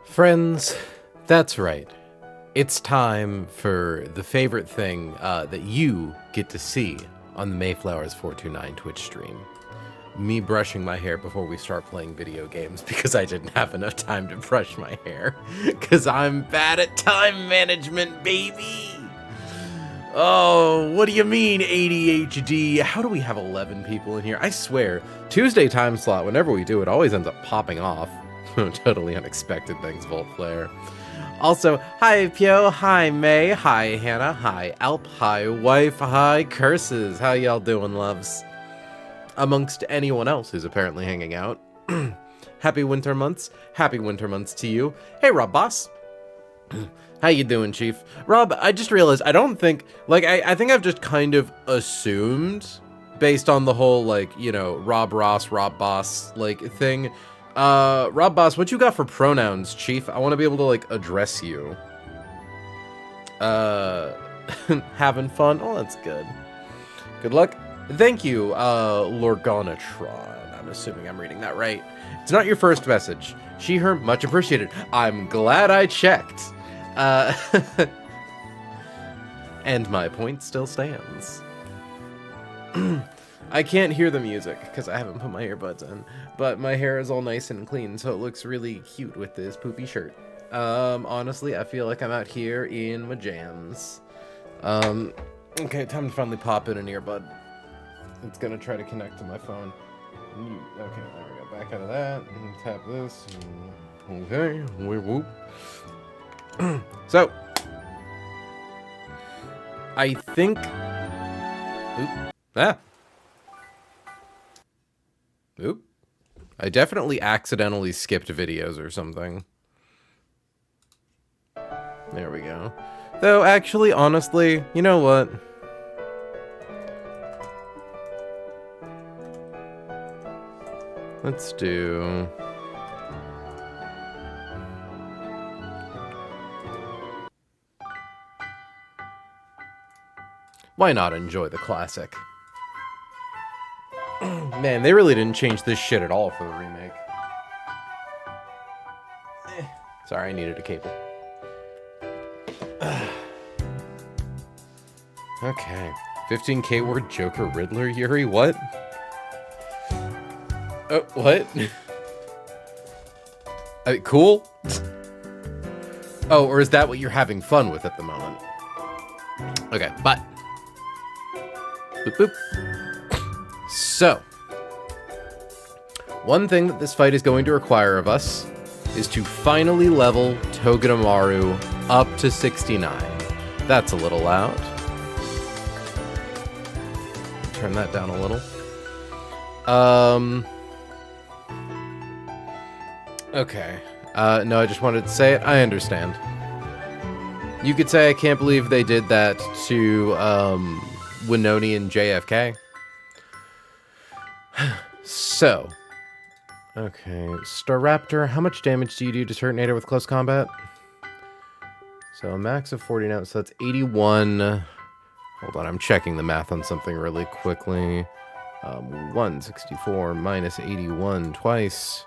Friends, that's right. It's time for the favorite thing that you get to see on the Mayflowers 429 Twitch stream. Me brushing my hair before we start playing video games because I didn't have enough time to brush my hair. Because I'm bad at time management, baby! Oh, what do you mean ADHD? How do we have 11 people in here? I swear, Tuesday time slot, whenever we do it, always ends up popping off. Totally unexpected things, Volt Flare. Also, hi Pio, hi May, hi Hannah, hi Alp, hi Wife, hi Curses. How y'all doing, loves? Amongst anyone else who's apparently hanging out. Happy winter months. Happy winter months to you. Hey, Rob Boss. How you doing, Chief? Rob, I just realized I don't think, like, I think I've just kind of assumed, based on the whole, like, you know, Rob Ross, Rob Boss, like, thing. Rob Boss, what you got for pronouns, Chief? I want to be able to, like, address you. Having fun? Oh, that's good. Good luck. Thank you, Lorgonatron. I'm assuming I'm reading that right. It's not your first message. She, her, much appreciated. I'm glad I checked. And my point still stands. I can't hear the music because I haven't put my earbuds in, but my hair is all nice and clean, so it looks really cute with this poopy shirt. Honestly, I feel like I'm out here in my jams. Okay, time to finally pop in an earbud. It's gonna try to connect to my phone. Okay, there we go. Back out of that, and tap this. Okay, whoop. So, I think... Oop. I definitely accidentally skipped videos or something. There we go. Though, actually, honestly, you know what? Let's do... Why not enjoy the classic? Man, they really didn't change this shit at all for the remake. Sorry, I needed a cable. Okay. 15k word Joker Riddler, Yuri? What? Oh, what? Cool? Oh, or is that what you're having fun with at the moment? Okay, but... Boop, boop. So, one thing that this fight is going to require of us is to finally level Togedemaru up to 69. That's a little loud. Turn that down a little. Okay. No, I just wanted to say it. I understand. You could say I can't believe they did that to, Winona and JFK. So. Okay. Staraptor, how much damage do you do to Turtonator with close combat? So a max of 40 now, so that's 81. Hold on, I'm checking the math on something really quickly. 164 minus 81 twice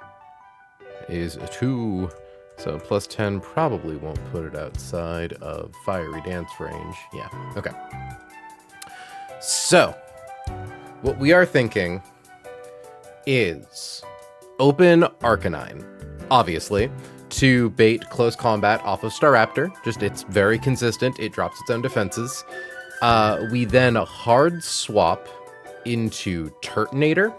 is a 2. So plus 10 probably won't put it outside of Fiery Dance range. Yeah, okay. So, what we are thinking is open Arcanine, obviously, to bait close combat off of Staraptor. Just, it's very consistent. It drops its own defenses. We then hard swap into Turtonator,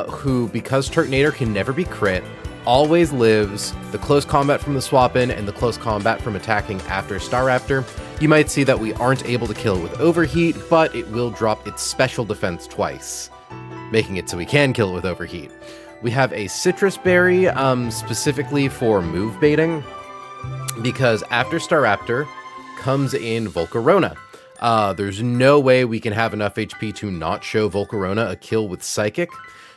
who, because Turtonator can never be crit, always lives the close combat from the swap in and the close combat from attacking after Staraptor. You might see that we aren't able to kill it with Overheat, but it will drop its special defense twice, making it so we can kill it with Overheat. We have a Citrus Berry, specifically for move baiting, because after Staraptor comes in Volcarona. There's no way we can have enough HP to not show Volcarona a kill with Psychic.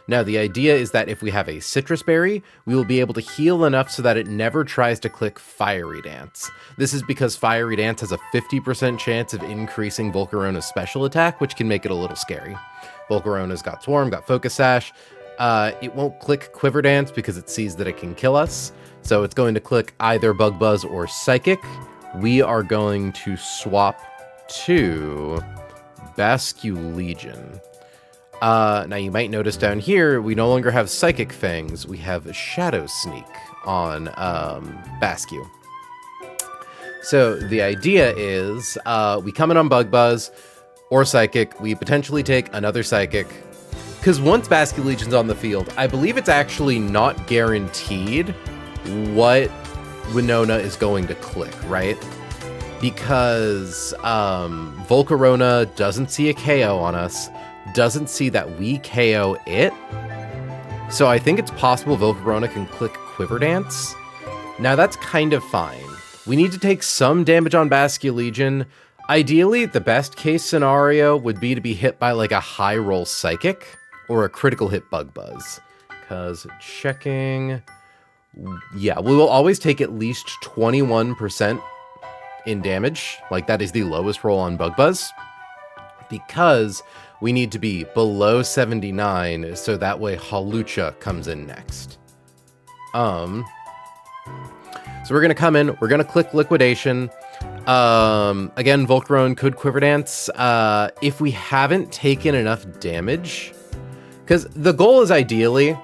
Now, the idea is that if we have a Citrus Berry, we will be able to heal enough so that it never tries to click Fiery Dance. This is because Fiery Dance has a 50% chance of increasing Volcarona's special attack, which can make it a little scary. Volcarona's got Swarm, got Focus Sash. It won't click Quiver Dance because it sees that it can kill us. So it's going to click either Bug Buzz or Psychic. We are going to swap to Basculegion. Now you might notice down here, we no longer have Psychic Fangs. We have Shadow Sneak on Bascu. So the idea is we come in on Bug Buzz or Psychic. We potentially take another Psychic. Because once Basculegion's on the field, I believe it's actually not guaranteed what Winona is going to click, right? Because Volcarona doesn't see a KO on us, doesn't see that we KO it. So I think it's possible Volcarona can click Quiver Dance. Now that's kind of fine. We need to take some damage on Basculegion. Ideally, the best case scenario would be to be hit by like a high roll Psychic or a critical hit Bug Buzz. Because checking... Yeah, we will always take at least 21% in damage. Like, that is the lowest roll on Bug Buzz. Because we need to be below 79, so that way Hawlucha comes in next. So we're going to come in, we're going to click Liquidation. Again, Volcarona could Quiver Dance. If we haven't taken enough damage... Because the goal is ideally,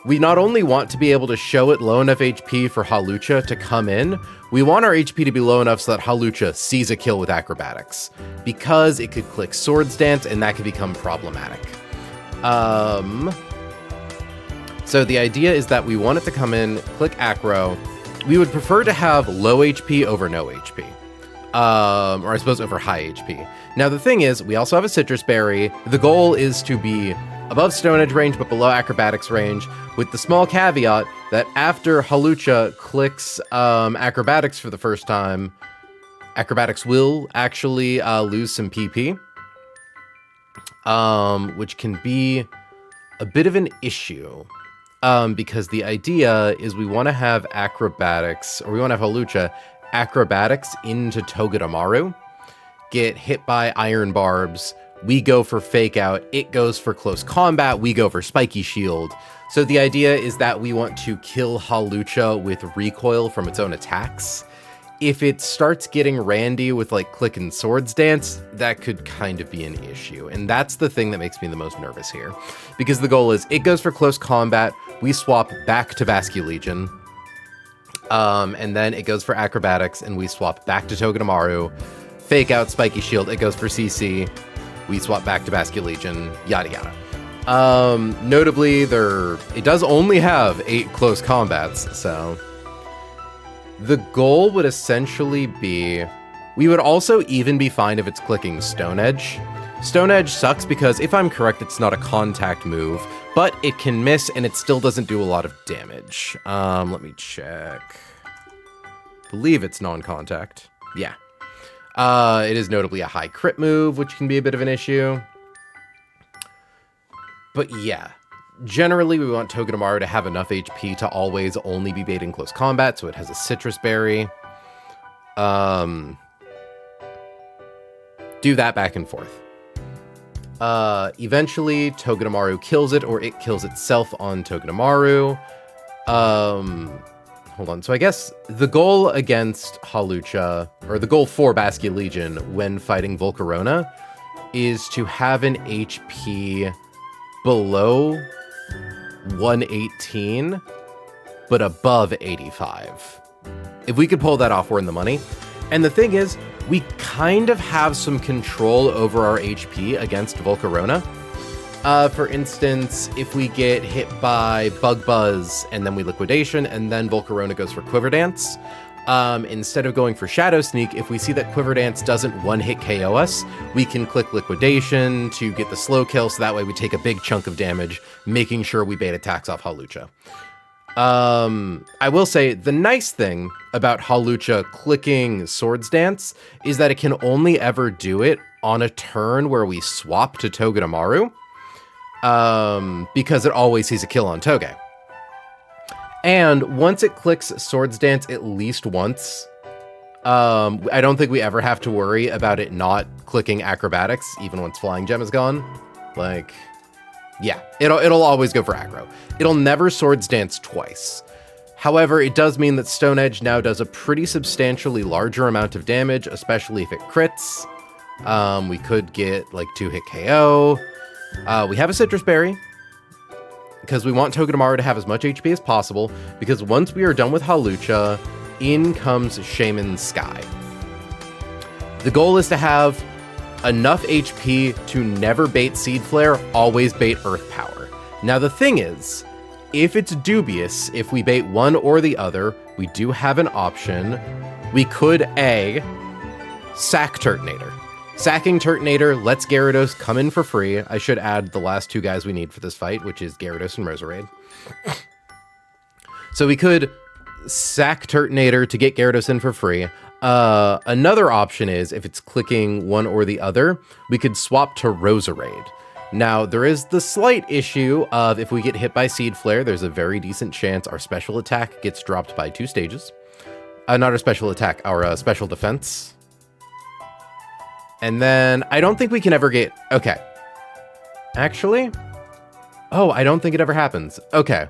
we not only want to be able to show it low enough HP for Hawlucha to come in, we want our HP to be low enough so that Hawlucha sees a kill with Acrobatics, because it could click Swords Dance and that could become problematic. So the idea is that we want it to come in, click Acro. We would prefer to have low HP over no HP. Or I suppose over high HP. Now the thing is, we also have a Citrus Berry. The goal is to be above Stone Edge range, but below Acrobatics range, with the small caveat that after Hawlucha clicks Acrobatics for the first time, Acrobatics will actually lose some PP, which can be a bit of an issue, because the idea is we want to have Acrobatics, or we want to have Hawlucha Acrobatics into Togedemaru, get hit by Iron Barbs, we go for Fake Out, it goes for Close Combat, we go for Spiky Shield. So the idea is that we want to kill Hawlucha with recoil from its own attacks. If it starts getting randy with like Click and Swords Dance, that could kind of be an issue. And that's the thing that makes me the most nervous here. Because the goal is, it goes for Close Combat, we swap back to Basculegion. And then it goes for Acrobatics, and we swap back to Togedemaru. Fake Out, Spiky Shield, it goes for CC. We swap back to Basculegion, yada yada. Notably, it does only have 8 close combats, so... The goal would essentially be... We would also even be fine if it's clicking Stone Edge. Stone Edge sucks because, if I'm correct, it's not a contact move, but it can miss and it still doesn't do a lot of damage. Let me check. Believe it's non-contact. Yeah. It is notably a high crit move, which can be a bit of an issue. But yeah, generally we want Togedemaru to have enough HP to always only be baiting close combat, so it has a Citrus Berry. Do that back and forth. Eventually, Togedemaru kills it, or it kills itself on Togedemaru. Hold on, so I guess the goal against Hawlucha, or the goal for Basculegion when fighting Volcarona, is to have an HP below 118, but above 85. If we could pull that off, we're in the money. And the thing is, we kind of have some control over our HP against Volcarona. For instance, if we get hit by Bug Buzz and then we Liquidation and then Volcarona goes for Quiver Dance, instead of going for Shadow Sneak, if we see that Quiver Dance doesn't one-hit KO us, we can click Liquidation to get the slow kill, so that way we take a big chunk of damage, making sure we bait attacks off Hawlucha. I will say, the nice thing about Hawlucha clicking Swords Dance is that it can only ever do it on a turn where we swap to Togedemaru. Because it always sees a kill on Toge. And once it clicks Swords Dance at least once, I don't think we ever have to worry about it not clicking Acrobatics, even once Flying Gem is gone. Like, yeah, it'll always go for aggro. It'll never Swords Dance twice. However, it does mean that Stone Edge now does a pretty substantially larger amount of damage, especially if it crits. We could get like 2-hit KO. We have a Citrus Berry, because we want Togedemaru to have as much HP as possible, because once we are done with Hawlucha, in comes Shaman's Sky. The goal is to have enough HP to never bait Seed Flare, always bait Earth Power. Now the thing is, if it's dubious, if we bait one or the other, we do have an option. We could A, sack Turtonator. Sacking Turtonator lets Gyarados come in for free. I should add the last two guys we need for this fight, which is Gyarados and Roserade. So we could sack Turtonator to get Gyarados in for free. Another option is, if it's clicking one or the other, we could swap to Roserade. Now, there is the slight issue of if we get hit by Seed Flare, there's a very decent chance our special attack gets dropped by 2 stages. Not our special attack, our special defense. And then, I don't think we can ever get... Okay. Actually? Oh, I don't think it ever happens. Okay.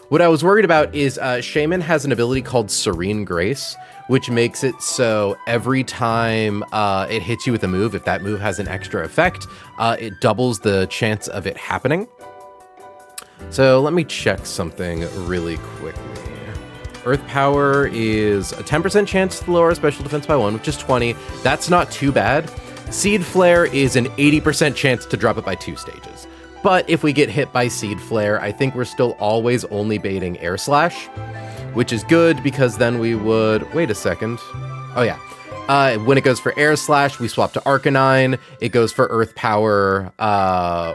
What I was worried about is Shaman has an ability called Serene Grace, which makes it so every time it hits you with a move, if that move has an extra effect, it doubles the chance of it happening. So let me check something really quickly. Earth Power is a 10% chance to lower special defense by 1, which is 20. That's not too bad. Seed Flare is an 80% chance to drop it by 2 stages. But if we get hit by Seed Flare, I think we're still always only baiting Air Slash, which is good because then we would... Wait a second. Oh, yeah. When it goes for Air Slash, we swap to Arcanine. It goes for Earth Power.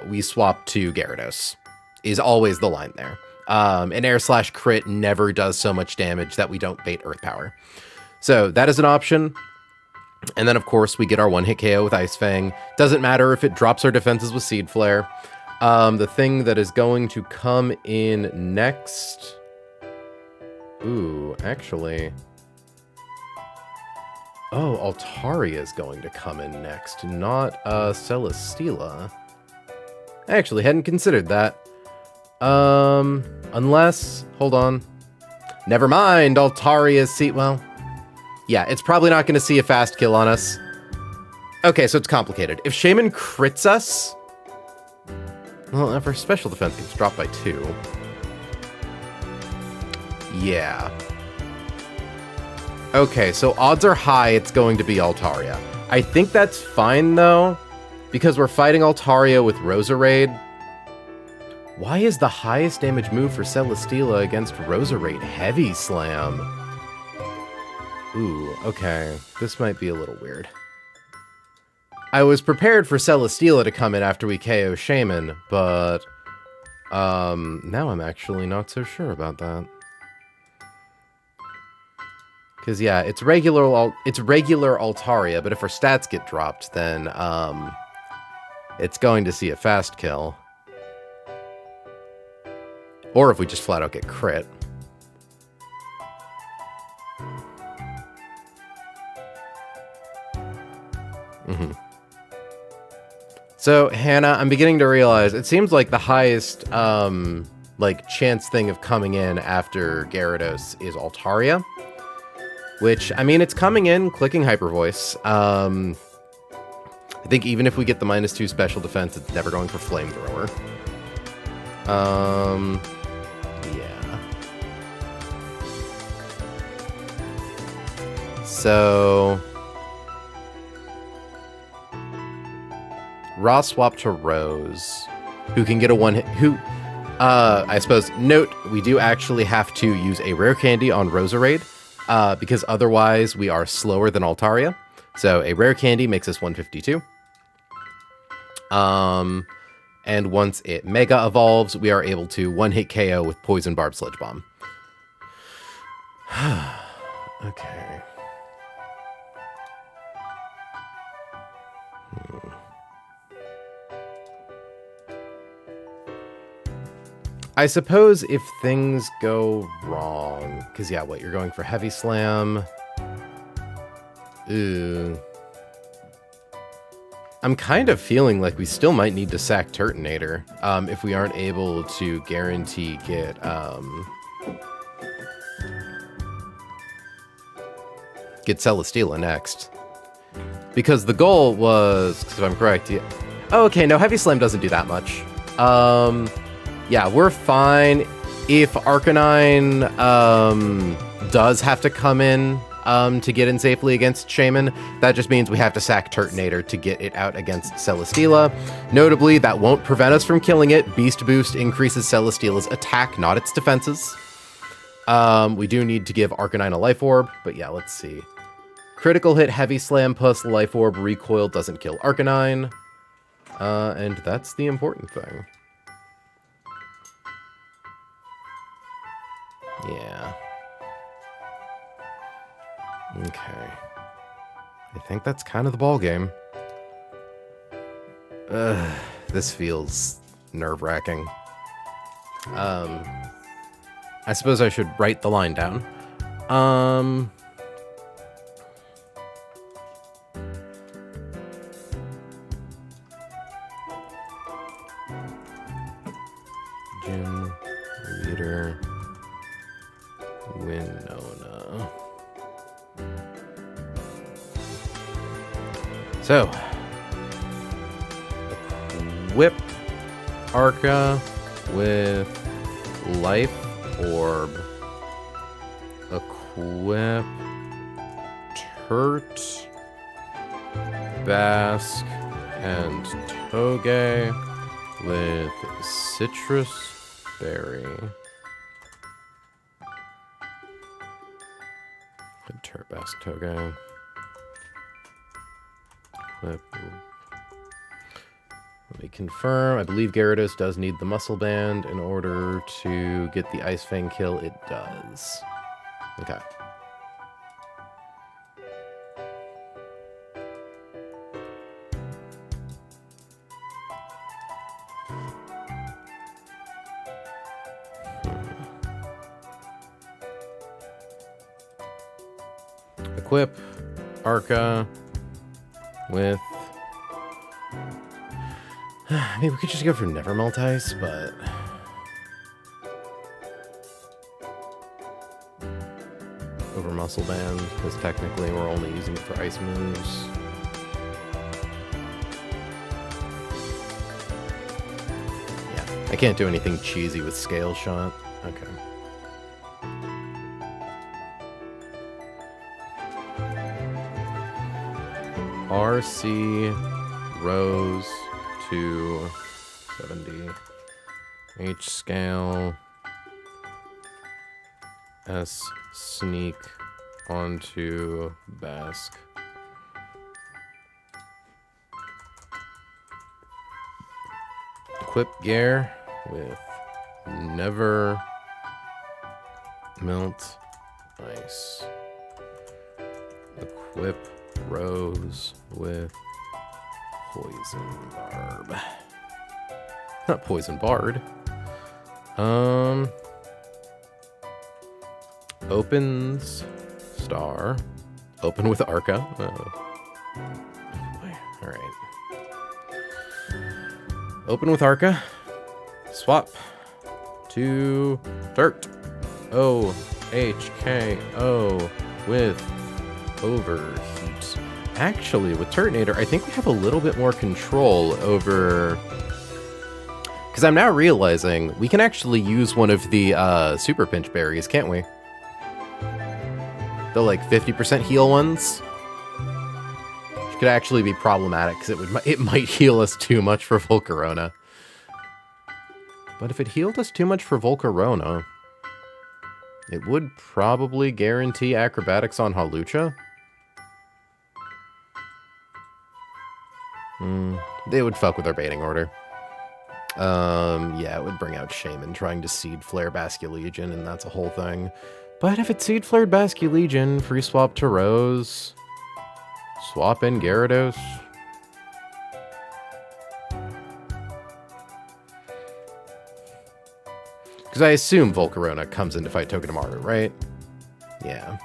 We swap to Gyarados, is always the line there. An Air Slash crit never does so much damage that we don't bait Earth Power. So that is an option. And then, of course, we get our 1-hit KO with Ice Fang. Doesn't matter if it drops our defenses with Seed Flare. The thing that is going to come in next... Ooh, actually... Oh, Altaria is going to come in next, not Celesteela. I actually hadn't considered that. Unless... Hold on. Never mind, Altaria's well... Yeah, it's probably not going to see a fast kill on us. Okay, so it's complicated. If Shaman crits us... Well, if our special defense gets dropped by 2. Yeah. Okay, so odds are high it's going to be Altaria. I think that's fine, though, because we're fighting Altaria with Roserade. Why is the highest damage move for Celesteela against Roserade Heavy Slam? Ooh, okay. This might be a little weird. I was prepared for Celesteela to come in after we KO Shaman, but now I'm actually not so sure about that. Because yeah, it's regular Altaria, but if her stats get dropped, then it's going to see a fast kill. Or if we just flat out get crit. Mm-hmm. So, Hannah, I'm beginning to realize it seems like the highest, like, chance thing of coming in after Gyarados is Altaria. Which, I mean, it's coming in, clicking Hyper Voice. I think even if we get the -2 special defense, it's never going for Flamethrower. Yeah. So... Raw swap to Rose, who can get a 1-hit... I suppose, note, we do actually have to use a Rare Candy on Roserade, because otherwise we are slower than Altaria. So a Rare Candy makes us 152. And once it Mega Evolves, we are able to 1-hit KO with Poison Barb Sludge Bomb. Okay. I suppose if things go wrong... Because, yeah, what, you're going for Heavy Slam? Ooh. I'm kind of feeling like we still might need to sack Turtonator, if we aren't able to guarantee get, get Celesteela next. Because the goal was, if I'm correct, yeah. Oh, okay, no, Heavy Slam doesn't do that much. Yeah, we're fine. If Arcanine does have to come in to get in safely against Shaman, that just means we have to sack Turtonator to get it out against Celesteela. Notably, that won't prevent us from killing it. Beast Boost increases Celesteela's attack, not its defenses. We do need to give Arcanine a Life Orb, but yeah, let's see. Critical hit, Heavy Slam plus Life Orb recoil doesn't kill Arcanine. And that's the important thing. Yeah. Okay. I think that's kind of the ball game. This feels nerve-wracking. I suppose I should write the line down. Gym leader Winona. So, equip Arca with Life Orb. Equip Turt, Bask, and Toge with Citrus Berry. Turt, Bask, Toge. Equip. Let me confirm. I believe Gyarados does need the Muscle Band in order to get the Ice Fang kill. It does. Okay. Equip Arca with... Maybe we could just go for Never Melt Ice, but... over Muscle Band, because technically we're only using it for ice moves. Yeah, I can't do anything cheesy with Scale Shot. Okay. RC Rose to 70. H Scale. S Sneak onto Bask. Equip Gare with Never Melt Ice. Equip Rose with Poison Barb. Not Poison Bard. Opens Star. Open with Arca. Oh. Alright. Open with Arca. Swap to Dirt. O-H-K-O with Overheat. Actually, with Turtonator, I think we have a little bit more control over... Because I'm now realizing we can actually use one of the Super Pinch Berries, can't we? The, like, 50% heal ones? Which could actually be problematic, because it might heal us too much for Volcarona. But if it healed us too much for Volcarona, it would probably guarantee acrobatics on Hawlucha. They would fuck with our baiting order. Yeah, it would bring out Shaman trying to Seed Flare Basculegion, and that's a whole thing. But if it's Seed Flared Basculegion, free swap to Rose, swap in Gyarados. Because I assume Volcarona comes in to fight Togedemaru, right? Yeah.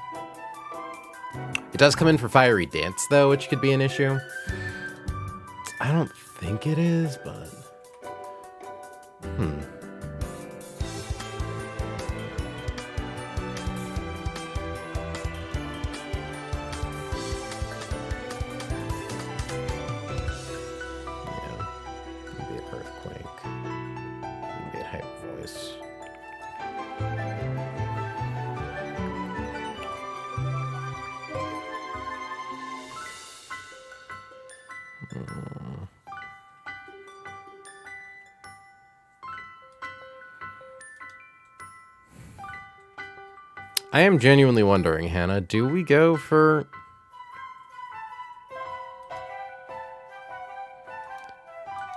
It does come in for Fiery Dance, though, which could be an issue. I don't think it is, but... I am genuinely wondering, Hannah, do we go for...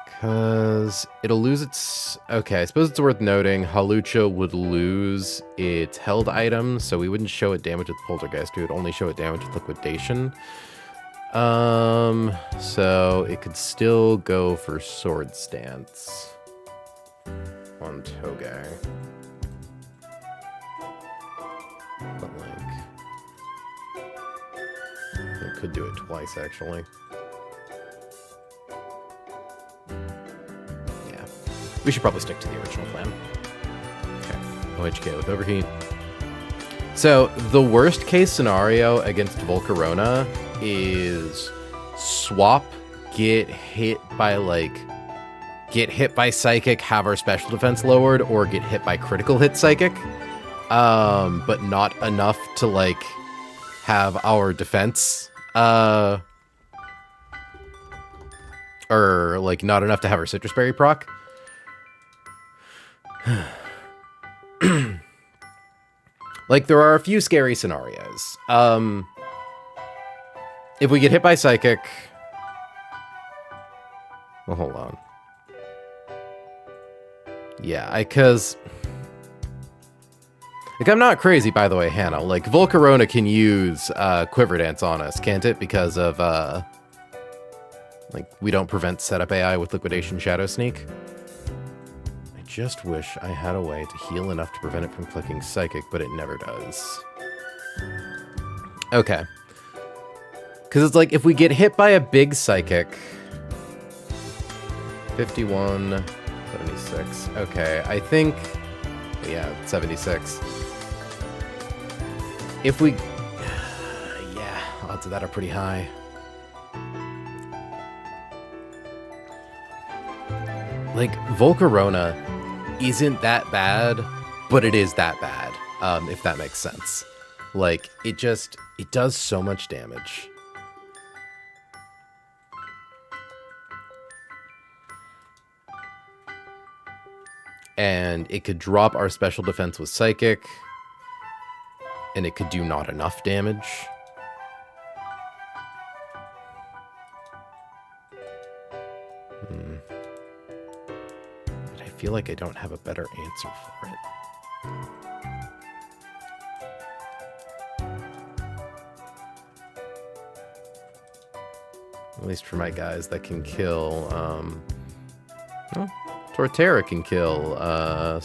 Because it'll lose its... Okay, I suppose it's worth noting Hawlucha would lose its held item, so we wouldn't show it damage with Poltergeist. We would only show it damage with Liquidation. So it could still go for Sword Stance on Toge. But, like... It could do it twice, actually. We should probably stick to the original plan. Okay. OHK with Overheat. So, the worst case scenario against Volcarona is swap, get hit by Psychic, have our special defense lowered, or get hit by critical hit Psychic. But not enough to, like, have our defense, or, like, not enough to have our Citrus Berry proc. Like, there are a few scary scenarios. If we get hit by Psychic... Well, hold on. Yeah, because... Like, I'm not crazy, by the way, Hannah. Like, Volcarona can use Quiver Dance on us, can't it? Because of, like, we don't prevent setup AI with Liquidation Shadow Sneak. Just wish I had a way to heal enough to prevent it from clicking Psychic, but it never does. Okay. Because it's like, if we get hit by a big Psychic... 51, 76. Okay, I think... Yeah, 76. If we... Yeah, odds of that are pretty high. Like, Volcarona... isn't that bad, but it is that bad, if that makes sense. Like, it does so much damage. And it could drop our special defense with Psychic, and it could do not enough damage. I feel like I don't have a better answer for it. At least for my guys that can kill, well, Torterra can kill, oh,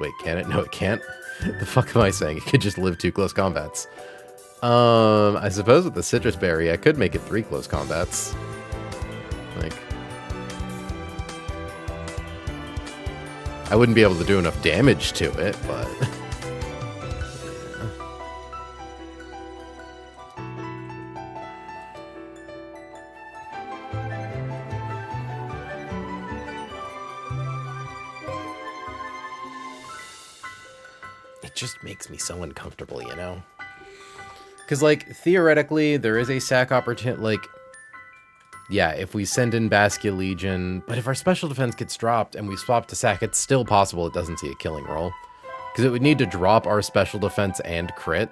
wait, can it? No, it can't. The fuck am I saying? It could just live 2 close combats. I suppose with the Citrus Berry, I could make it 3 close combats. Like... I wouldn't be able to do enough damage to it, but... It just makes me so uncomfortable, you know? Because, like, theoretically, there is a sack opportunity, like... Yeah, if we send in Baskia Legion, but if our special defense gets dropped and we swap to sack, it's still possible it doesn't see a killing roll. Because it would need to drop our special defense and crit.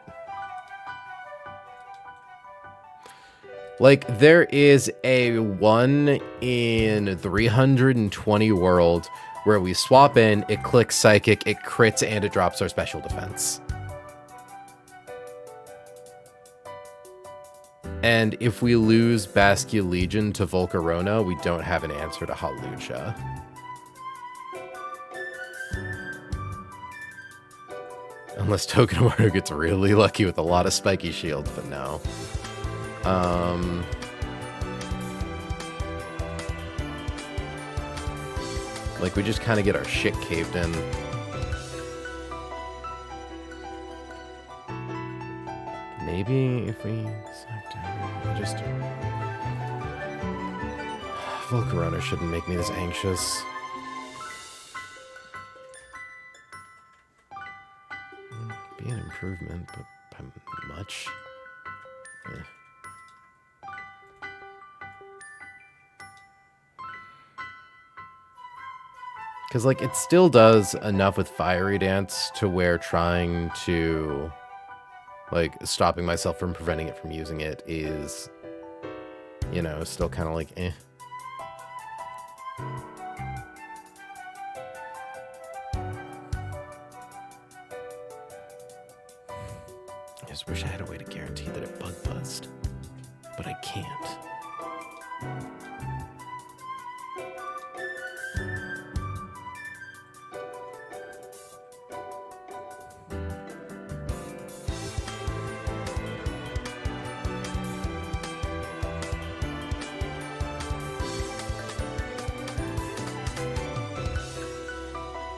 Like, there is a 1 in 320 world where we swap in, it clicks Psychic, it crits, and it drops our special defense. And if we lose Baskia Legion to Volcarona, we don't have an answer to Hawlucha. Unless Tokenomaru gets really lucky with a lot of spiky shields, but no. Like, we just kind of get our shit caved in. Maybe if we just... Volcarona shouldn't make me this anxious. Be an improvement, but by much. Eh. Because, like, it still does enough with Fiery Dance to where trying to like, stopping myself from preventing it from using it is, you know, still kind of like, eh. I just wish I had a way to guarantee that it bug buzzed, but I can't.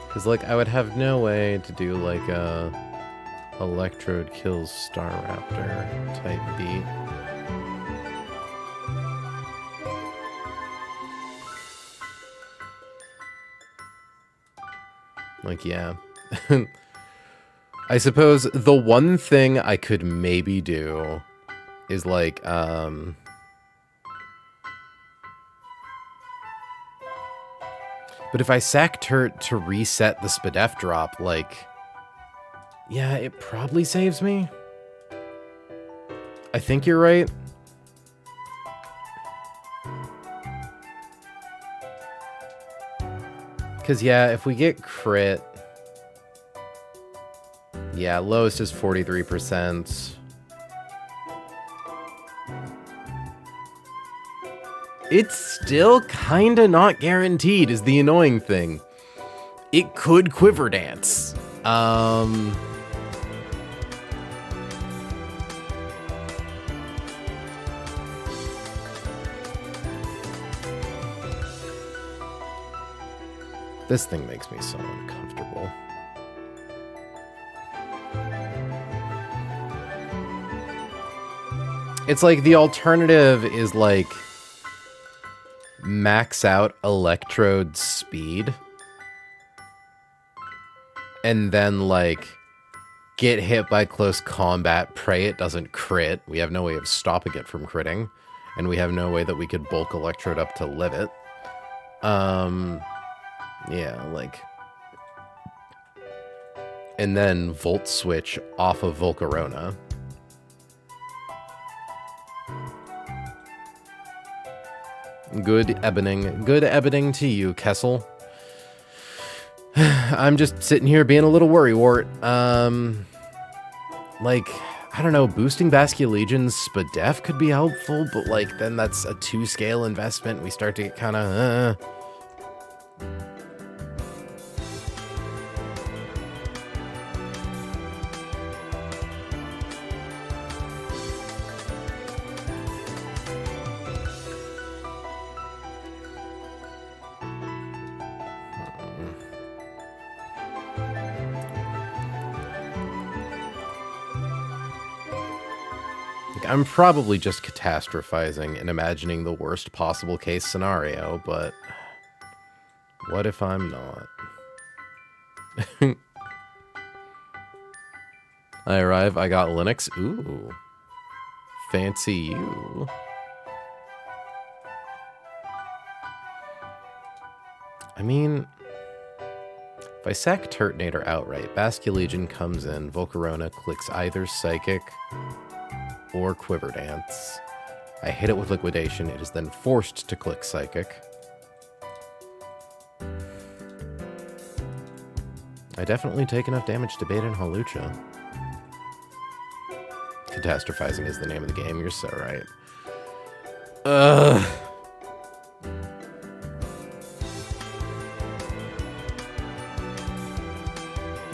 Because, like, I would have no way to do, like, a Electrode kills Staraptor type beat. Like, yeah. I suppose the one thing I could maybe do is, like, but if I sack Turt to reset the Spadef drop, like, yeah, it probably saves me. I think you're right. Because, yeah, if we get crit... Yeah, lowest is 43%. It's still kinda not guaranteed, is the annoying thing. It could Quiver Dance. This thing makes me so uncomfortable. It's like the alternative is like max out Electrode speed and then like get hit by close combat, pray it doesn't crit. We have no way of stopping it from critting, and we have no way that we could bulk Electrode up to live it. Yeah, like... And then Volt Switch off of Volcarona. Good ebbening. Good ebbening to you, Kessel. I'm just sitting here being a little worrywart. Like, I don't know, boosting Basculegion's Spadef could be helpful, but, like, then that's a 2-scale investment. We start to get kind of, I'm probably just catastrophizing and imagining the worst possible case scenario, but what if I'm not? I arrive, I got Linux. Ooh. Fancy you. I mean, if I sack Turtonator outright, Basculegion comes in, Volcarona clicks either Psychic or Quiver Dance. I hit it with Liquidation. It is then forced to click Psychic. I definitely take enough damage to bait in Hawlucha. Catastrophizing is the name of the game. You're so right.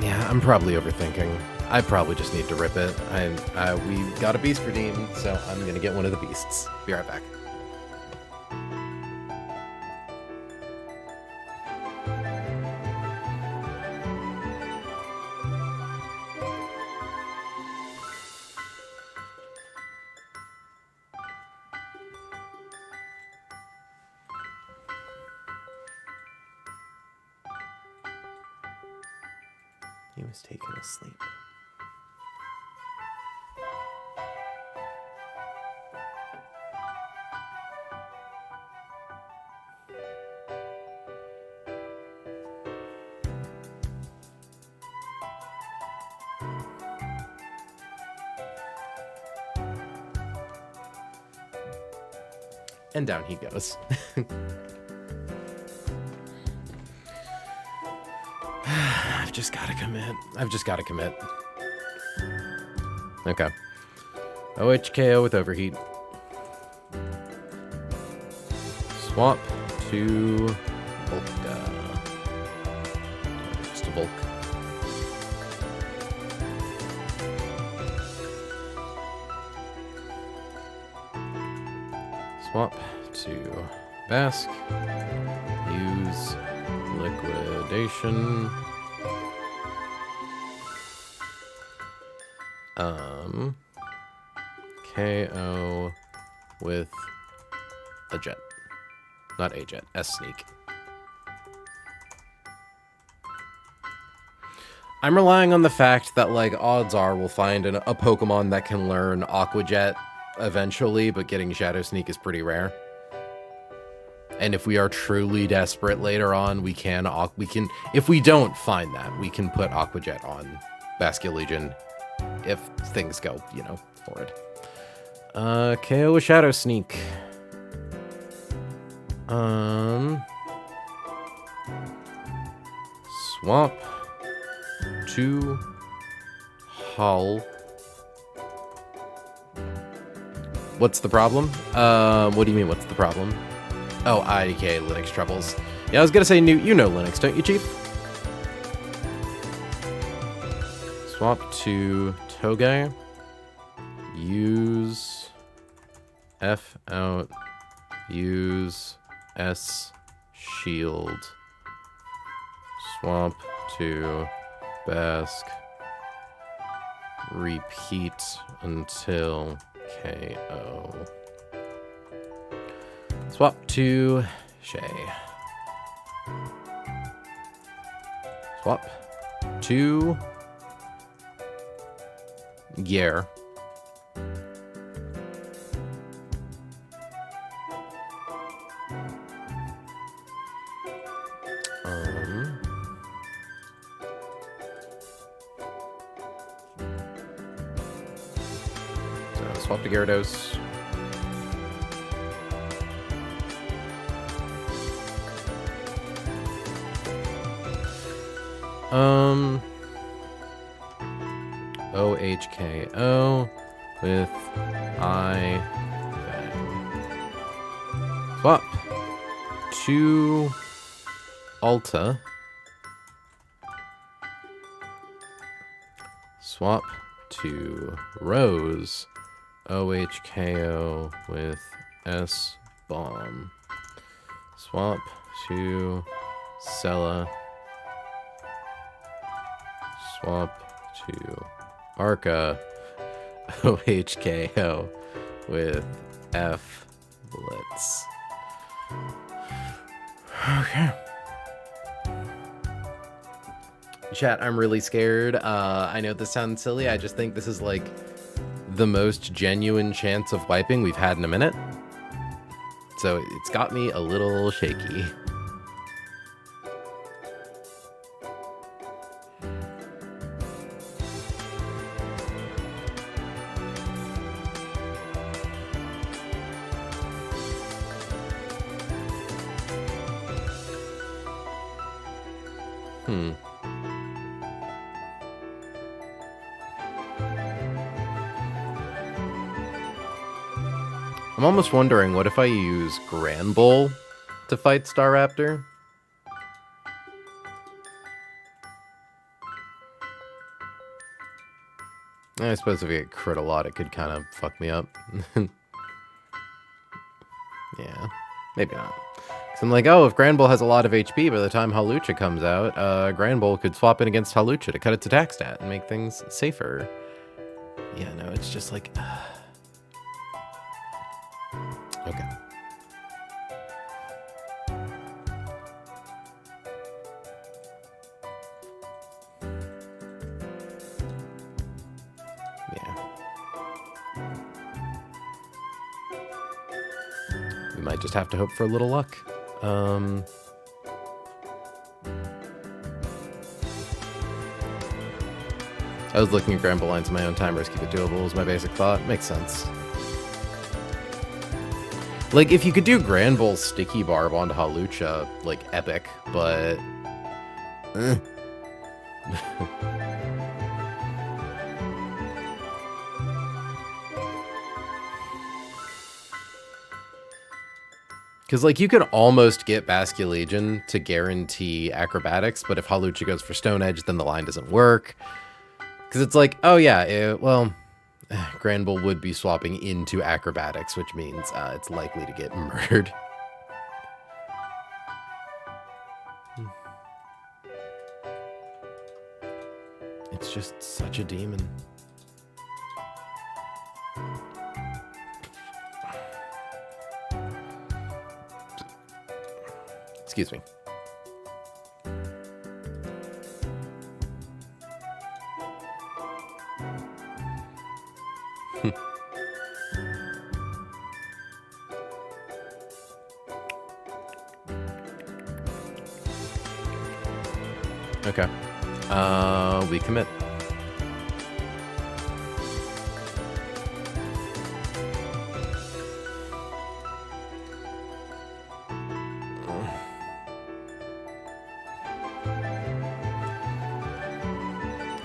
Yeah, I'm probably overthinking. I probably just need to rip it. We got a beast redeem, so I'm gonna get one of the beasts. Be right back. He was taken asleep. And down he goes. I've just gotta commit. Okay. OHKO with overheat. Swap to Volca. Just a Volk. Swap to Basque. Use liquidation. KO with a jet. Not a jet, S sneak. I'm relying on the fact that, like, odds are we'll find a Pokemon that can learn Aqua Jet eventually, but getting Shadow Sneak is pretty rare. And if we are truly desperate later on, we can, if we don't find that, we can put Aqua Jet on Basculegion if things go, you know, forward. KO with Shadow Sneak. Swap to Hull. What's the problem? What do you mean, what's the problem? Oh, IDK Linux troubles. Yeah, I was gonna say, you know Linux, don't you, Chief? Swap to Toge. Use F out. Use S shield. Swap to Basque. Repeat until KO. Swap to Shay. Swap to Yer. Swap to Gyarados. OHKO with I Fang. Swap to Alta. Swap to Rose. OHKO with S Bomb. Swap to Sella. Swap to Arca. OHKO with F Blitz. Okay. Chat, I'm really scared. I know this sounds silly. I just think this is like the most genuine chance of wiping we've had in a minute. So it's got me a little shaky. I'm almost wondering, what if I use Granbull to fight Staraptor? I suppose if I get crit a lot, it could kind of fuck me up. Yeah, maybe not. Because I'm like, oh, if Granbull has a lot of HP by the time Hawlucha comes out, Granbull could swap in against Hawlucha to cut its attack stat and make things safer. Yeah, no, it's just like... Okay. Yeah. We might just have to hope for a little luck. I was looking at Granbull lines in my own time, risky but doable was my basic thought. Makes sense. Like, if you could do Grand Bull Sticky Barb onto Halucha, like, epic, but... Because, like, you could almost get Basculegion to guarantee acrobatics, but if Halucha goes for Stone Edge, then the line doesn't work. Because it's like, oh yeah, well, Grand Bull would be swapping into acrobatics, which means it's likely to get murdered. It's just such a demon. Excuse me. Okay. We commit.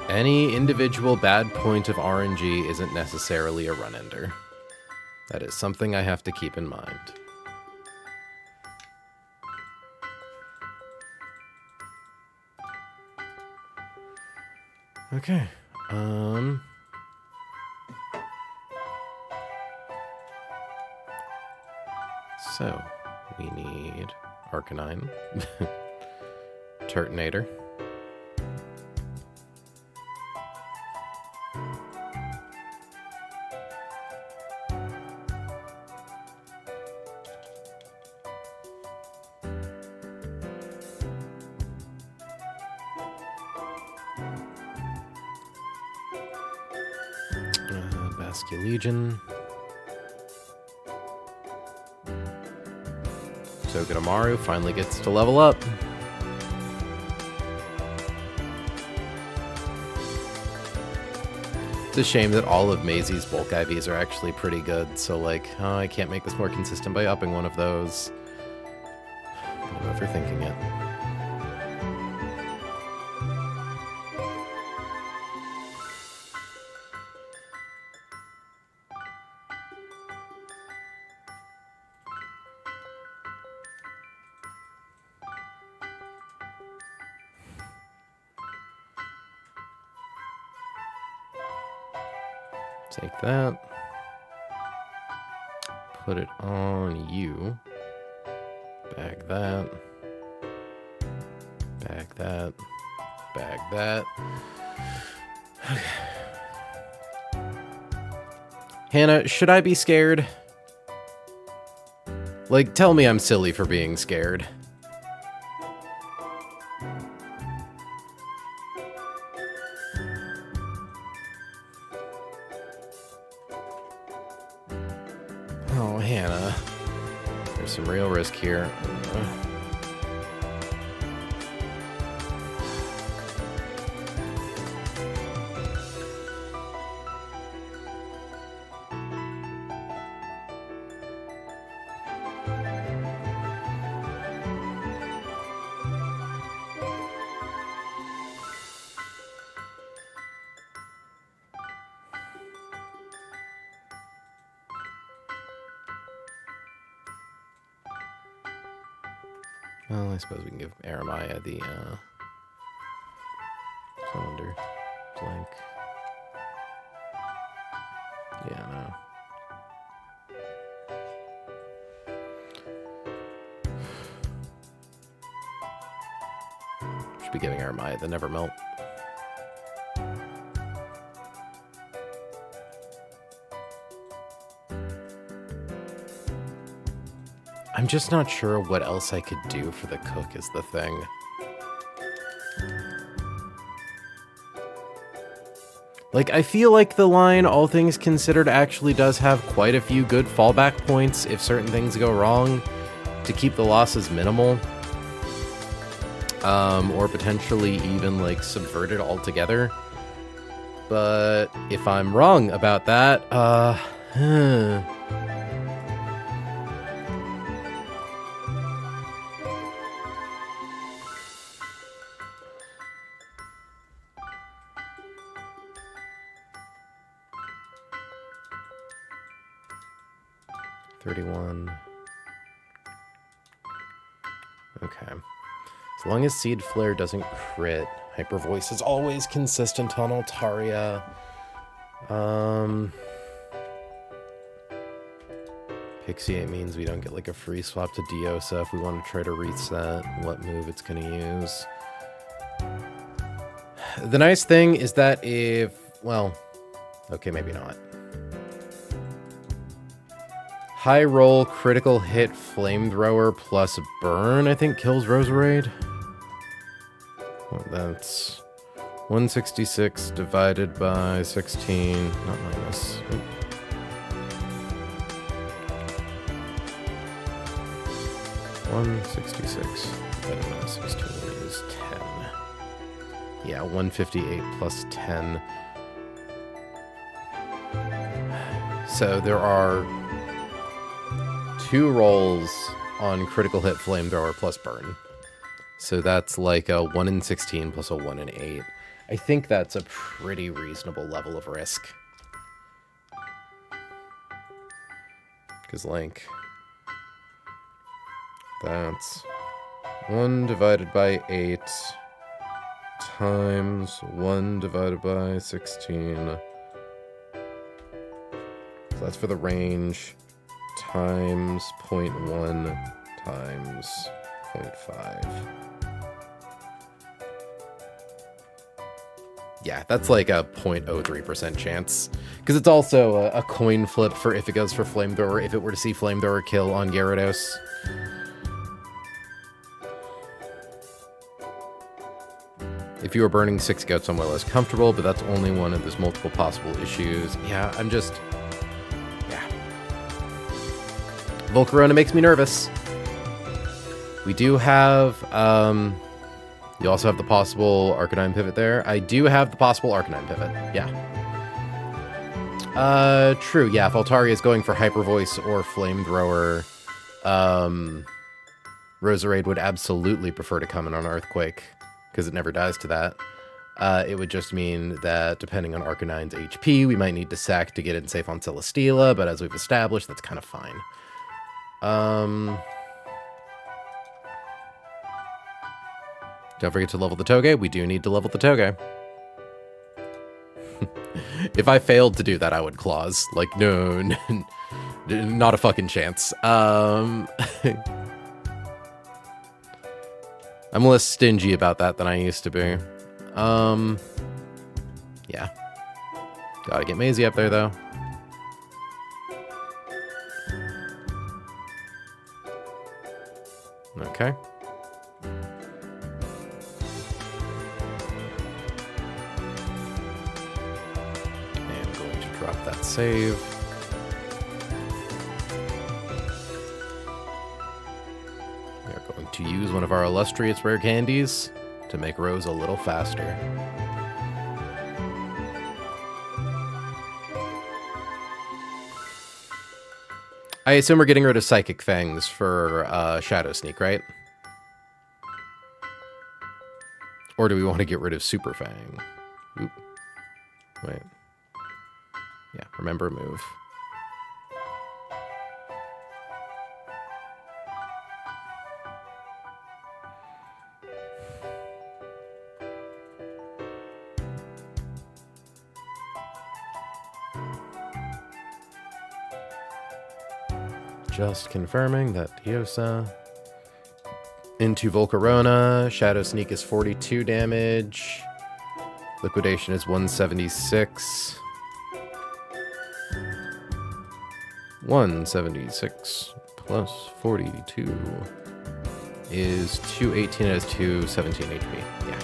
Any individual bad point of RNG isn't necessarily a run-ender. That is something I have to keep in mind. Okay. So, we need Arcanine, Turtonator, Basculegion, Togedemaru finally gets to level up. It's a shame that all of Maisie's bulk IVs are actually pretty good, so like, oh, I can't make this more consistent by upping one of those. I'm overthinking it. Take that. Put it on you. Bag that. Bag that. Bag that. Okay. Hannah, should I be scared? Like, tell me I'm silly for being scared. Oh, Hannah. There's some real risk here. Well, I suppose we can give Aramaya the cylinder blank. Yeah, no. Should be giving Aramaya the Never Melt. I'm just not sure what else I could do for the cook is the thing. Like, I feel like the line, all things considered, actually does have quite a few good fallback points if certain things go wrong to keep the losses minimal. Or potentially even, like, subvert it altogether. But if I'm wrong about that, 31. Okay. As long as Seed Flare doesn't crit, Hyper Voice is always consistent on Altaria. Pixiate means we don't get like a free swap to Diosa if we want to try to reset what move it's going to use. The nice thing is that if, well, okay, maybe not. High roll, critical hit, flamethrower plus burn, I think kills Roserade. Well, that's 166 divided by 16, not minus. Oop. 166 divided by 16 is 10. Yeah, 158 plus 10. So there are 2 rolls on critical hit, flamethrower plus burn. So that's like a 1 in 16 plus a 1 in 8. I think that's a pretty reasonable level of risk. Because, like, that's 1 divided by 8 times 1 divided by 16. So that's for the range times 0.1 times 0.5. Yeah, that's like a 0.03% chance. Because it's also a coin flip for if it goes for Flamethrower, if it were to see Flamethrower kill on Gyarados. If you were burning 6 goats, I'm way less comfortable, but that's only one of those multiple possible issues. Yeah, I'm just... yeah. Volcarona makes me nervous. We do have... you also have the possible Arcanine pivot there. I do have the possible Arcanine pivot. Yeah. True. Yeah, if Altaria is going for Hyper Voice or Flamethrower, Roserade would absolutely prefer to come in on Earthquake, because it never dies to that. It would just mean that, depending on Arcanine's HP, we might need to sack to get it safe on Celesteela, but as we've established, that's kind of fine. Don't forget to level the Toge. We do need to level the Toge. If I failed to do that, I would clause. Like, no, not a fucking chance. I'm less stingy about that than I used to be. Yeah. Gotta get Maisie up there, though. Okay. Drop that save. We are going to use one of our illustrious rare candies to make Rose a little faster. I assume we're getting rid of Psychic Fangs for Shadow Sneak, right? Or do we want to get rid of Super Fang? Oop. Wait. Yeah, remember move. Just confirming that Diosa into Volcarona. Shadow Sneak is 42 damage. Liquidation is 176. 176 plus 42 is 218. It has 217 HP. Yeah.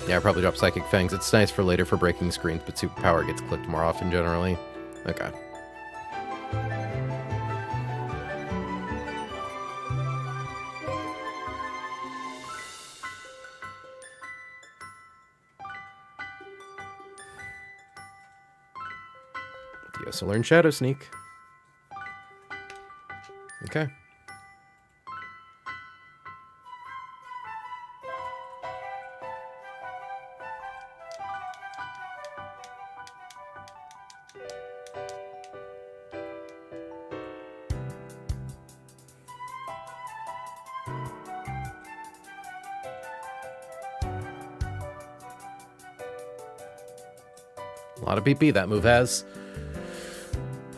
Yeah, I'll probably drop Psychic Fangs. It's nice for later for breaking screens, but Superpower gets clicked more often generally. Okay. So learn Shadow Sneak. Okay. A lot of PP that move has.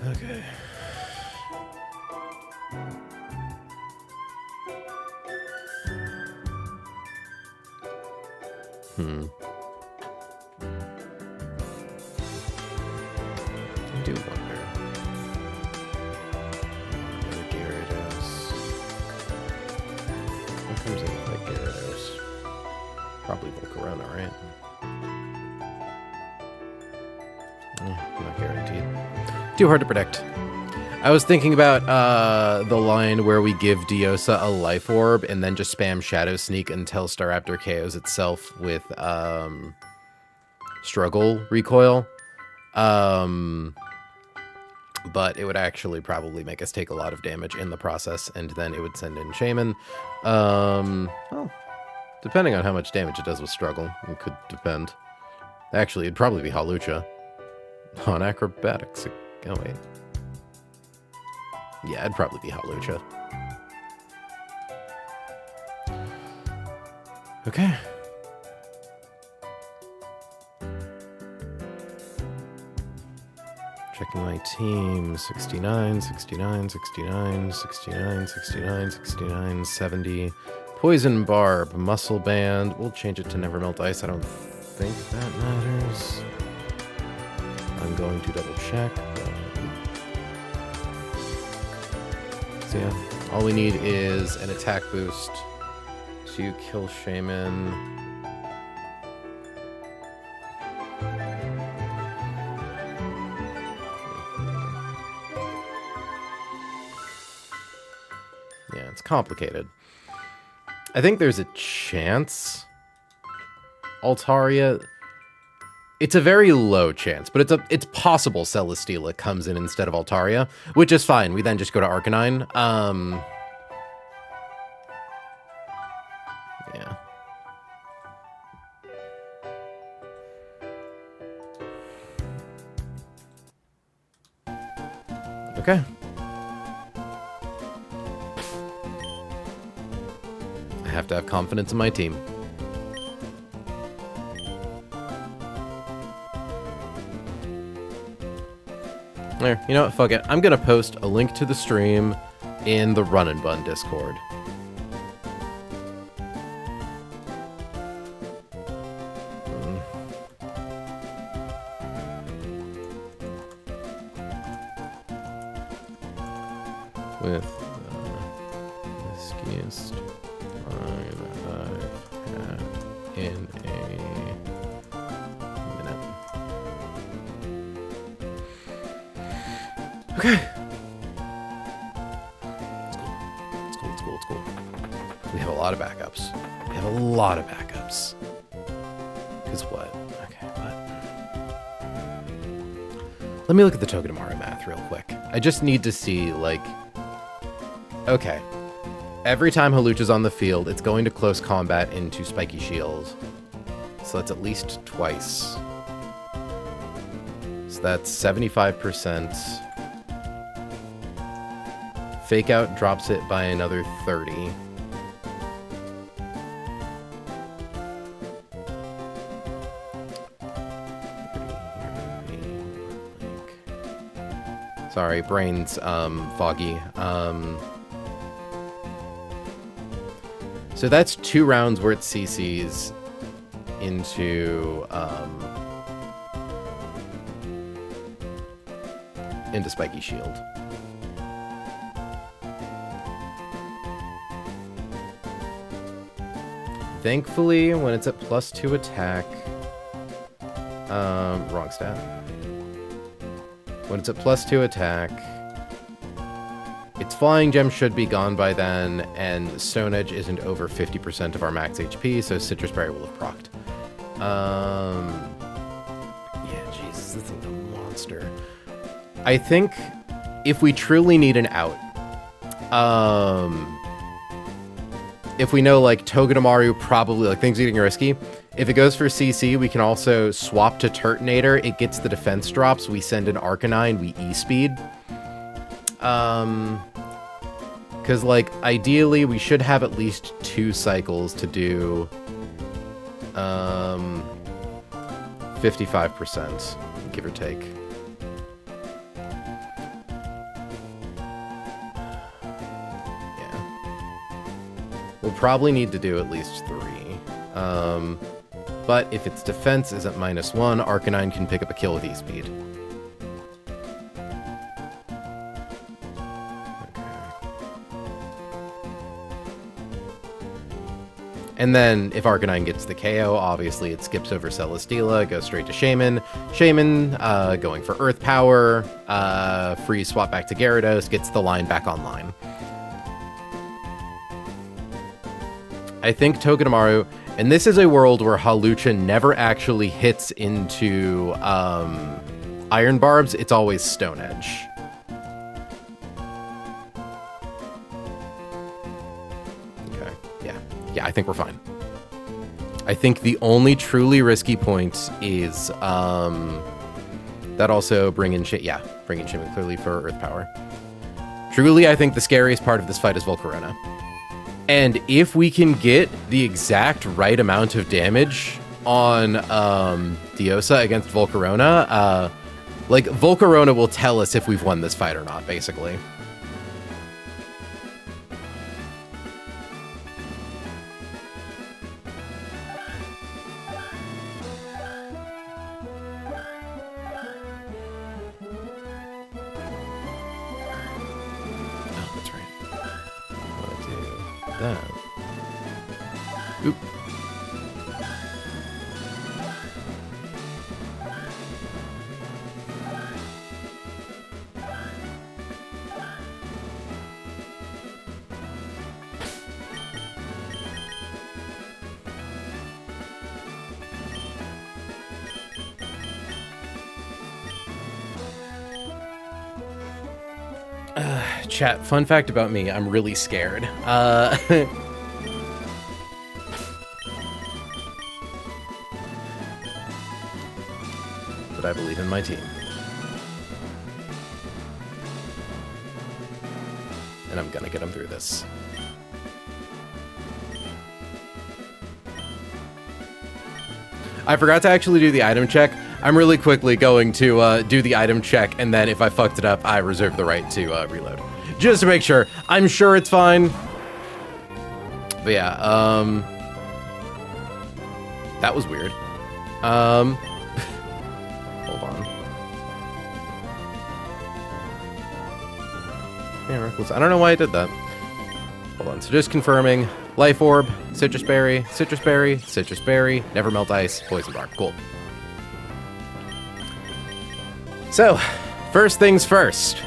Okay. I do wonder. Gyarados. What comes in with like Gyarados? Probably Volcarona, right? Not guaranteed. Too hard to predict. I was thinking about the line where we give Diosa a life orb and then just spam Shadow Sneak until Staraptor KOs itself with Struggle Recoil. But it would actually probably make us take a lot of damage in the process, and then it would send in Shaman. Well, depending on how much damage it does with Struggle, it could depend. Actually, it'd probably be Hawlucha. On Acrobatics. Oh, wait. Yeah, it'd probably be Hawlucha. Okay. Checking my team. 69, 69, 69, 69, 69, 69, 70. Poison Barb, Muscle Band. We'll change it to Never Melt Ice. I don't think that matters. I'm going to double check. So yeah, all we need is an attack boost to kill Shaman. Yeah, it's complicated. I think there's a chance Altaria... It's a very low chance, but it's possible Celesteela comes in instead of Altaria, which is fine. We then just go to Arcanine. Yeah. Okay. I have to have confidence in my team. There, you know what? Fuck it. I'm gonna post a link to the stream in the Run and Bun Discord. With the riskiest line I've had in a minute. Okay. It's cool. We have a lot of backups. Because what? Okay, what? Let me look at the Togedemaru math real quick. I just need to see, like... Okay. Every time Hawlucha's on the field, it's going to close combat into Spiky Shield. So that's at least twice. So that's 75%. Fake Out drops it by another 30. Sorry, brain's foggy. So that's 2 rounds where it CCs into Spiky Shield. Thankfully, when it's at +2 attack, wrong stat. When it's at +2 attack, its Flying Gem should be gone by then, and Stone Edge isn't over 50% of our max HP, so Citrus Berry will have procced. Yeah, Jesus, this thing's a monster. I think if we truly need an out, if we know, like, Togedemaru probably, like, things are getting risky, if it goes for CC, we can also swap to Turtonator. It gets the defense drops. We send an Arcanine. We E-speed. Because, like, ideally, we should have at least 2 cycles to do 55%. give or take. We'll probably need to do at least 3. But if its defense is at -1, Arcanine can pick up a kill with E-Speed. And then, if Arcanine gets the KO, obviously it skips over Celesteela, goes straight to Shaman. Shaman, going for Earth Power, freeze swap back to Gyarados, gets the line back online. I think Togedemaru, and this is a world where Hawlucha never actually hits into Iron Barbs, it's always Stone Edge. Okay, yeah, I think we're fine. I think the only truly risky point is that also bring in Shaman clearly for Earth Power. Truly, I think the scariest part of this fight is Volcarona. And if we can get the exact right amount of damage on Diosa against Volcarona, like, Volcarona will tell us if we've won this fight or not, basically. Oh, that's right. I want to do that. Oop. Chat, fun fact about me, I'm really scared. But I believe in my team. And I'm gonna get them through this. I forgot to actually do the item check. I'm really quickly going to do the item check, and then if I fucked it up, I reserve the right to reload. Just to make sure. I'm sure it's fine. But yeah, that was weird. Hold on. Yeah, reckless. I don't know why I did that. Hold on, so just confirming. Life Orb, Citrus Berry, Citrus Berry, Citrus Berry, Never Melt Ice, Poison Bark. Cool. So, first things first.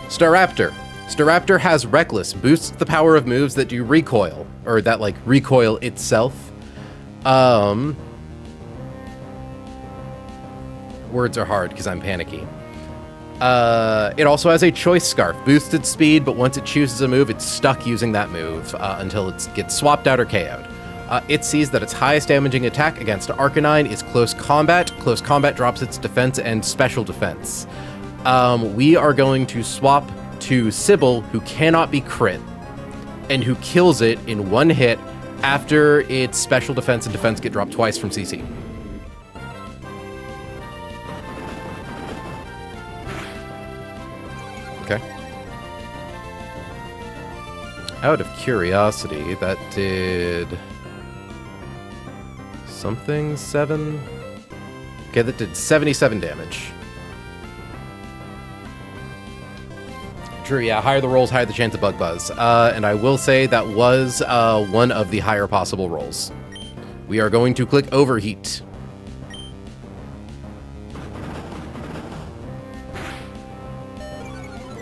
Staraptor. Staraptor has Reckless, boosts the power of moves that do recoil, or that, like, recoil itself. Words are hard because I'm panicky. It also has a Choice Scarf, boosted speed, but once it chooses a move, it's stuck using that move until it gets swapped out or KO'd. It sees that its highest damaging attack against Arcanine is Close Combat. Close Combat drops its defense and special defense. We are going to swap to Sybil, who cannot be crit, and who kills it in one hit after its special defense and defense get dropped twice from CC. Okay. Out of curiosity, that did something 7? Okay, that did 77 damage. True, yeah, higher the rolls, higher the chance of Bug Buzz. And I will say that was one of the higher possible rolls. We are going to click Overheat.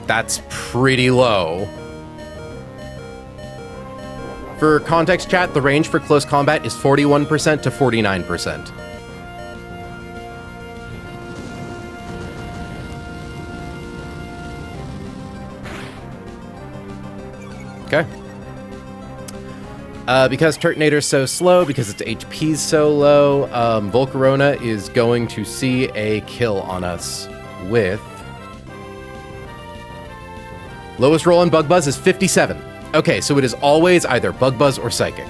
That's pretty low. For context, chat, the range for Close Combat is 41% to 49%. Okay. Because Turtonator's so slow, because its HP's so low, Volcarona is going to see a kill on us with... Lowest roll on Bug Buzz is 57. Okay, so it is always either Bug Buzz or Psychic.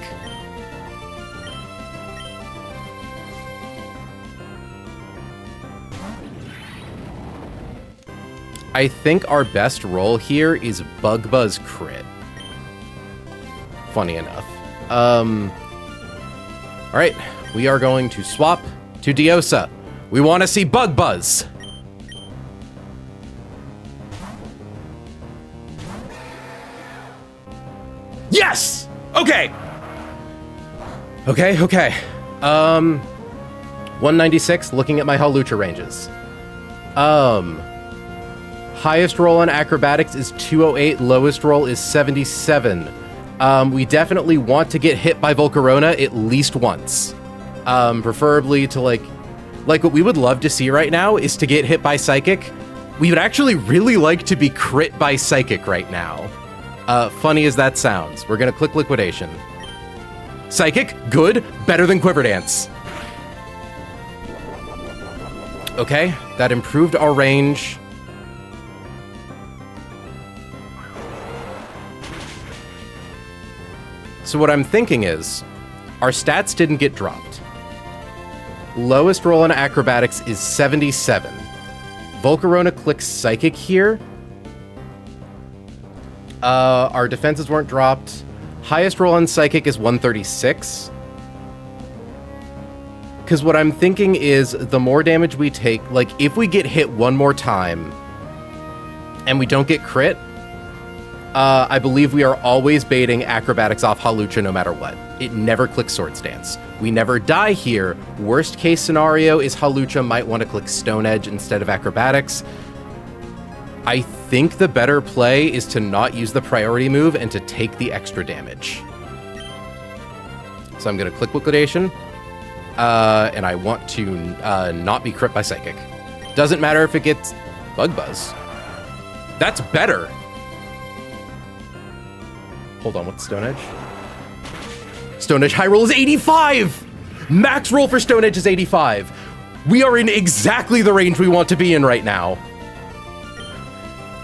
I think our best roll here is Bug Buzz crit. Funny enough. All right, we are going to swap to Diosa. We want to see Bug Buzz. Yes! Okay. Okay. 196, looking at my Hawlucha ranges. Highest roll on acrobatics is 208, lowest roll is 77. We definitely want to get hit by Volcarona at least once. Preferably to like what we would love to see right now is to get hit by Psychic. We would actually really like to be crit by Psychic right now. Funny as that sounds. We're gonna click Liquidation. Psychic, good, better than Quiver Dance. Okay, that improved our range. So what I'm thinking is, our stats didn't get dropped. Lowest roll on acrobatics is 77. Volcarona clicks Psychic here. Our defenses weren't dropped. Highest roll on Psychic is 136. Because what I'm thinking is, the more damage we take, like, if we get hit one more time, and we don't get crit, I believe we are always baiting acrobatics off Hawlucha no matter what. It never clicks Swords Dance. We never die here. Worst case scenario is Hawlucha might want to click Stone Edge instead of acrobatics. I think the better play is to not use the priority move and to take the extra damage. So I'm going to click Liquidation. And I want to not be crit by Psychic. Doesn't matter if it gets Bug Buzz. That's better. Hold on, what's Stone Edge? Stone Edge high roll is 85! Max roll for Stone Edge is 85. We are in exactly the range we want to be in right now.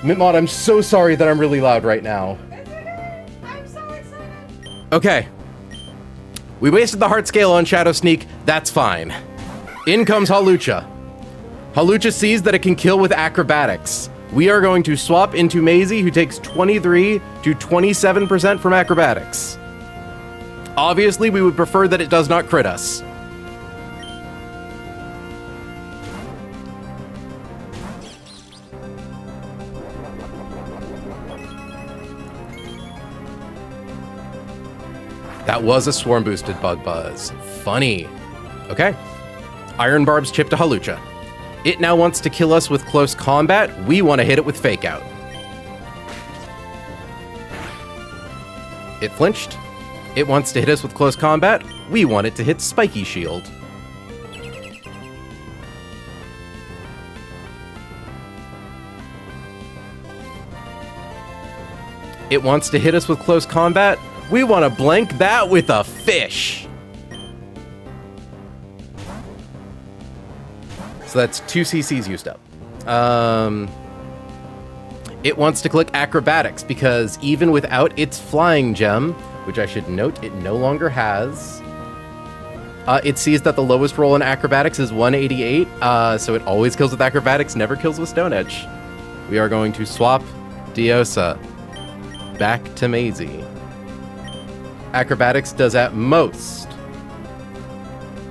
Mintmod, I'm so sorry that I'm really loud right now. It's okay. I'm so excited. Okay. We wasted the heart scale on Shadow Sneak. That's fine. In comes Hawlucha. Hawlucha sees that it can kill with acrobatics. We are going to swap into Maisie, who takes 23 to 27% from acrobatics. Obviously, we would prefer that it does not crit us. That was a Swarm boosted Bug Buzz. Funny. Okay. Iron Barb's chip to Hawlucha. It now wants to kill us with close combat. We want to hit it with Fake Out. It flinched. It wants to hit us with close combat. We want it to hit Spiky Shield. It wants to hit us with close combat. We want to blank that with a fish. So that's 2 CCs used up. It wants to click acrobatics because even without its flying gem, which I should note it no longer has, it sees that the lowest roll in acrobatics is 188, so it always kills with acrobatics, never kills with Stone Edge. We are going to swap Diosa back to Maisie. Acrobatics does at most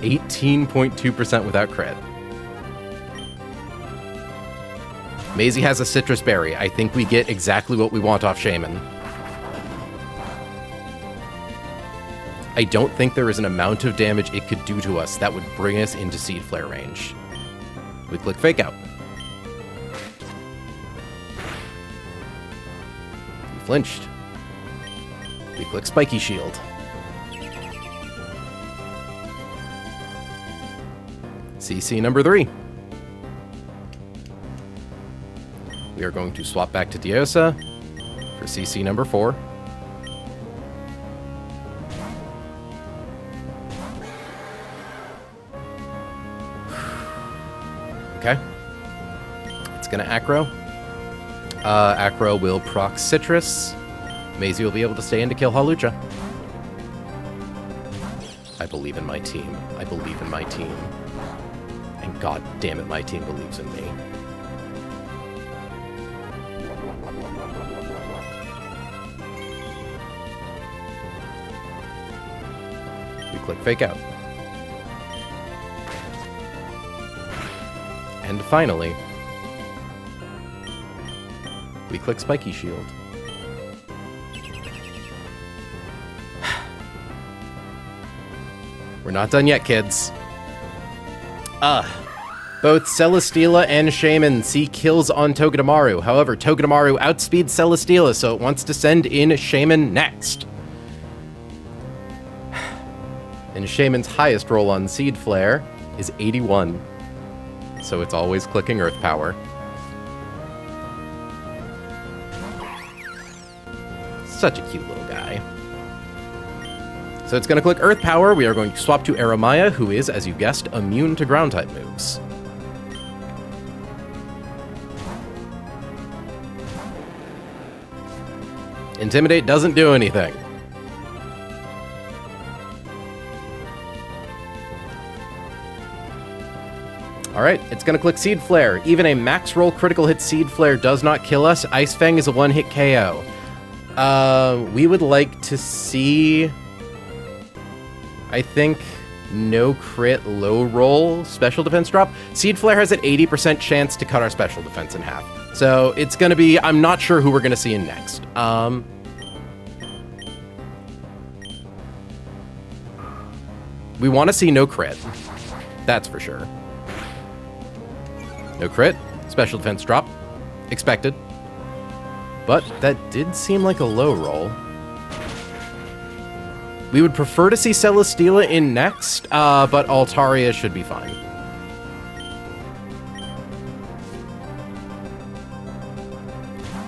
18.2% without crit. Maisie has a Citrus Berry. I think we get exactly what we want off Shaman. I don't think there is an amount of damage it could do to us that would bring us into Seed Flare range. We click Fake Out. We flinched. We click Spiky Shield. CC number 3. We are going to swap back to Diosa for CC number 4. Okay. It's gonna Acro. Acro will proc Citrus. Maisie will be able to stay in to kill Hawlucha. I believe in my team. I believe in my team. And god damn it, my team believes in me. click Fake Out. And finally, we click Spiky Shield. We're not done yet, kids. Both Celesteela and Shaman see kills on Togedemaru. However, Togedemaru outspeeds Celesteela, so it wants to send in Shaman next. And Shaman's highest roll on Seed Flare is 81. So it's always clicking Earth Power. Such a cute little guy. So it's going to click Earth Power. We are going to swap to Aramaya, who is, as you guessed, immune to Ground-type moves. Intimidate doesn't do anything. Alright, it's going to click Seed Flare. Even a max roll critical hit Seed Flare does not kill us. Ice Fang is a one-hit KO. We would like to see, I think, no crit low roll special defense drop. Seed Flare has an 80% chance to cut our special defense in half. So it's going to be, I'm not sure who we're going to see in next. We want to see no crit. That's for sure. No crit, special defense drop, expected. But that did seem like a low roll. We would prefer to see Celesteela in next, but Altaria should be fine.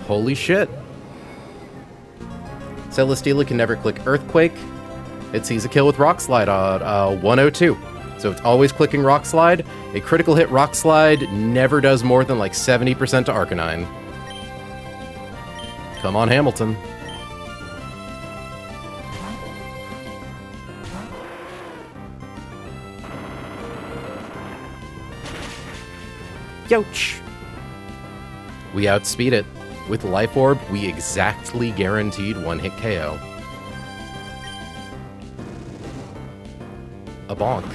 Holy shit. Celesteela can never click Earthquake. It sees a kill with Rock Slide on 102. So it's always clicking Rock Slide. A critical hit Rock Slide never does more than like 70% to Arcanine. Come on, Hamilton. Youch! We outspeed it. With Life Orb, we exactly guaranteed one-hit KO. A bonk.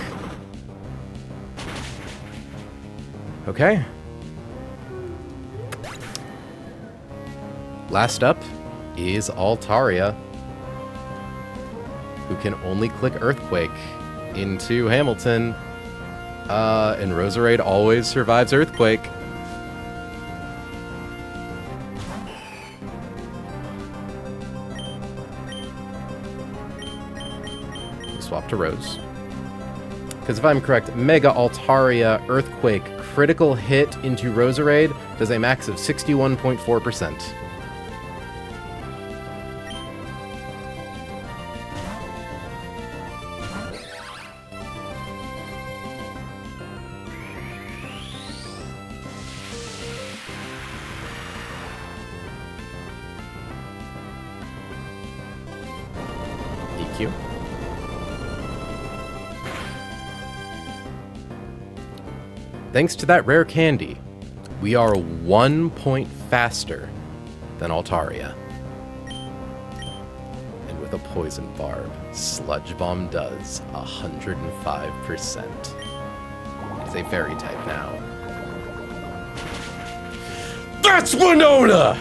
Okay. Last up is Altaria, who can only click Earthquake into Hamilton. And Roserade always survives Earthquake. We swap to Rose. Because if I'm correct, Mega Altaria Earthquake critical hit into Roserade does a max of 61.4%. EQ. Thanks to that rare candy, we are 1 point faster than Altaria. And with a Poison Barb, Sludge Bomb does 105%. It is a fairy type now. That's Winona!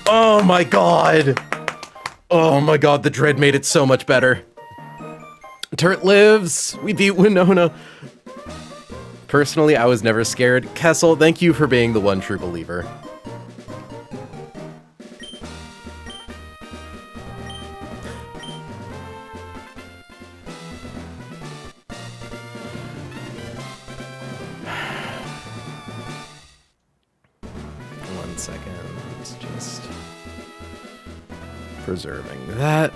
Oh my god! Oh my god, the dread made it so much better. Turt lives! We beat Winona! Personally, I was never scared. Kessel, thank you for being the one true believer. One second, just preserving that.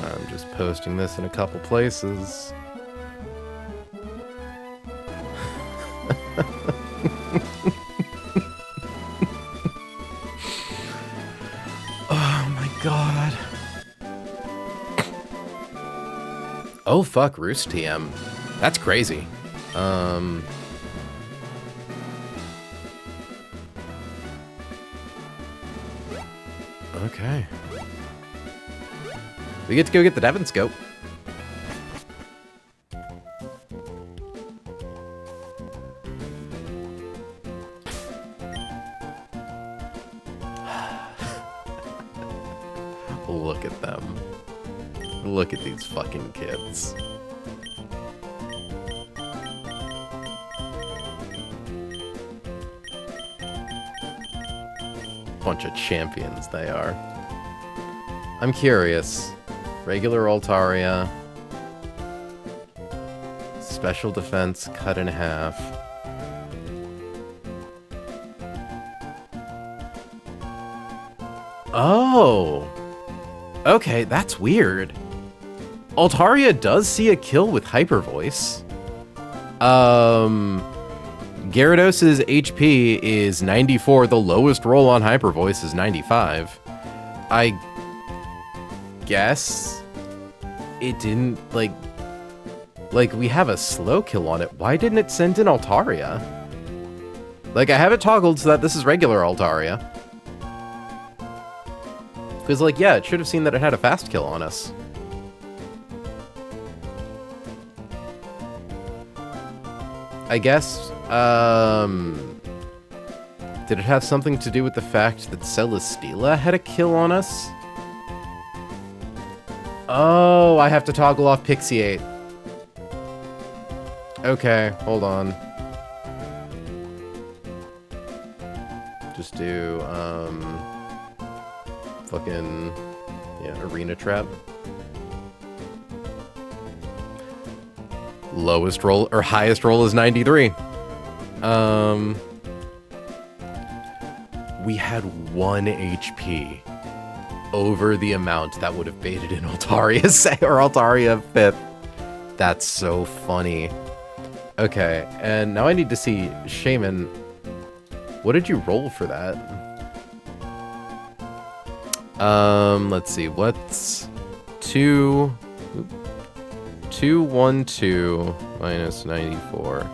I'm just posting this in a couple places. Oh my god. Oh, fuck, Roost TM. That's crazy. Okay. We get to go get the Devon Scope. Look at them. Look at these fucking kids. Bunch of champions they are. I'm curious. Regular Altaria. Special defense cut in half. Oh! Okay, that's weird. Altaria does see a kill with Hyper Voice. Gyarados' HP is 94. The lowest roll on Hyper Voice is 95. I guess it didn't, like, we have a slow kill on it. Why didn't it send in Altaria? Like, I have it toggled so that this is regular Altaria. Because, like, yeah, it should have seen that it had a fast kill on us. I guess, did it have something to do with the fact that Celesteela had a kill on us? Oh, I have to toggle off Pixiate. Okay, hold on. Just do, fucking, yeah, Arena Trap. Lowest roll, or highest roll is 93. We had 1 HP over the amount that would have baited in Altaria or Altaria 5th. That's so funny. Okay, and now I need to see, Shaman, what did you roll for that? Let's see, what's 212 minus 94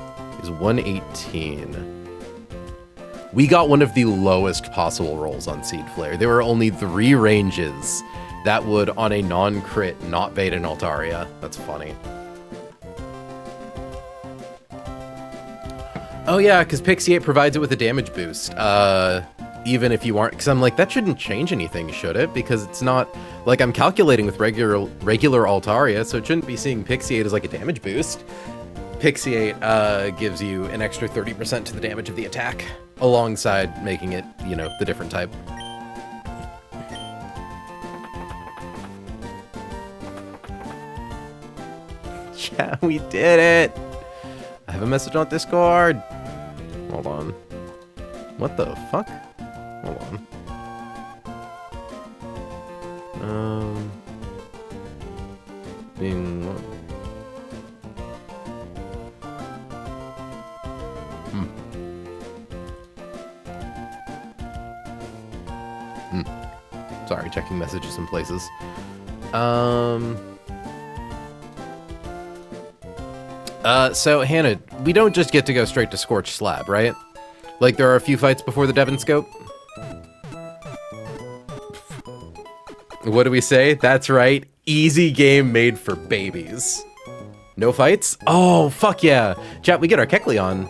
is 118. We got one of the lowest possible rolls on Seed Flare. There were only 3 ranges that would, on a non-crit, not bait an Altaria. That's funny. Oh yeah, because Pixiate provides it with a damage boost. Even if you aren't, because I'm like, that shouldn't change anything, should it? Because it's not, like, I'm calculating with regular Altaria, so it shouldn't be seeing Pixiate as like a damage boost. Pixiate gives you an extra 30% to the damage of the attack, alongside making it, you know, the different type. Yeah, we did it! I have a message on Discord! Hold on. What the fuck? Hold on. Being what? Sorry, checking messages in places. So Hannah, we don't just get to go straight to Scorched Slab, right? Like, there are a few fights before the Devon Scope? What do we say? That's right. Easy game made for babies. No fights? Oh, fuck yeah. Chat, we get our Kecleon.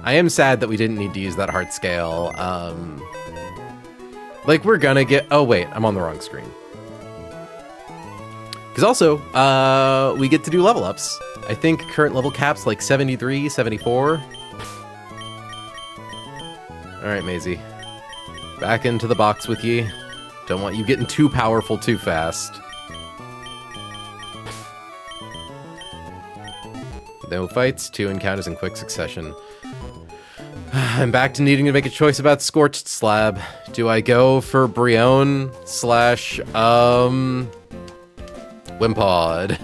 I am sad that we didn't need to use that heart scale. Like, we're gonna get... Oh, wait. I'm on the wrong screen. Because also, we get to do level ups. I think current level cap's like 73, 74. Alright, Maisie. Back into the box with ye. Don't want you getting too powerful too fast. No fights, 2 encounters in quick succession. I'm back to needing to make a choice about Scorched Slab. Do I go for Brion / Wimpod?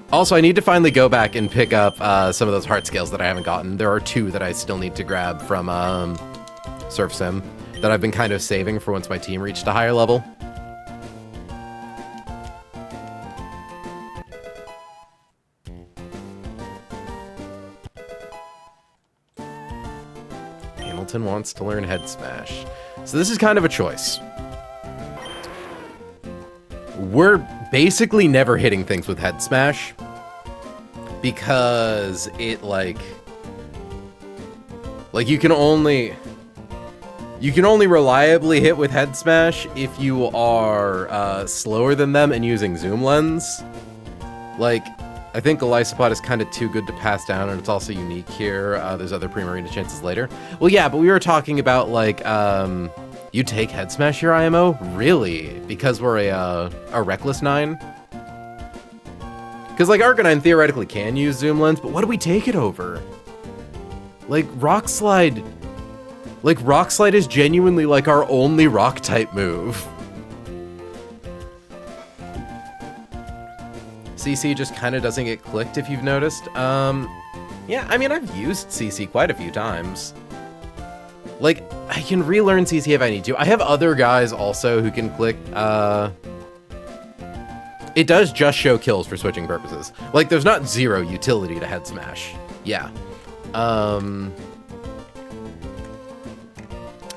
Also, I need to finally go back and pick up some of those heart scales that I haven't gotten. There are 2 that I still need to grab from Surf Sim that I've been kind of saving for once my team reached a higher level. Hamilton wants to learn Head Smash. So this is kind of a choice. We're basically never hitting things with Head Smash because it like you can only reliably hit with Head Smash if you are slower than them and using zoom lens. Like, I think Elysopod is kind of too good to pass down, and it's also unique here. There's other Primarina chances later. Well, yeah, but we were talking about, like, you take Head Smash your IMO? Really? Because we're a Reckless 9? Because, like, Arcanine theoretically can use zoom lens, but what do we take it over? Like, Rock Slide... Like, Rock Slide is genuinely, like, our only Rock-type move. CC just kind of doesn't get clicked, if you've noticed. Yeah, I mean, I've used CC quite a few times. Like, I can relearn CC if I need to. I have other guys also who can click, It does just show kills for switching purposes. Like, there's not zero utility to Head Smash. Yeah.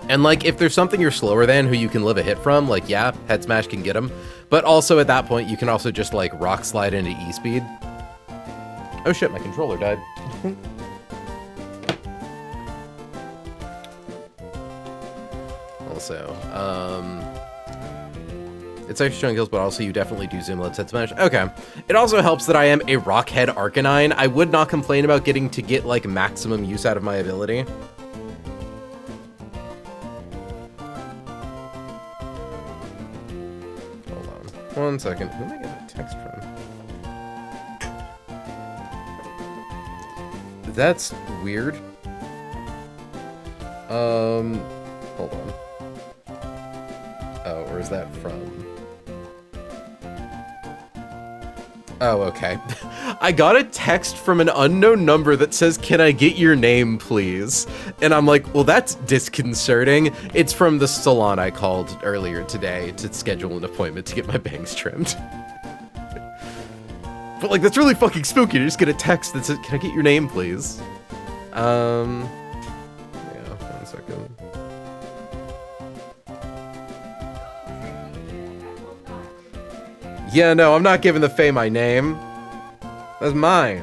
And, like, if there's something you're slower than who you can live a hit from, like, yeah, Head Smash can get him. But also, at that point, you can also just, like, Rock Slide into E-Speed. Oh shit, my controller died. Also, it's extra showing kills, but also you definitely do zoom lens Head Smash. Okay. It also helps that I am a Rockhead Arcanine. I would not complain about getting to get, like, maximum use out of my ability. One second. Who am I getting a text from? That's weird. Hold on. Oh, or is that from? Oh, okay. I got a text from an unknown number that says, "Can I get your name, please?" And I'm like, well, that's disconcerting. It's from the salon I called earlier today to schedule an appointment to get my bangs trimmed. But, like, that's really fucking spooky to just get a text that says, "Can I get your name, please?" Yeah, 1 second. Yeah, no, I'm not giving the Fae my name. That's mine.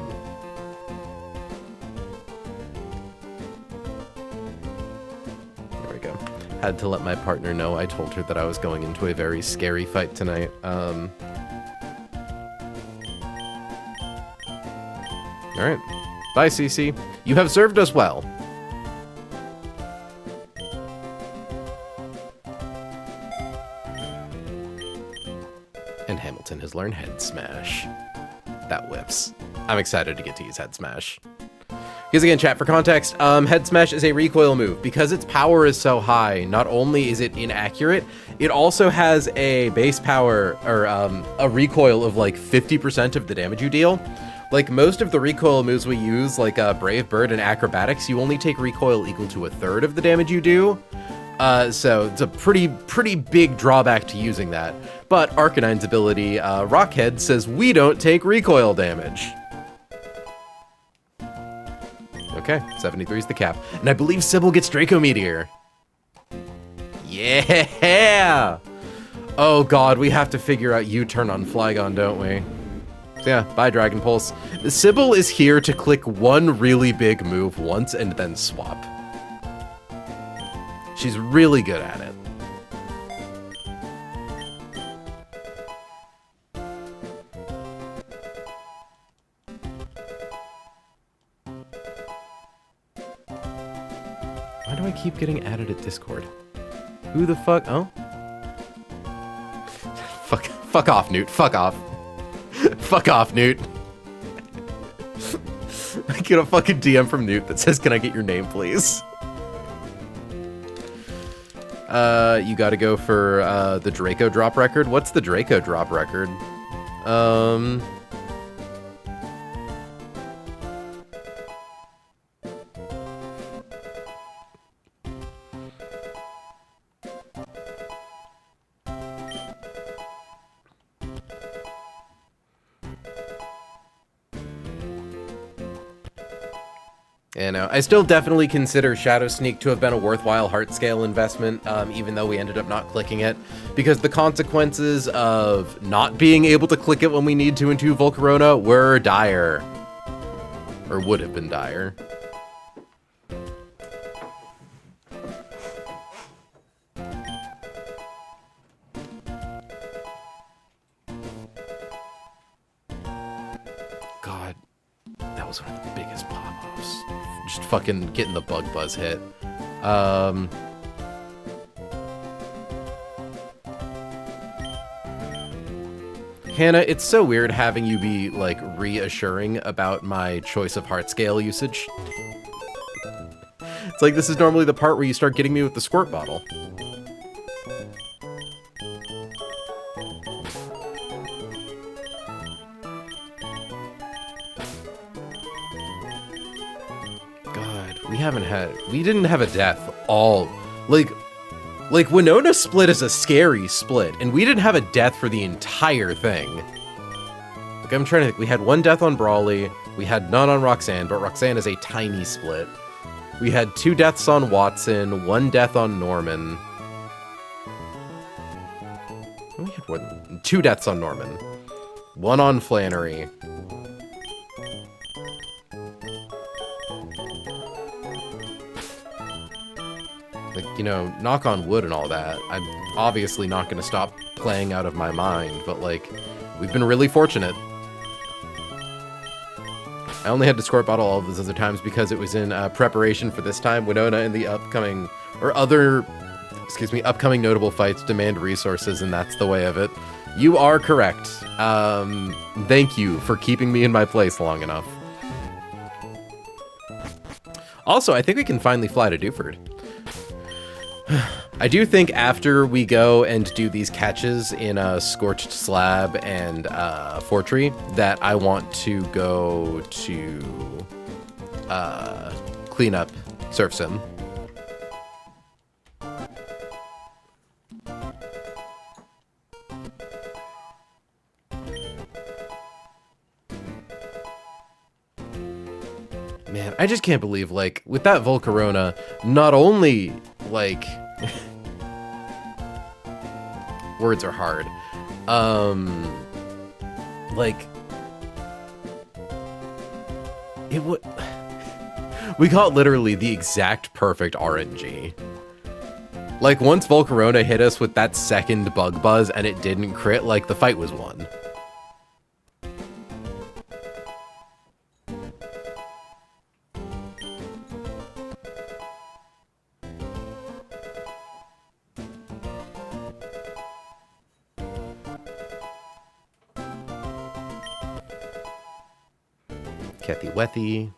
There we go. Had to let my partner know. I told her that I was going into a very scary fight tonight. Alright. Bye, CC. You have served us well. And Hamilton has learned Head Smash. That whips. I'm excited to get to use Head Smash. Because again, chat, for context, Head Smash is a recoil move. Because its power is so high, not only is it inaccurate, it also has a base power, or a recoil of like 50% of the damage you deal. Like most of the recoil moves we use, like Brave Bird and Acrobatics, you only take recoil equal to 1/3 of the damage you do. So it's a pretty big drawback to using that. But Arcanine's ability, Rockhead, says we don't take recoil damage. Okay, 73 is the cap. And I believe Sybil gets Draco Meteor. Yeah! Oh god, we have to figure out U-turn on Flygon, don't we? So yeah, bye Dragon Pulse. Sybil is here to click one really big move once and then swap. She's really good at it. Why do I keep getting added at Discord? Who the fuck? Oh? Fuck off, Newt. Fuck off. Fuck off, Newt. I get a fucking DM from Newt that says, "Can I get your name, please?" You gotta go for, the Draco drop record. What's the Draco drop record? You know, I still definitely consider Shadow Sneak to have been a worthwhile heart scale investment, even though we ended up not clicking it, because the consequences of not being able to click it when we need to into Volcarona were dire. Or would have been dire. God, that was one of the biggest pop-offs. Just fucking getting the bug buzz hit. Hannah, it's so weird having you be, like, reassuring about my choice of heart scale usage. It's like this is normally the part where you start getting me with the squirt bottle. God, we didn't have a death all, like Winona split is a scary split, and we didn't have a death for the entire thing. Like, I'm trying to think, we had one death on Brawly, we had none on Roxanne, but Roxanne is a tiny split. We had 2 deaths on Watson, 1 death on Norman. We had 2 deaths on Norman. 1 on Flannery. Like, you know, knock on wood and all that. I'm obviously not going to stop playing out of my mind, but, like, we've been really fortunate. I only had to squirt bottle all of those other times because it was in preparation for this time. Winona and the upcoming, or other, upcoming notable fights demand resources, and that's the way of it. You are correct. Thank you for keeping me in my place long enough. Also, I think we can finally fly to Dewford. I do think after we go and do these catches in Scorched Slab and Fortree, that I want to go to clean up Surf Sim. Man, I just can't believe, like, with that Volcarona, not only, like... words are hard. Like... it would... we got literally the exact perfect RNG. Like, once Volcarona hit us with that second bug buzz and it didn't crit, like, the fight was won. Kethy Wethy.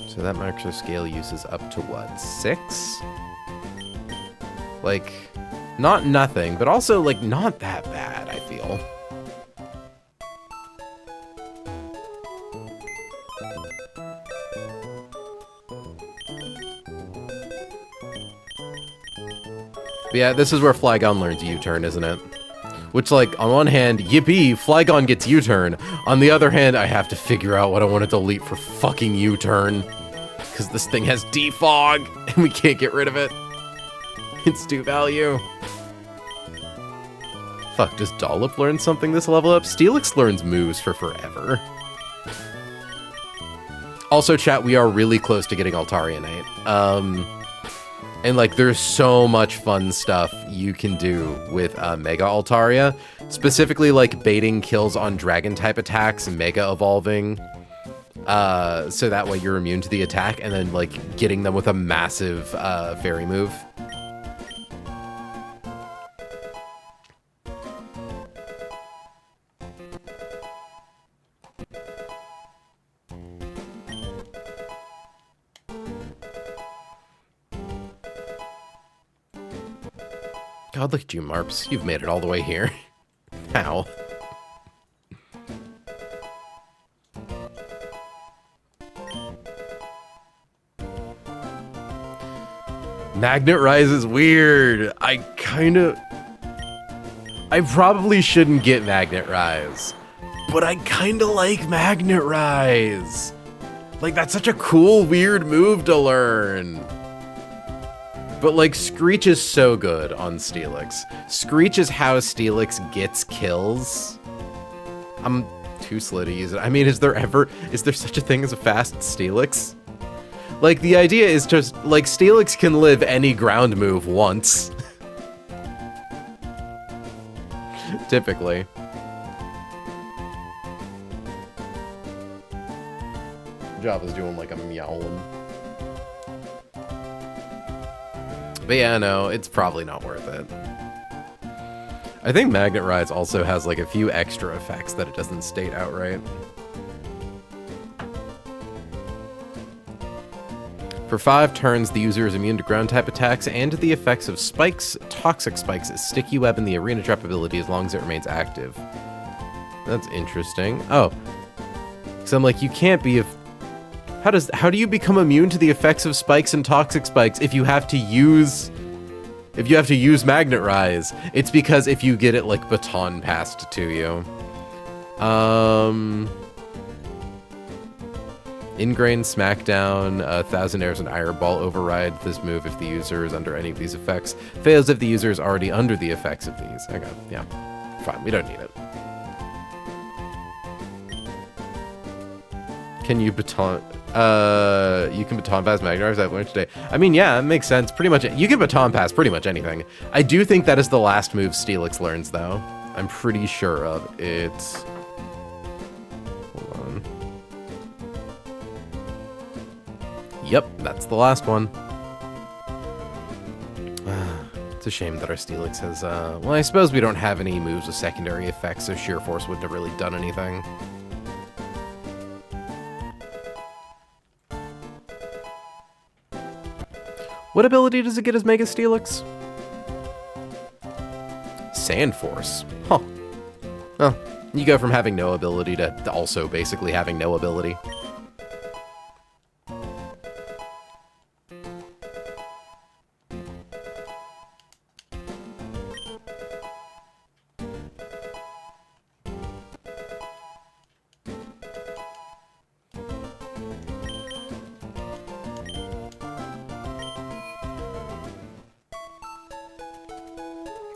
So that macro scale uses up to what, 6? Like, not nothing, but also, like, not that bad, I feel. But yeah, this is where Flygon learns U-turn, isn't it? Which, like, on one hand, yippee, Flygon gets U-turn. On the other hand, I have to figure out what I want to delete for fucking U-turn. Because this thing has defog, and we can't get rid of it. It's 2 value. Fuck, does Dollop learn something this level up? Steelix learns moves for forever. Also, chat, we are really close to getting Altarionate. And, like, there's so much fun stuff you can do with Mega Altaria. Specifically, like, baiting kills on Dragon-type attacks and Mega Evolving. So that way you're immune to the attack, and then, like, getting them with a massive fairy move. God, look at you, Marps. You've made it all the way here. How? Magnet Rise is weird. I probably shouldn't get Magnet Rise, but I kinda like Magnet Rise. Like, that's such a cool, weird move to learn. But like, Screech is so good on Steelix. Screech is how Steelix gets kills. I'm too slow to use it. I mean, is there such a thing as a fast Steelix? Like, the idea is just, like, Steelix can live any ground move once. Typically. Java's doing like a meowing. But yeah, no, it's probably not worth it. I think Magnet Rise also has like a few extra effects that it doesn't state outright. For 5 turns, the user is immune to ground type attacks and to the effects of spikes, toxic spikes, sticky web, and the arena trap ability as long as it remains active. That's interesting. Oh, so I'm like, you can't be how do you become immune to the effects of spikes and toxic spikes if you have to use Magnet Rise? It's because if you get it like baton passed to you. Ingrained Smackdown, 1,000 Airs and Iron Ball override this move if the user is under any of these effects. Fails if the user is already under the effects of these. Okay, yeah. Fine, we don't need it. Can you baton... you can baton pass Magnet Rise, I've learned today. I mean, yeah, it makes sense. Pretty much, you can baton pass pretty much anything. I do think that is the last move Steelix learns, though. I'm pretty sure of it. Hold on. Yep, that's the last one. It's a shame that our Steelix has, well, I suppose we don't have any moves with secondary effects, so Sheer Force wouldn't have really done anything. What ability does it get as Mega Steelix? Sand Force. Huh. Well, you go from having no ability to also basically having no ability.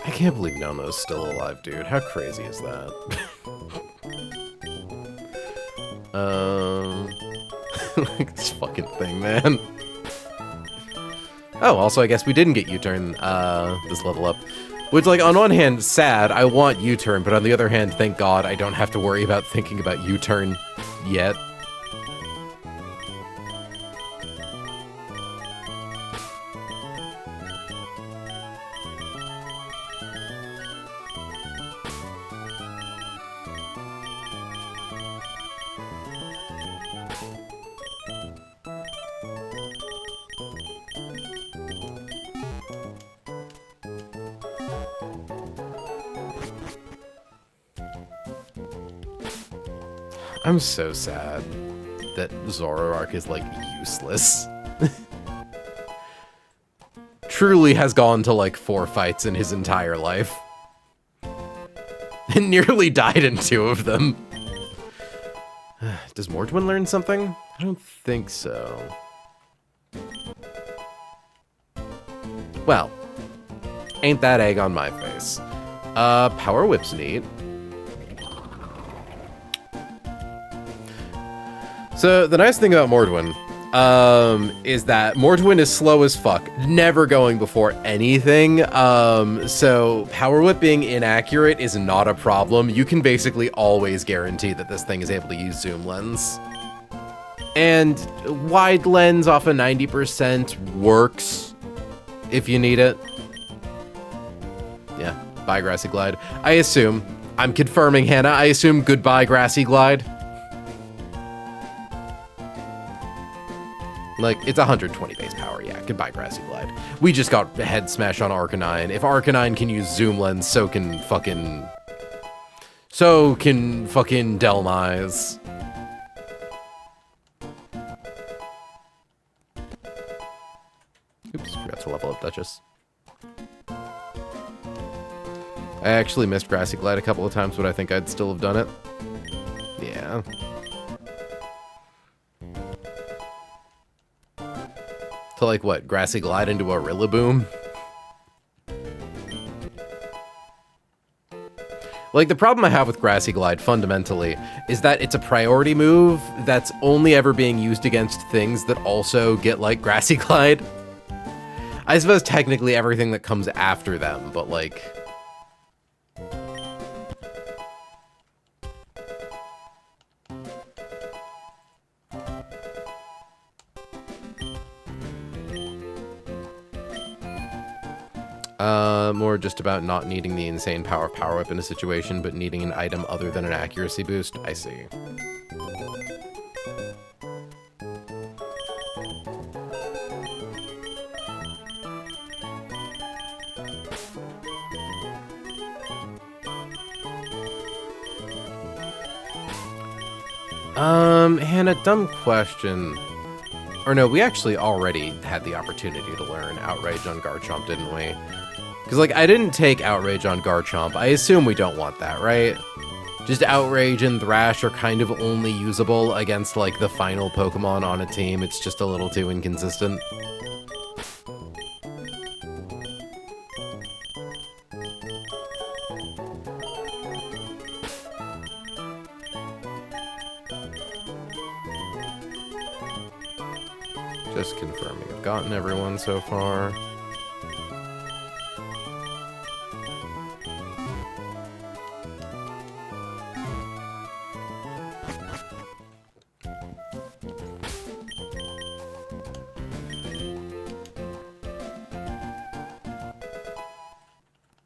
I can't believe Nono's still alive, dude. How crazy is that? Like this fucking thing, man. Oh, also, I guess we didn't get U-turn this level up. Which, like, on one hand, sad, I want U-turn, but on the other hand, thank God I don't have to worry about thinking about U-turn yet. I'm so sad that Zoroark is, like, useless. Truly has gone to, like, 4 fights in his entire life. And nearly died in 2 of them. Does Mortwin learn something? I don't think so. Well, ain't that egg on my face. Power Whip's neat. So, the nice thing about Mortwin, is that Mortwin is slow as fuck, never going before anything, so Power Whip being inaccurate is not a problem. You can basically always guarantee that this thing is able to use Zoom Lens. And Wide Lens off of 90% works if you need it. Yeah, bye Grassy Glide. I assume, I'm confirming, Hannah, I assume goodbye Grassy Glide. Like, it's 120 base power, yeah, goodbye Grassy Glide. We just got head smash on Arcanine. If Arcanine can use Zoom Lens, so can fucking Delmise. Oops, forgot to level up Duchess. I actually missed Grassy Glide a couple of times, but I think I'd still have done it. Yeah. To like what? Grassy Glide into a Rillaboom? Like, the problem I have with Grassy Glide, fundamentally, is that it's a priority move that's only ever being used against things that also get, like, Grassy Glide. I suppose technically everything that comes after them, but, like... more just about not needing the insane power-up in a situation, but needing an item other than an accuracy boost. I see. Hannah, dumb question. Or no, we actually already had the opportunity to learn Outrage on Garchomp, didn't we? Because, like, I didn't take Outrage on Garchomp. I assume we don't want that, right? Just Outrage and Thrash are kind of only usable against, like, the final Pokemon on a team. It's just a little too inconsistent. Just confirming I've gotten everyone so far.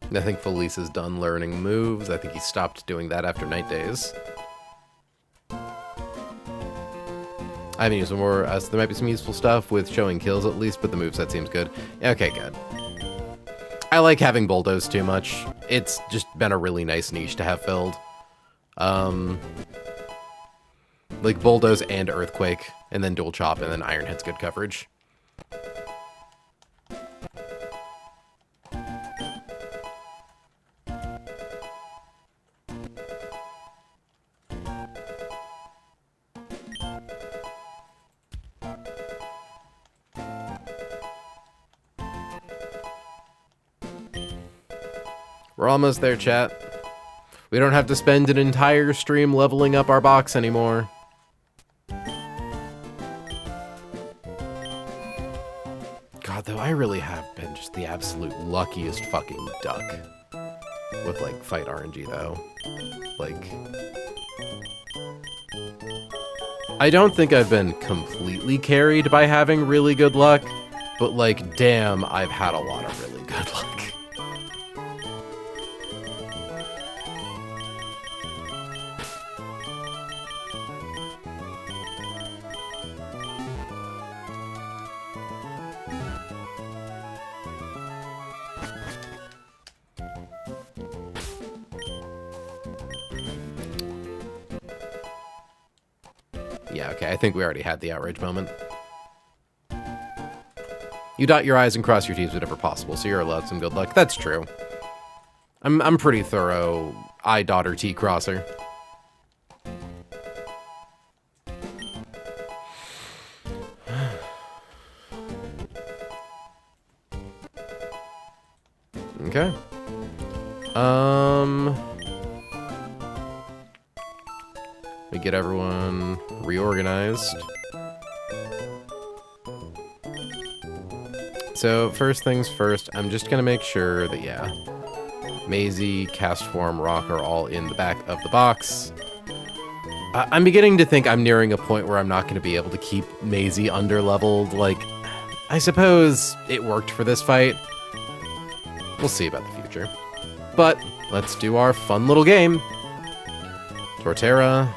I think Felice is done learning moves. I think he stopped doing that after Night Days. I haven't used more, so there might be some useful stuff with showing kills at least, but the moveset seems good. Okay, good. I like having Bulldoze too much. It's just been a really nice niche to have filled. Like Bulldoze and Earthquake, and then Dual Chop, and then Iron Head's good coverage. We're almost there, chat. We don't have to spend an entire stream leveling up our box anymore. God, though, I really have been just the absolute luckiest fucking duck with, like, fight RNG, though. Like... I don't think I've been completely carried by having really good luck, but, like, damn, I've had a lot of really good luck. Yeah, okay, I think we already had the outrage moment. You dot your I's and cross your T's whenever possible, so you're allowed some good luck. That's true. I'm pretty thorough I daughter T crosser. Okay. We get everyone reorganized. So first things first, I'm just gonna make sure that, yeah, Maisie, Castform, Rock are all in the back of the box. I'm beginning to think I'm nearing a point where I'm not gonna be able to keep Maisie under-leveled. Like, I suppose it worked for this fight. We'll see about the future. But let's do our fun little game. Torterra.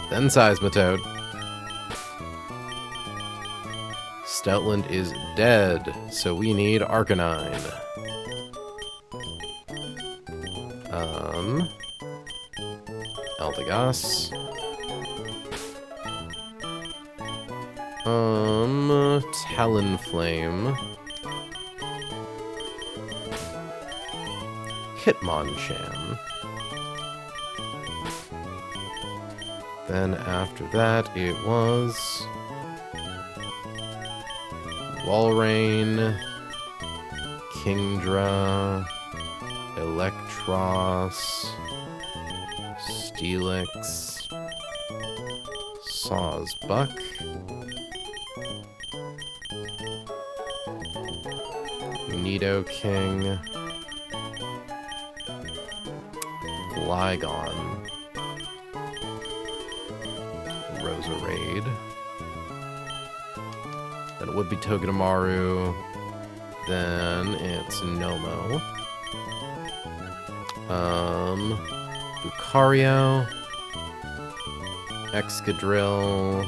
Then Seismitoad. Stoutland is dead, so we need Arcanine. Eldegoss. Talonflame. Hitmonchan. Then after that, it was Walrein, Kingdra, Electros, Steelix, Sawsbuck, Nidoking, Flygon, Roserade. Then it would be Togedemaru. Then it's Nomo. Lucario. Excadrill.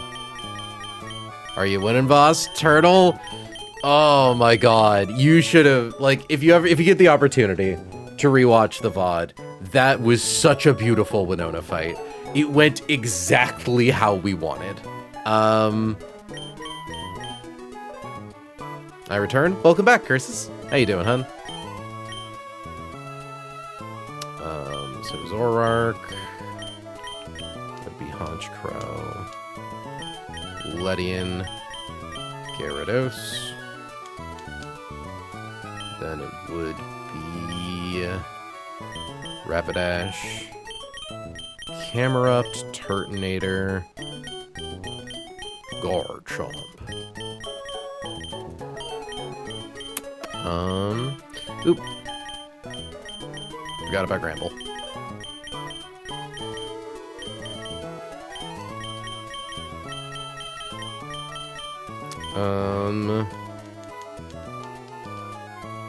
Are you winning, boss? Turtle? Oh my god. You should have, like, if you get the opportunity to rewatch the VOD, that was such a beautiful Winona fight. It went exactly how we wanted. I return. Welcome back, Curses. How you doing, hun? So Zoroark. That'd be Honchkrow. Ledian. Gyarados. Then it would be Rapidash. Camerupt, Turtonator, Garchomp. Oop. Forgot about Gramble.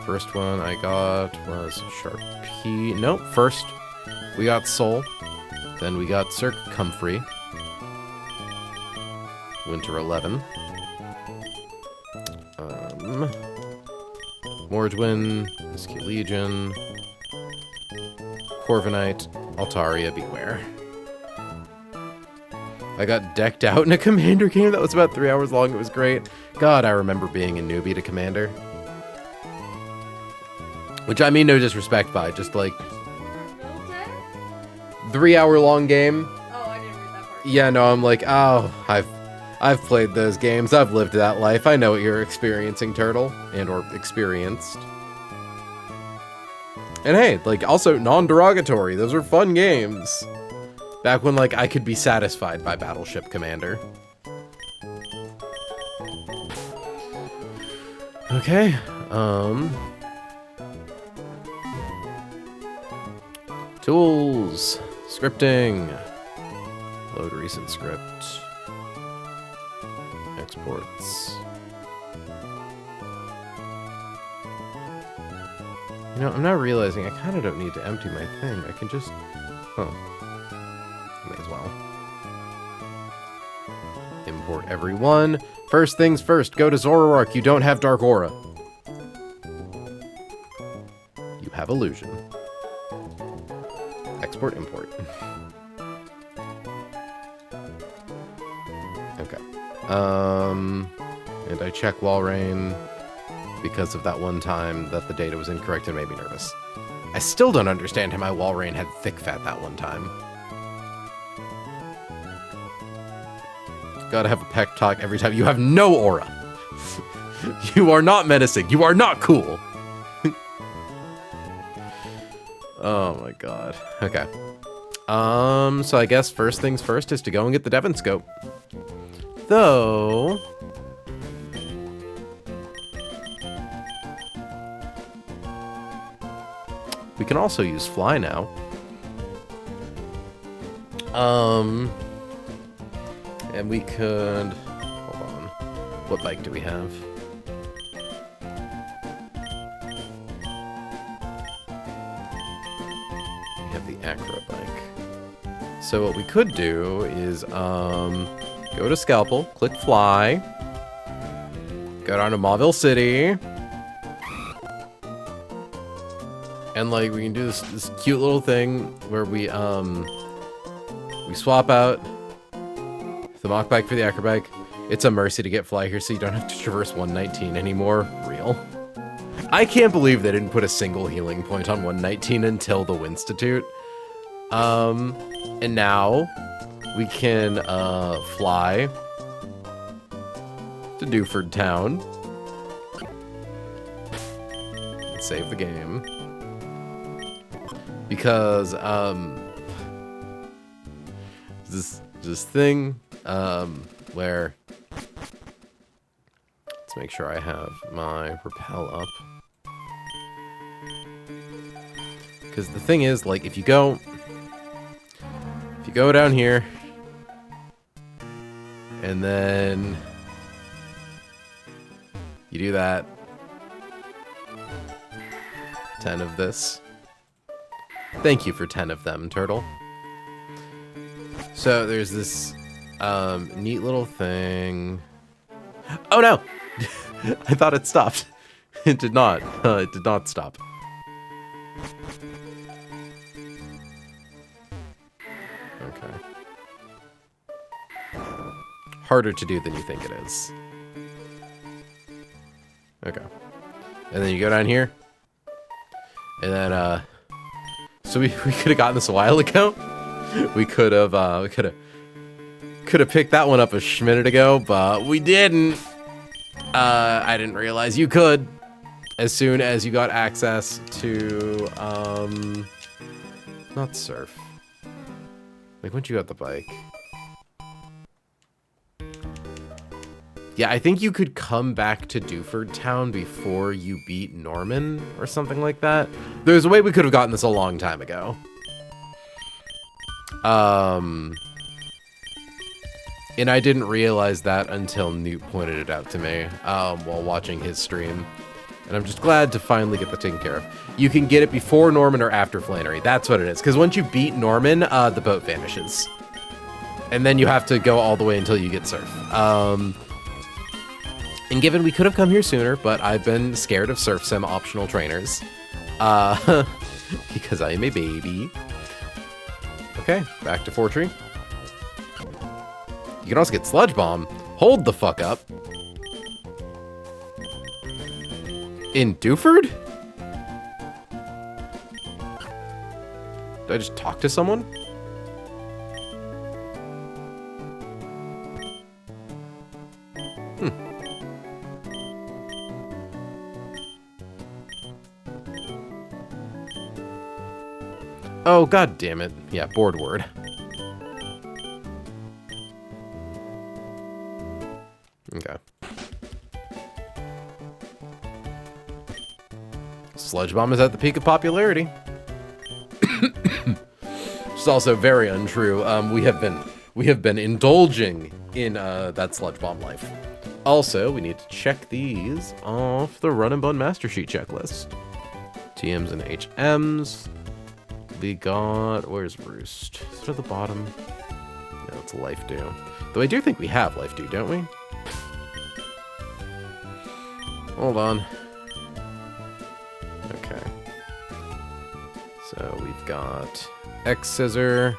First one I got was Sharpie. Nope, first we got Soul. Then we got Comfrey. Winter 11. Mordwin, Husky Legion, Corviknight, Altaria, Beware. I got decked out in a Commander game that was about 3 hours long. It was great. God, I remember being a newbie to Commander. Which I mean no disrespect by, just like 3 hour long game. Oh, I didn't read that part. Yeah, no, I'm like, oh, I've played those games. I've lived that life. I know what you're experiencing, Turtle, and or experienced. And hey, like, also non-derogatory. Those were fun games. Back when, like, I could be satisfied by Battleship Commander. Okay, tools, scripting, load recent script, exports. You know, I'm now realizing I kind of don't need to empty my thing. I can just, may as well. Import everyone. First things first, go to Zoroark. You don't have Dark Aura. You have Illusion. Export, import. Okay. And I check Walrein because of that one time that the data was incorrect and made me nervous. I still don't understand how my Walrein had thick fat that one time. Gotta have a pep talk every time. You have no aura. You are not menacing. You are not cool. Oh my god. Okay. So I guess first things first is to go and get the Devon Scope. Though... we can also use Fly now. And we could... hold on. What bike do we have? We have the Acro bike. So what we could do is, go to Scalpel, click Fly, go down to Mauville City, and like we can do this cute little thing where we swap out the Mach bike for the Acro bike. It's a mercy to get fly here so you don't have to traverse 119 anymore. Real. I can't believe they didn't put a single healing point on 119 until the Winstitute. And now we can fly to Dewford Town and save the game. Because this thing where, let's make sure I have my rappel up. Because the thing is, like, if you go down here and then you do that, 10 of this. Thank you for 10 of them, turtle. So there's this neat little thing. Oh no! I thought it stopped. It did not. It did not stop. Okay. Harder to do than you think it is. Okay. And then you go down here. And then, so we could have gotten this a while ago. We could have picked that one up a minute ago, but we didn't. I didn't realize you could. As soon as you got access to, not surf. Like, once you got the bike. Yeah, I think you could come back to Dewford Town before you beat Norman or something like that. There's a way we could have gotten this a long time ago. And I didn't realize that until Newt pointed it out to me while watching his stream. And I'm just glad to finally get that taken care of. You can get it before Norman or after Flannery. That's what it is. Because once you beat Norman, the boat vanishes. And then you have to go all the way until you get surf. And given we could have come here sooner, but I've been scared of surf sim optional trainers. Because I am a baby. Okay, back to Fortree. You can also get Sludge Bomb. Hold the fuck up. In Dewford? Did I just talk to someone? Oh, god damn it. Yeah, board word. Okay. Sludge Bomb is at the peak of popularity. It's also very untrue. We have been indulging in that Sludge Bomb life. Also, we need to check these off the Run and Bun Master Sheet checklist. TMs and HMs. We got, where's Roost? Is it at the bottom? No, it's Life Dew. Though I do think we have Life Dew, don't we? Hold on. Okay. So we've got X Scissor,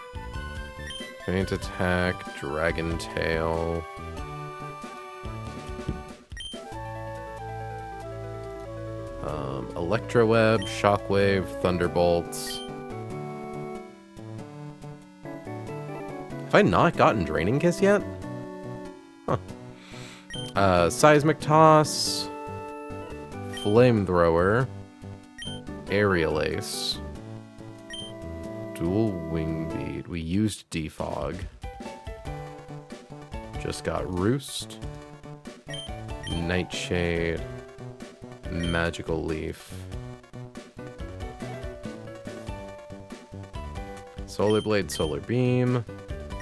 Faint Attack, Dragon Tail. Electroweb, Shockwave, Thunderbolts. Have I not gotten Draining Kiss yet? Huh. Seismic Toss, Flamethrower, Aerial Ace, Dual Wing Beat. We used Defog. Just got Roost, Nightshade, Magical Leaf, Solar Blade, Solar Beam,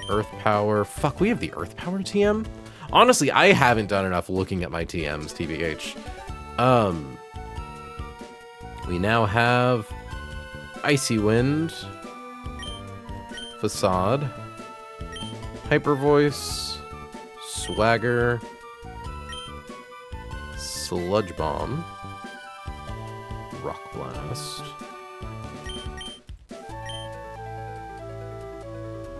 Earth Power. Fuck, we have the Earth Power TM? Honestly, I haven't done enough looking at my TMs, TBH. We now have Icy Wind, Facade, Hyper Voice, Swagger, Sludge Bomb, Rock Blast,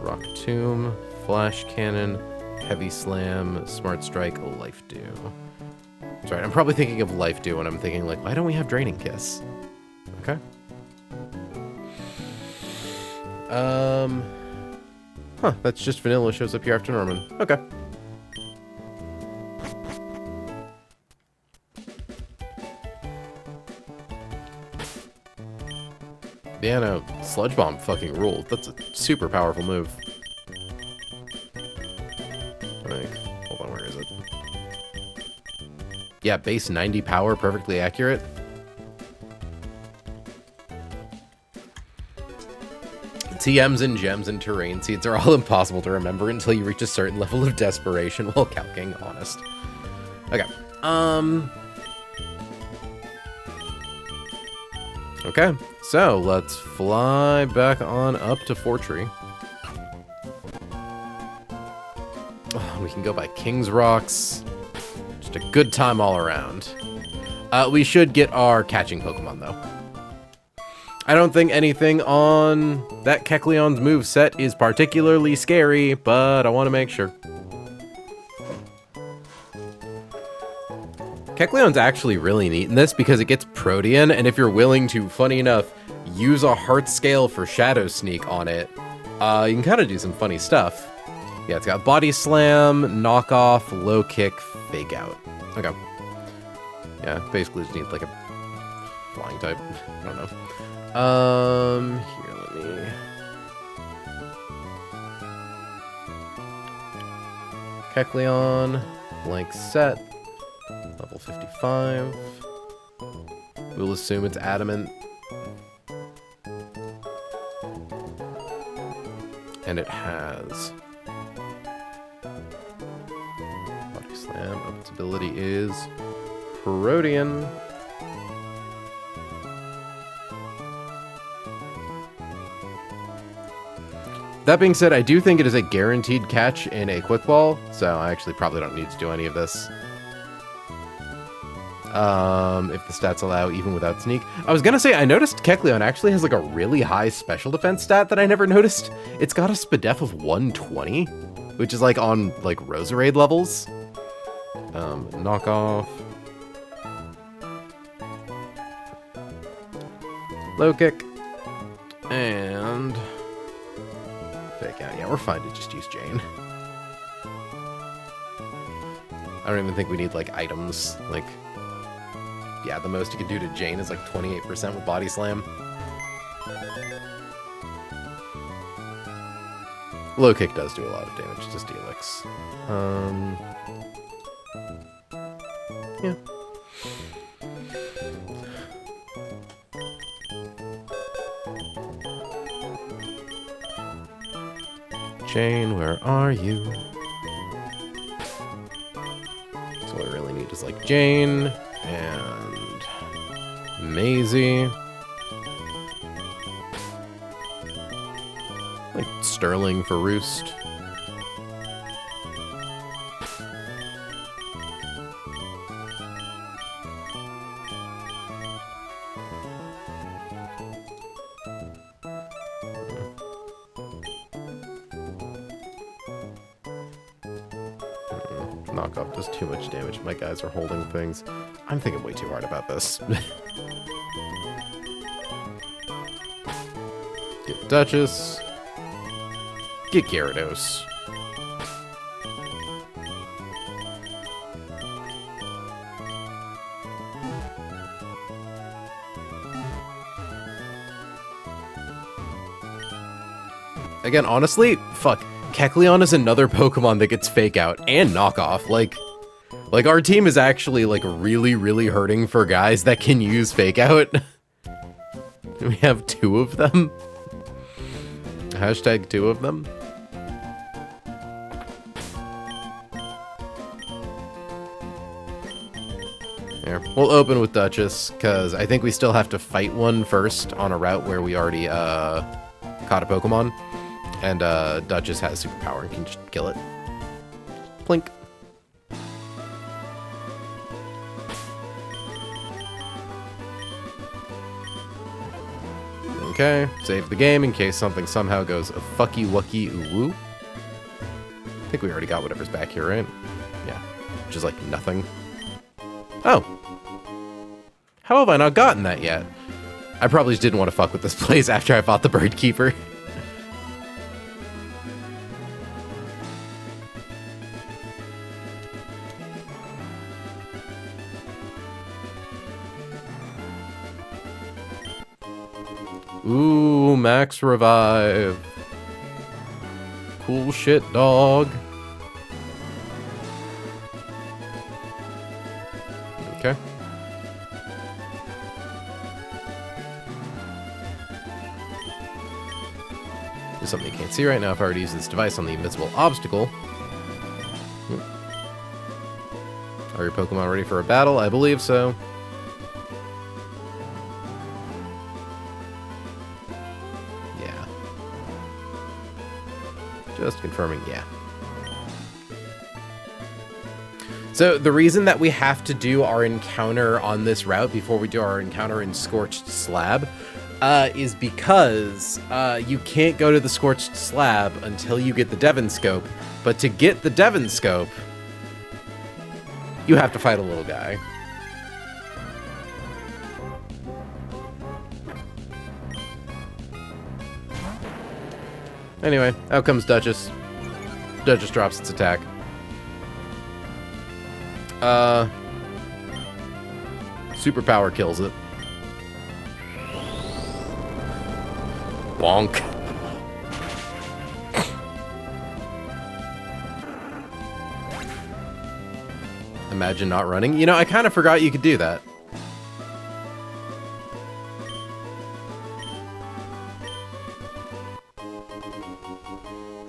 Rock Tomb, Flash Cannon, Heavy Slam, Smart Strike, Life Dew. That's right, I'm probably thinking of Life Dew when I'm thinking, like, why don't we have Draining Kiss? Okay. Huh, that's just vanilla shows up here after Norman. Okay. Yeah, no, Sludge Bomb fucking ruled. That's a super powerful move. Like, hold on, where is it? Yeah, base 90 power, perfectly accurate. TMs and gems and terrain seeds are all impossible to remember until you reach a certain level of desperation while calcing honest. Okay. Okay, so let's fly back on up to Fortree. Oh, we can go by King's Rocks. Just a good time all around. We should get our catching Pokemon, though. I don't think anything on that Kecleon's moveset is particularly scary, but I want to make sure. Kecleon's actually really neat in this because it gets Protean, and if you're willing to, funny enough, use a Heart Scale for Shadow Sneak on it, you can kind of do some funny stuff. Yeah, it's got Body Slam, Knockoff, Low Kick, Fake Out. Okay. Yeah, basically just need like a flying type. I don't know. Here, let me... Kecleon, blank set, level 55. We'll assume it's Adamant. And it has... Body Slam, its ability is Protean. That being said, I do think it is a guaranteed catch in a Quick Ball, so I actually probably don't need to do any of this. If the stats allow, even without Sneak. I was gonna say, I noticed Kecleon actually has like a really high special defense stat that I never noticed. It's got a SPDEF of 120, which is like on like Roserade levels. Knockoff. Low Kick. And... Fake Out. Yeah, we're fine to just use Jane. I don't even think we need, like, items. Like, yeah, the most you can do to Jane is, like, 28% with Body Slam. Low Kick does do a lot of damage to Steelix. Yeah. Jane, where are you? So what I really need is like Jane and Maisie. Like Sterling for Roost. Knockoff does too much damage. My guys are holding things. I'm thinking way too hard about this. Get Duchess. Get Gyarados. Again, honestly, fuck. Kecleon is another Pokemon that gets Fake Out and Knockoff. Like our team is actually, like, really, really hurting for guys that can use Fake Out. We have 2 of them. Hashtag 2 of them. There. We'll open with Duchess, because I think we still have to fight one first on a route where we already, caught a Pokemon. And Duchess has superpower and can just kill it. Plink. Okay, save the game in case something somehow goes a fucky wucky ooh woo. think we already got whatever's back here, right? Yeah. Which is like nothing. Oh. How have I not gotten that yet? I probably just didn't want to fuck with this place after I fought the bird keeper. Ooh, max revive. Cool shit, dog. Okay. There's something you can't see right now if I were to use this device on the invisible obstacle. Are your Pokemon ready for a battle? I believe so. Yeah. Just confirming, yeah. So the reason that we have to do our encounter on this route before we do our encounter in Scorched Slab is because you can't go to the Scorched Slab until you get the Devon Scope. But to get the Devon Scope, you have to fight a little guy. Anyway, out comes Duchess. Duchess drops its attack. Superpower kills it. Bonk. Imagine not running. You know, I kind of forgot you could do that.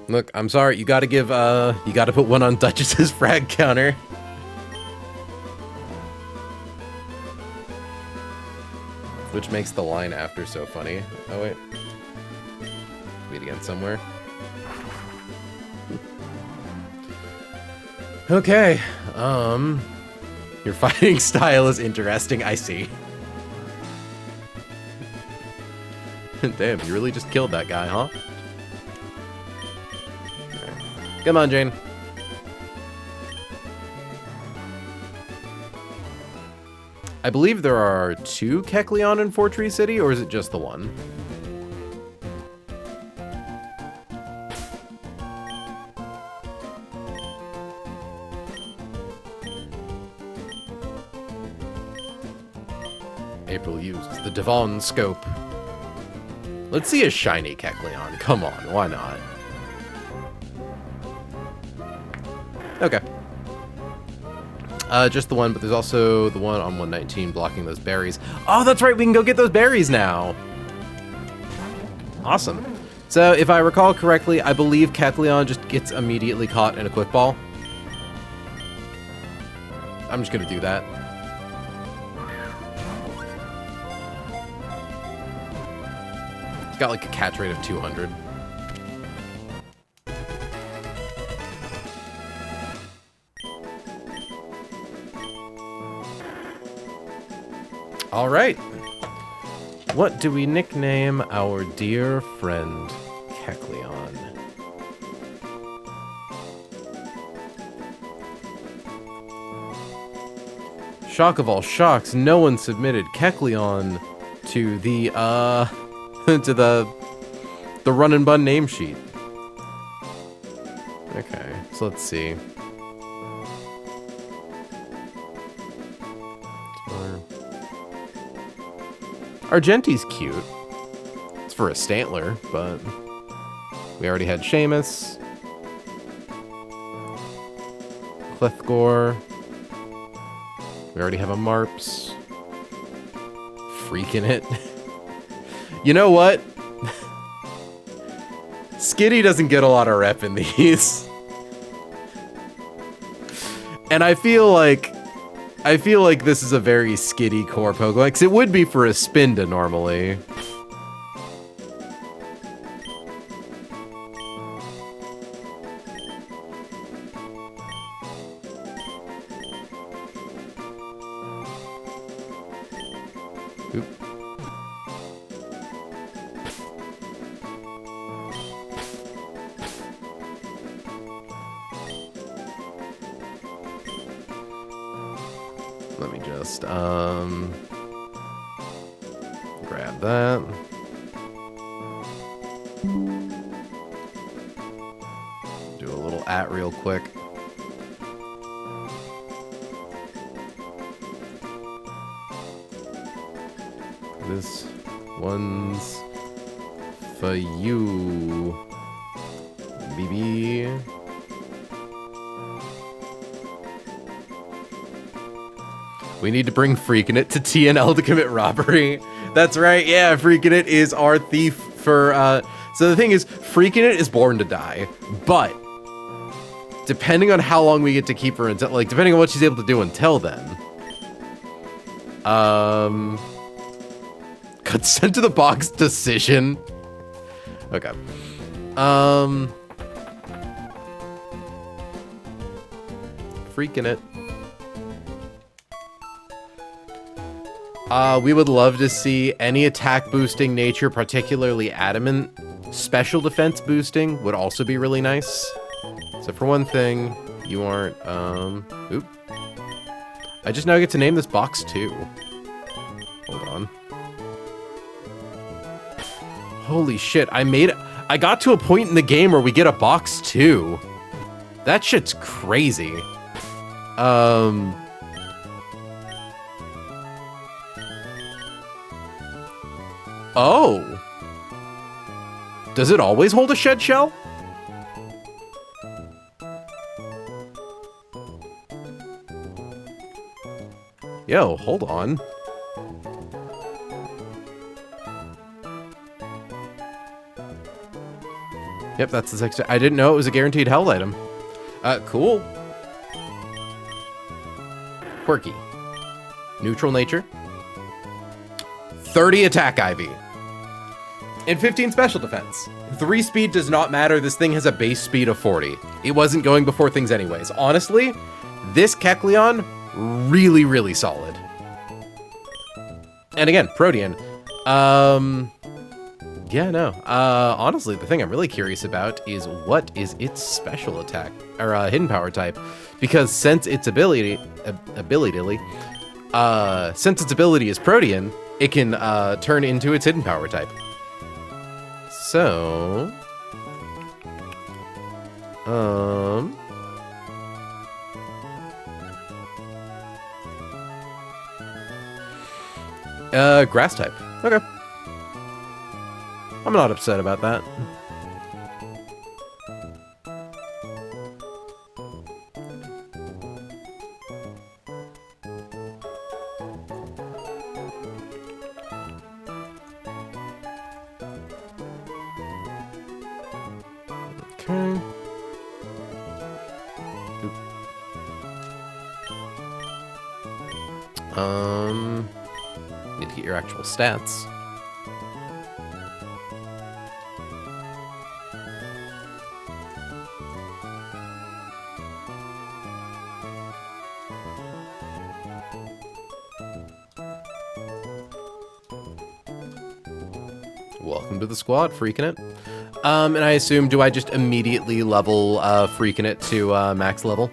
Look, I'm sorry, you gotta give, you gotta put one on Duchess's frag counter. Which makes the line after so funny. Oh, wait. Meet again somewhere. Okay, your fighting style is interesting, I see. Damn, you really just killed that guy, huh? Okay. Come on, Jane. I believe there are 2 Kecleon in Fortree City, or is it just the one? April used the Devon Scope. Let's see a shiny Kecleon. Come on, why not? Okay. Just the one, but there's also the one on 119 blocking those berries. Oh, that's right, we can go get those berries now! Awesome. So, if I recall correctly, I believe Kecleon just gets immediately caught in a quick ball. I'm just gonna do that. It's got like a catch rate of 200. All right. What do we nickname our dear friend Kecleon? Shock of all shocks, no one submitted Kecleon to the to the run and bun name sheet. Okay, so let's see. Argenti's cute. It's for a Stantler, but we already had Seamus. Clethgore. We already have a Marps. Freaking it. You know what? Skitty doesn't get a lot of rep in these. And I feel like this is a very Skitty core Pokemon, because it would be for a Spinda normally. Oop. let me just, grab that. Do a little real quick. This one's for you, BB. We need to bring Freakin' It to TNL to commit robbery. That's right, yeah, Freakin' It is our thief for, so the thing is, Freakin' It is born to die, but depending on how long we get to keep her until, like, depending on what she's able to do until then. Consent to the box decision. Okay. Freakin' It. We would love to see any attack boosting nature, particularly adamant. Special defense boosting would also be really nice. So for one thing, you aren't, oop. I just now get to name this box too. Hold on. Holy shit, I got to a point in the game where we get a box too. That shit's crazy. Oh. Does it always hold a shed shell? Yo, hold on. Yep, that's the next. I didn't know it was a guaranteed held item. Cool. Quirky. Neutral nature. 30 attack IV. And 15 special defense. 3 speed does not matter. This thing has a base speed of 40. It wasn't going before things anyways. Honestly, this Kecleon, really, really solid. And again, Protean. Yeah, no. Honestly, the thing I'm really curious about is what is its special attack, or hidden power type. Because since its ability is Protean, it can turn into its hidden power type. So, grass type. Okay. I'm not upset about that. Okay. Need to get your actual stats. Welcome to the squad, Freakin' It. And I assume, do I just immediately level Freakin' It to max level?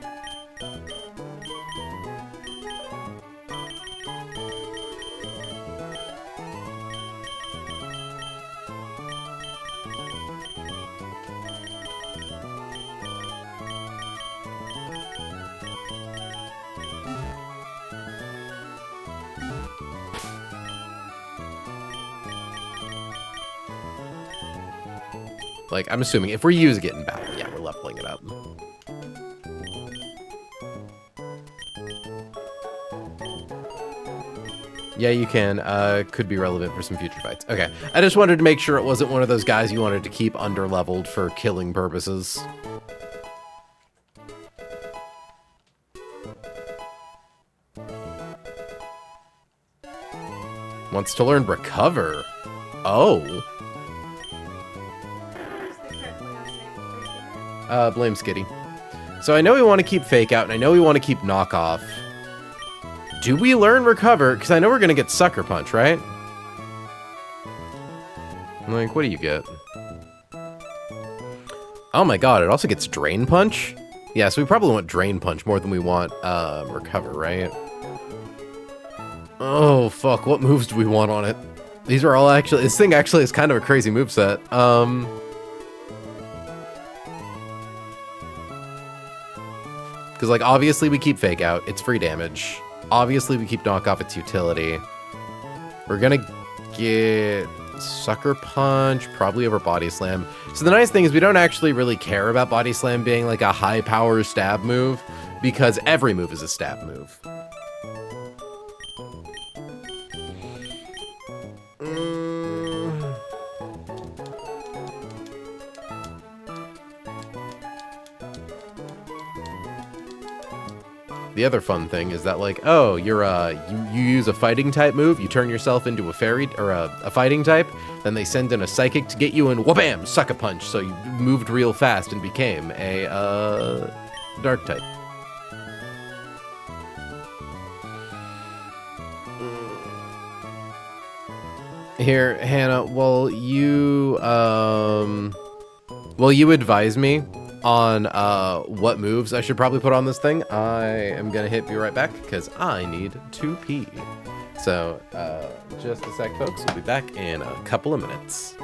Like, I'm assuming if we're using it in battle, yeah, we're leveling it up. Yeah, you can. Could be relevant for some future fights. Okay, I just wanted to make sure it wasn't one of those guys you wanted to keep under-leveled for killing purposes. Wants to learn Recover. Oh. Blame Skitty. So I know we want to keep Fake Out, and I know we want to keep Knockoff. Do we learn Recover? Because I know we're going to get Sucker Punch, right? Like, what do you get? Oh my god, it also gets Drain Punch? Yeah, so we probably want Drain Punch more than we want Recover, right? Oh, fuck. What moves do we want on it? These are all actually... This thing actually is kind of a crazy moveset. Because, like, obviously we keep Fake Out. It's free damage. Obviously we keep Knock Off. Its utility. We're gonna get Sucker Punch, probably over Body Slam. So the nice thing is we don't actually really care about Body Slam being, like, a high-power stab move, because every move is a stab move. The other fun thing is that, like, oh, you're you use a fighting type move, you turn yourself into a fairy or a fighting type, then they send in a psychic to get you, and wha-bam, Sucker Punch. So you moved real fast and became a dark type. Here, Hannah, will you advise me on what moves I should probably put on this thing? I am gonna hit be right back because I need to pee. So just a sec, folks. We'll be back in a couple of minutes.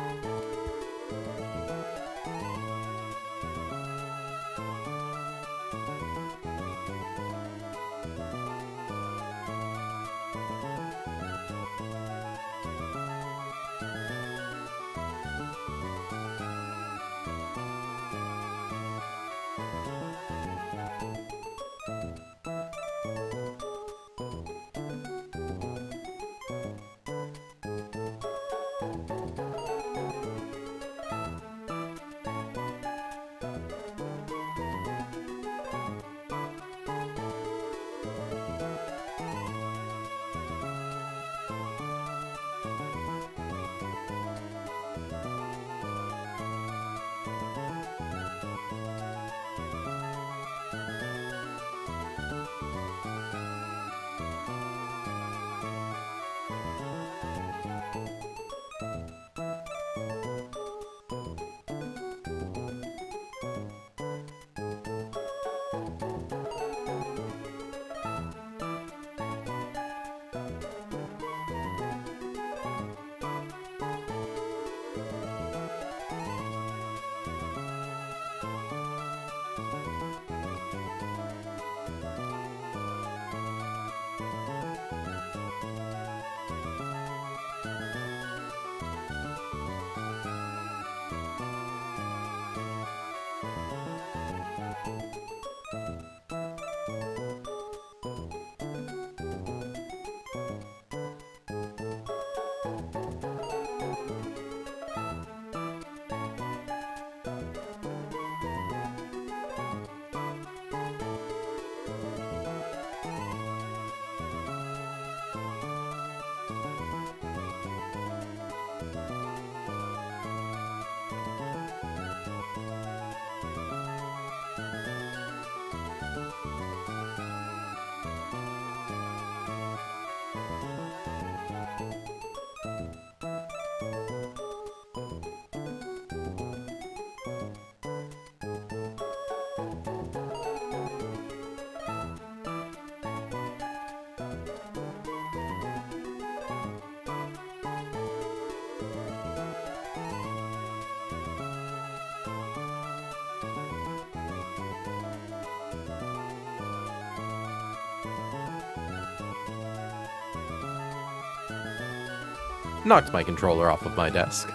Knocked my controller off of my desk.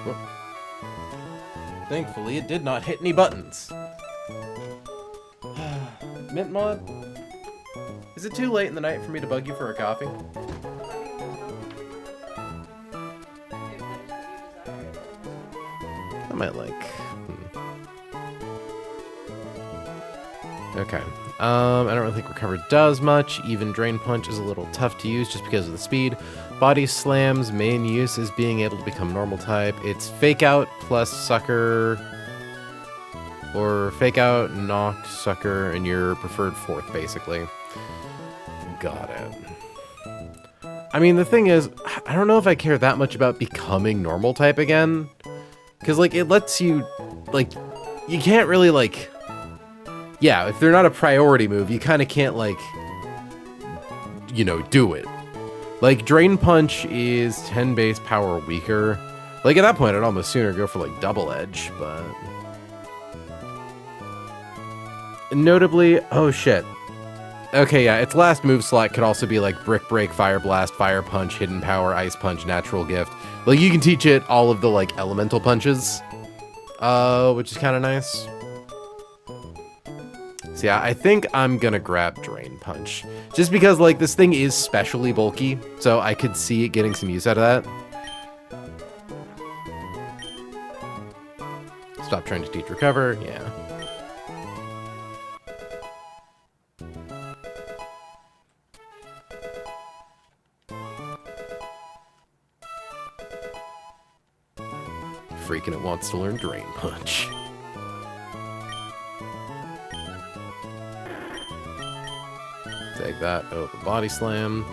Whoop. Thankfully, it did not hit any buttons. Mint Mod? Is it too late in the night for me to bug you for a coffee? I might like... Okay. I don't really think Recover does much. Even Drain Punch is a little tough to use just because of the speed. Body Slam's main use is being able to become normal type. It's Fake Out plus Sucker, or Fake Out, Knock, Sucker, and your preferred fourth, basically. Got it. I mean, the thing is, I don't know if I care that much about becoming normal type again. Because, like, it lets you, like, you can't really, like... Yeah, if they're not a priority move, you kind of can't, like, you know, do it. Like, Drain Punch is 10 base power weaker. Like, at that point, I'd almost sooner go for, like, Double Edge, but... Notably... Oh, shit. Okay, yeah, its last move slot could also be, like, Brick Break, Fire Blast, Fire Punch, Hidden Power, Ice Punch, Natural Gift. Like, you can teach it all of the, like, elemental punches. Which is kind of nice. So yeah, I think I'm gonna grab Drain Punch. Just because, like, this thing is specially bulky, so I could see it getting some use out of that. Stop trying to teach Recover, yeah. Freaking it wants to learn Drain Punch. Take that over Body Slam.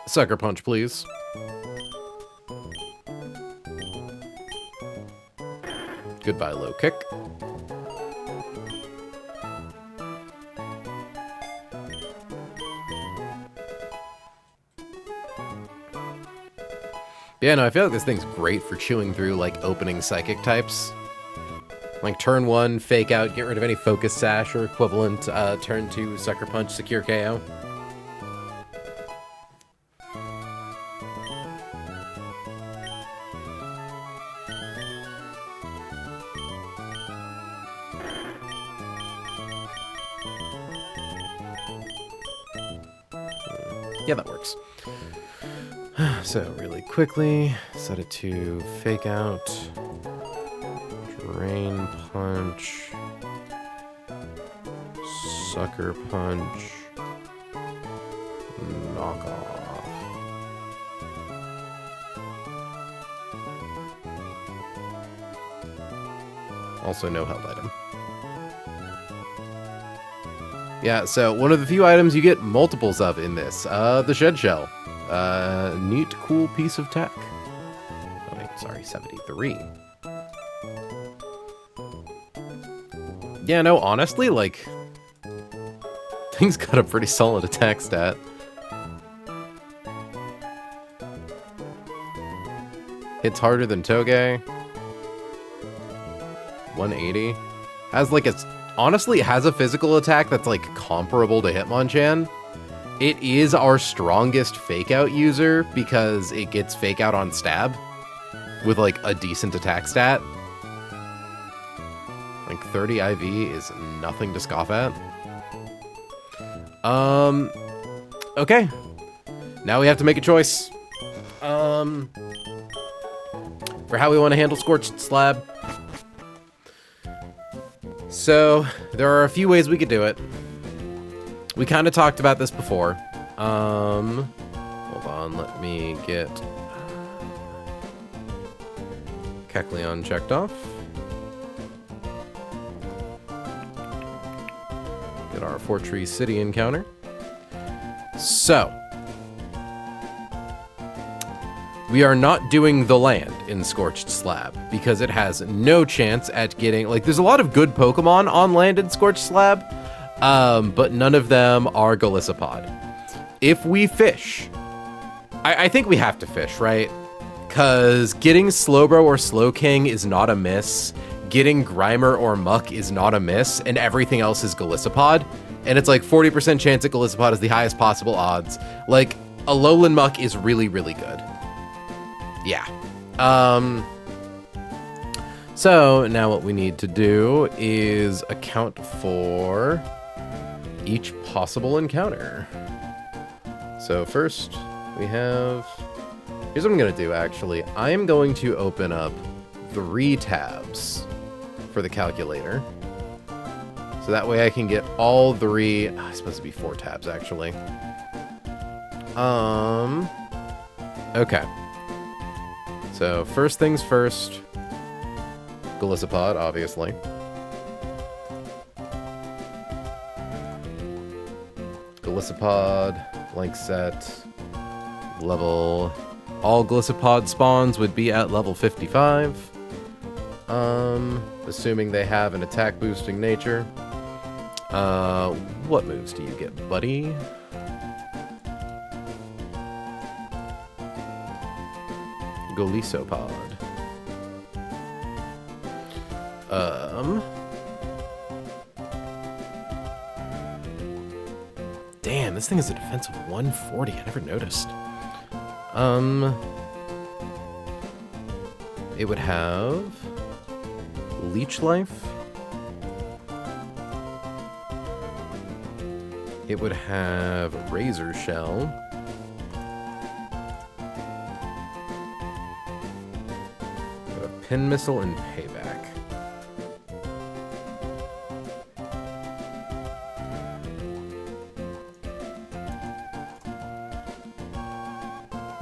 Sucker Punch, please. Goodbye, low kick. Yeah, no, I feel like this thing's great for chewing through, like, opening psychic types. Like, turn 1, fake out, get rid of any focus sash or equivalent, turn 2, sucker punch, secure KO. Yeah, that works. So, really quickly, set it to fake out, drain punch, sucker punch, knock off. Also, no held item. Yeah, so one of the few items you get multiples of in this, the Shed Shell. Neat, cool piece of tech. Oh, wait, sorry, 73. Yeah, no, honestly, like, thing's got a pretty solid attack stat. Hits harder than Toge. 180. Has, like, honestly, it has a physical attack that's, like, comparable to Hitmonchan. It is our strongest fake out user because it gets fake out on stab with, like, a decent attack stat. Like, 30 IV is nothing to scoff at. Okay. Now we have to make a choice. For how we want to handle Scorched Slab. So, there are a few ways we could do it. We kind of talked about this before. Hold on, let me get Kecleon checked off. Get our Fortree City encounter. So, we are not doing the land in Scorched Slab because it has no chance at getting, like, there's a lot of good Pokemon on land in Scorched Slab. But none of them are Golisopod. If we fish, I think we have to fish, right? Because getting Slowbro or Slowking is not a miss. Getting Grimer or Muck is not a miss. And everything else is Golisopod. And it's like 40% chance that Golisopod is the highest possible odds. Like, a Lowland Muck is really, really good. Yeah. So now what we need to do is account for each possible encounter. So first we have, here's what I'm gonna do actually. I am going to open up 3 tabs for the calculator. So that way I can get all 3, it's supposed to be 4 tabs actually. Okay. So first things first, Golisopod, obviously. Golisopod, blank set, Level... All Glisopod spawns would be at level 55. Assuming they have an attack boosting nature. What moves do you get, buddy? Golisopod. Damn, this thing is a defense of 140. I never noticed. It would have Leech Life. It would have Razor Shell. A Pin Missile and Payback.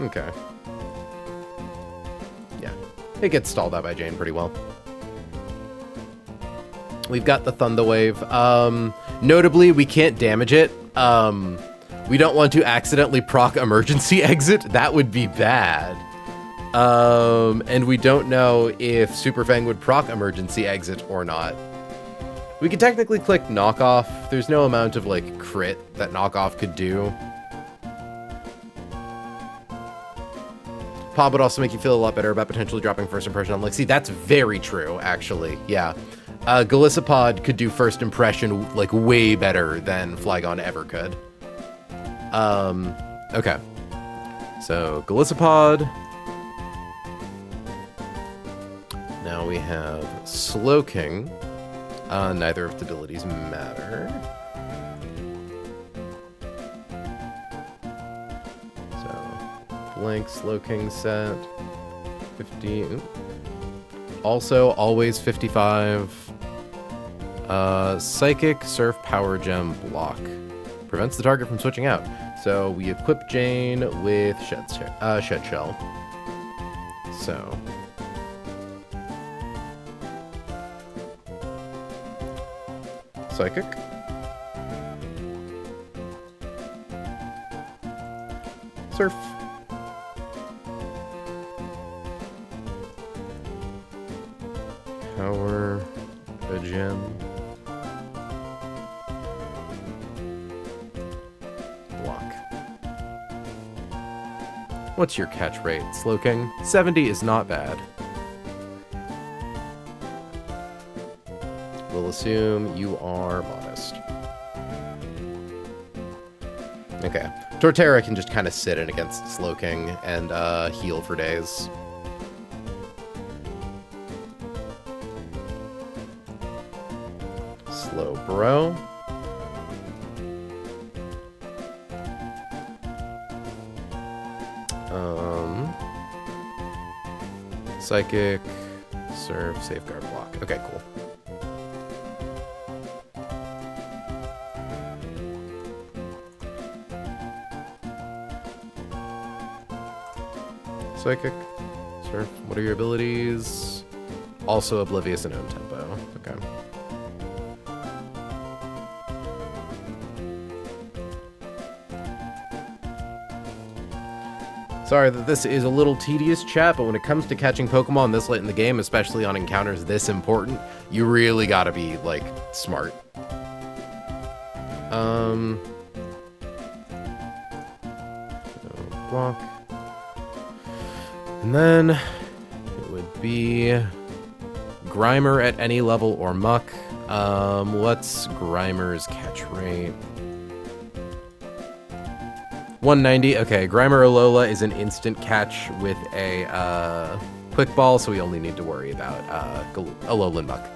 Okay. Yeah. It gets stalled out by Jane pretty well. We've got the Thunder Wave. Notably, we can't damage it. We don't want to accidentally proc emergency exit. That would be bad. And we don't know if Super Fang would proc emergency exit or not. We could technically click knockoff. There's no amount of like crit that knockoff could do. Pop would also make you feel a lot better about potentially dropping first impression on like, see, that's very true, actually. Yeah. Golisopod could do first impression like way better than Flygon ever could. Okay. So Golisopod. Now we have Slowking. Neither of the abilities matter. Blank Slowking set. 50. Ooh. Also, always 55. Psychic, Surf, Power Gem, Block. Prevents the target from switching out. So we equip Jane with Shed Shell. So. Psychic. Surf. Power, a gem. Block. What's your catch rate, Slowking? 70 is not bad. We'll assume you are modest. Okay. Torterra can just kind of sit in against Slowking and heal for days. Slow Bro. Psychic, Surf, Safeguard, Block. Okay, cool. Psychic, Surf. What are your abilities? Also Oblivious and Own Tempo. Okay. Sorry that this is a little tedious, chat, but when it comes to catching Pokemon this late in the game, especially on encounters this important, you really gotta be, like, smart. Block. And then it would be Grimer at any level or Muck. What's Grimer's catch rate? 190. Okay, Grimer Alola is an instant catch with a Quick Ball, so we only need to worry about Alolan Muck.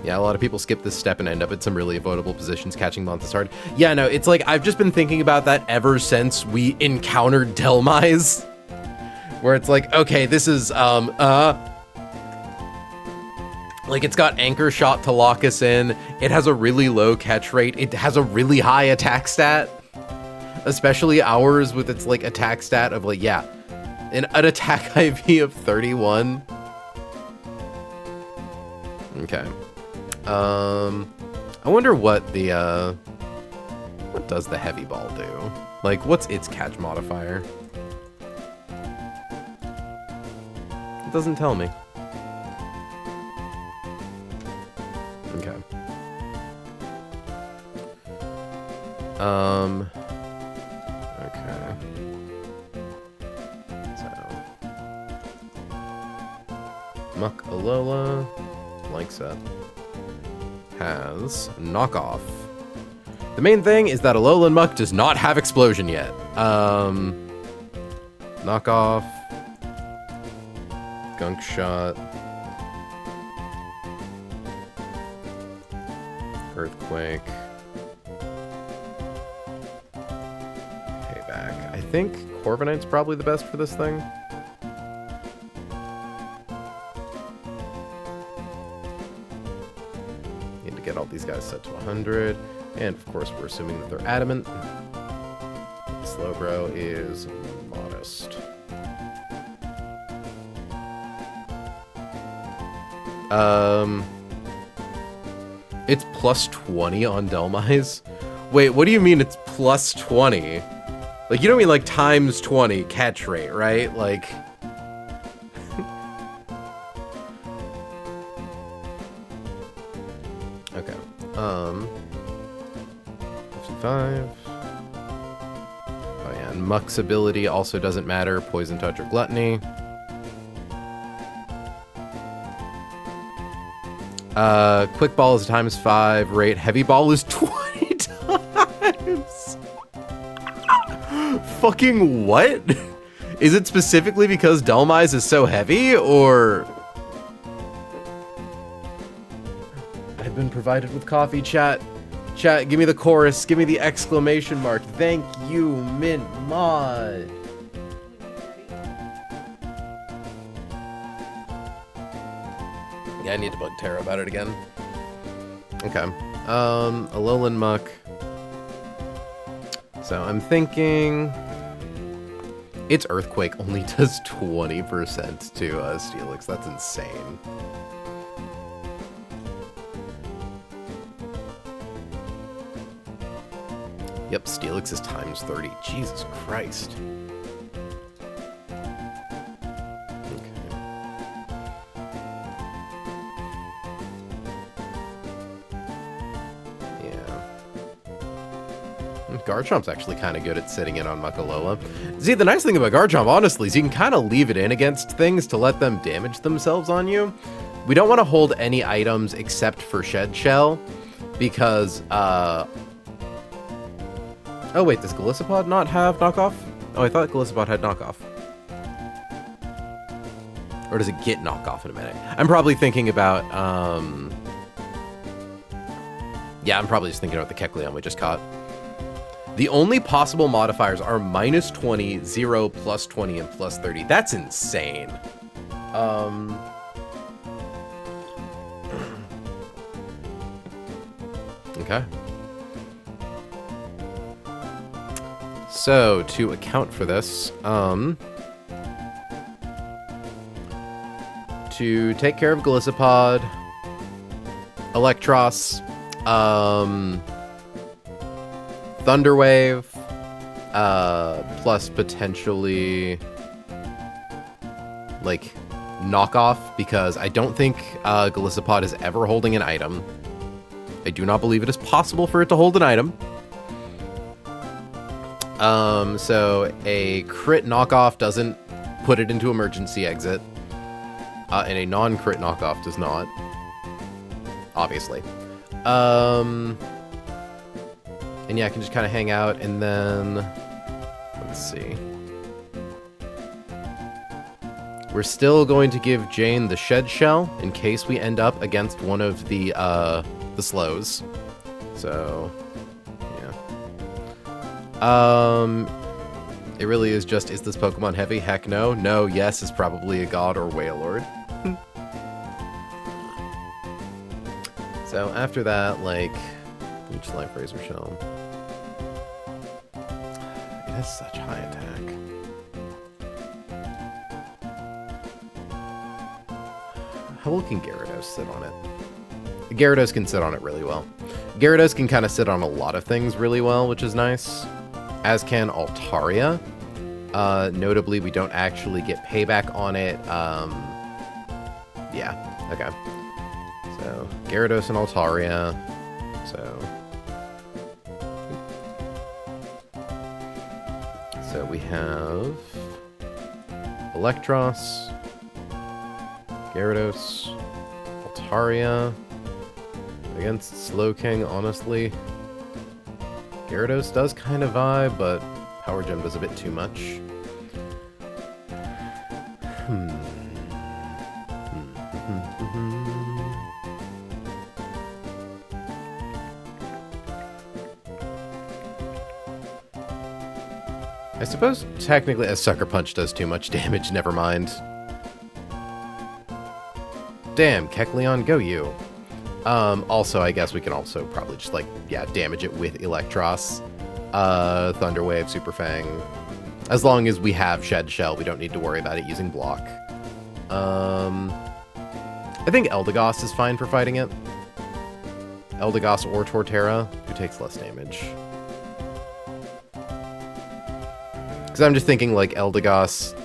Yeah, a lot of people skip this step and end up at some really avoidable positions catching Monthas hard. Yeah, no, it's like, I've just been thinking about that ever since we encountered Delmise. Where it's like, okay, this is, like, it's got Anchor Shot to lock us in. It has a really low catch rate. It has a really high attack stat. Especially ours with its, like, attack stat of, like, yeah. An attack IV of 31. Okay. I wonder what the, what does the heavy ball do? Like, what's its catch modifier? It doesn't tell me. Okay. Okay. So. Muck Alola, like set, has knockoff. The main thing is that Alolan Muck does not have explosion yet. Knockoff, Gunk Shot, Earthquake, Payback. I think Corviknight's probably the best for this thing. Need to get all these guys set to 100. And of course, we're assuming that they're adamant. Slowbro is modest. It's plus 20 on Delmise. Wait, what do you mean it's plus 20? Like, you don't mean like times 20 catch rate, right? Like... Okay. 55. Oh yeah, and Muck's ability also doesn't matter. Poison Touch or Gluttony. Quick Ball is a ×5 rate. Heavy Ball is 20 times. Fucking what? Is it specifically because Delmise is so heavy, or... I've been provided with coffee, chat. Chat, give me the chorus. Give me the exclamation mark. Thank you, Mint Mod. Yeah, I need to bug Tara about it again. Okay. Alolan Muck. So I'm thinking... Its Earthquake only does 20% to Steelix. That's insane. Yep, Steelix is ×30. Jesus Christ. Garchomp's actually kind of good at sitting in on Muck Alola. See, the nice thing about Garchomp, honestly, is you can kind of leave it in against things to let them damage themselves on you. We don't want to hold any items except for Shed Shell, because, Oh wait, does Golisopod not have knockoff? Oh, I thought Golisopod had knockoff. Or does it get knockoff in a minute? I'm probably thinking about, Yeah, I'm probably just thinking about the Kecleon we just caught. The only possible modifiers are -20, 0, +20, and +30. That's insane. Okay. So, to account for this, to take care of Golisopod, Electros, Thunderwave, plus potentially, like, knockoff, because I don't think Golisopod is ever holding an item. I do not believe it is possible for it to hold an item. So a crit knockoff doesn't put it into emergency exit, and a non-crit knockoff does not, obviously. And yeah, I can just kind of hang out, and then, let's see. We're still going to give Jane the Shed Shell in case we end up against one of the slows. So, yeah. It really is just, is this Pokemon heavy? Heck no. No, yes is probably a god or Wailord. So after that, like, each Life Razor Shell. It has such high attack. How well can Gyarados sit on it? Gyarados can sit on it really well. Gyarados can kind of sit on a lot of things really well, which is nice. As can Altaria. Notably, we don't actually get payback on it. Yeah, okay. So, Gyarados and Altaria. So we have Electros, Gyarados, Altaria. Against Slowking, honestly, Gyarados does kind of vibe, but Power Gem does a bit too much. I suppose technically a Sucker Punch does too much damage, never mind. Damn, Kecleon, go you. Also, I guess we can also probably just, like, yeah, damage it with Electros. Thunder Wave, Super Fang. As long as we have Shed Shell, we don't need to worry about it using Block. I think Eldegoss is fine for fighting it. Eldegoss or Torterra, who takes less damage. Because I'm just thinking, like, Eldegoss...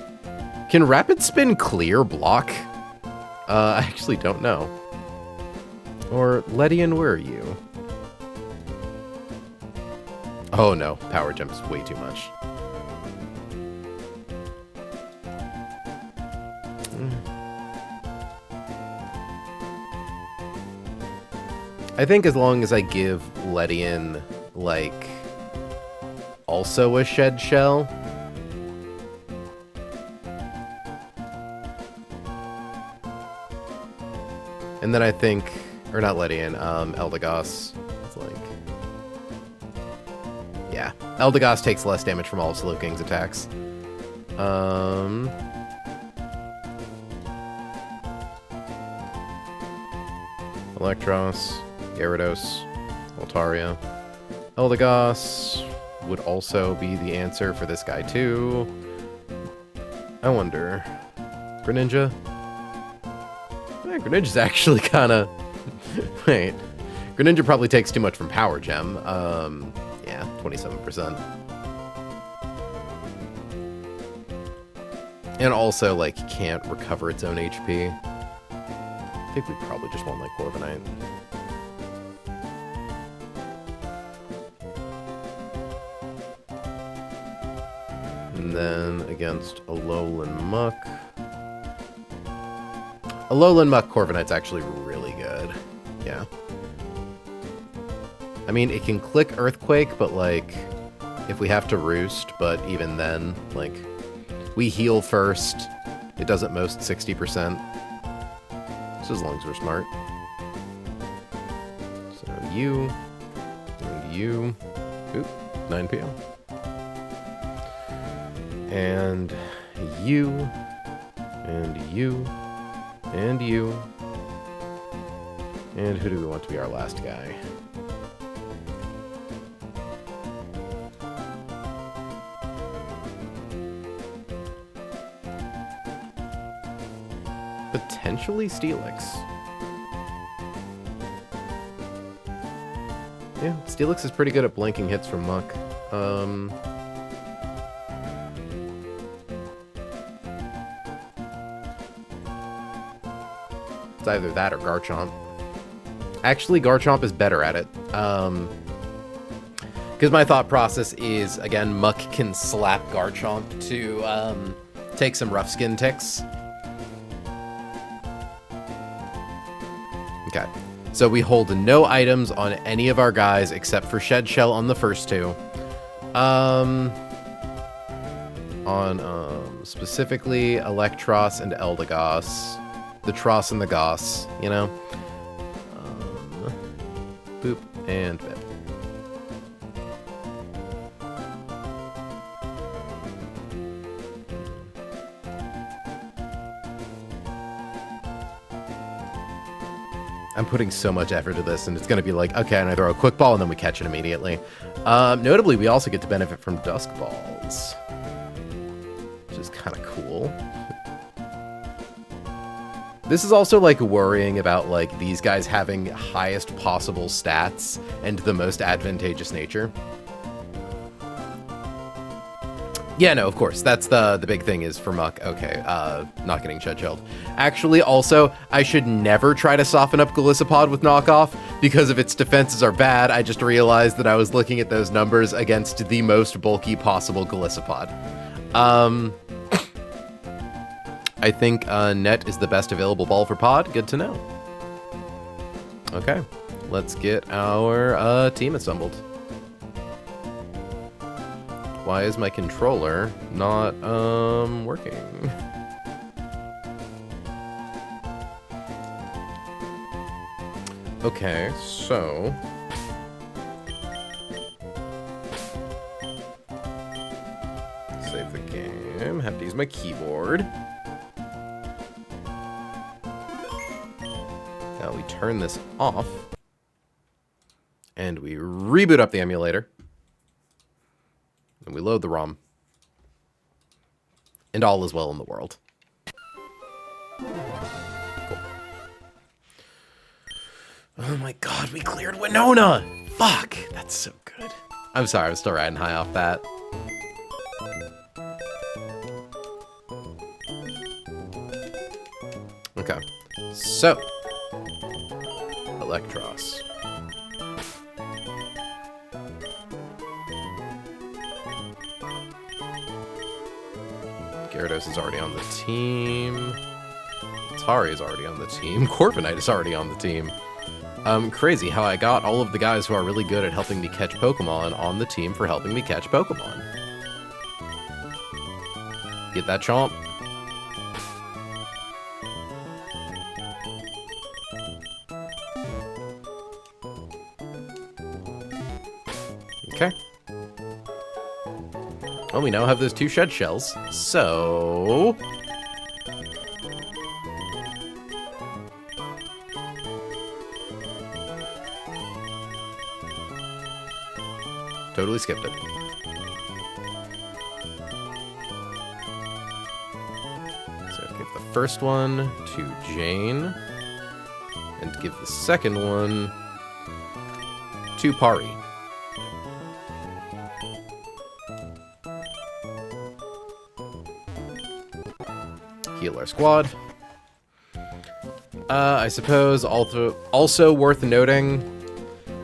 Can Rapid Spin clear Block? I actually don't know. Or, Ledian, where are you? Oh no, Power Jump's way too much. I think as long as I give Ledian, like, also a Shed Shell. And then I think, or not Ledian, Eldegoss. It's like, yeah, Eldegoss takes less damage from all of Slowking's attacks. Electros, Gyarados, Altaria. Eldegoss would also be the answer for this guy too. I wonder, Greninja? Greninja's actually kind of... Wait. Greninja probably takes too much from Power Gem. Yeah, 27%. And also, like, can't recover its own HP. I think we probably just won't like Corviknight. And then against Alolan Muck. Alolan Muck Corviknight's actually really good. Yeah. I mean, it can click Earthquake, but, like, if we have to Roost, but even then, like, we heal first. It does at most 60%. So as long as we're smart. So you, and you. Oop, 9 PM. And you, and you. And you. And who do we want to be our last guy? Potentially Steelix. Yeah, Steelix is pretty good at blanking hits from Muck. It's either that or Garchomp. Actually, Garchomp is better at it. Because my thought process is, again, Muck can slap Garchomp to take some rough skin ticks. Okay. So we hold no items on any of our guys except for Shed Shell on the first two. On specifically Electros and Eldegoss. The Tross and the Goss, you know? Boop and bit. I'm putting so much effort to this, and it's going to be like, okay, and I throw a quick ball, and then we catch it immediately. Notably, we also get to benefit from Dusk Balls, which is kind of cool. This is also, like, worrying about, like, these guys having highest possible stats and the most advantageous nature. Yeah, no, of course. That's the big thing is for Muck. Okay, not getting shed-shelled. Actually, also, I should never try to soften up Golisopod with knockoff, because if its defenses are bad, I just realized that I was looking at those numbers against the most bulky possible Golisopod. I think net is the best available ball for pod. Good to know. Okay, let's get our team assembled. Why is my controller not working? Okay, so save the game. Have to use my keyboard. Now we turn this off and we reboot up the emulator. And we load the ROM. And all is well in the world. Cool. Oh my god, we cleared Winona! Fuck! That's so good. I'm sorry, I'm still riding high off that. Okay. So. Electros. Gyarados is already on the team. Atari is already on the team. Corviknight is already on the team. Crazy how I got all of the guys who are really good at helping me catch Pokemon on the team for helping me catch Pokemon. Get that chomp. Okay. Well, we now have those 2 shed shells, so... Totally skipped it. So give the first one to Jane, and give the second one to Pari. Heal our squad. I suppose also worth noting,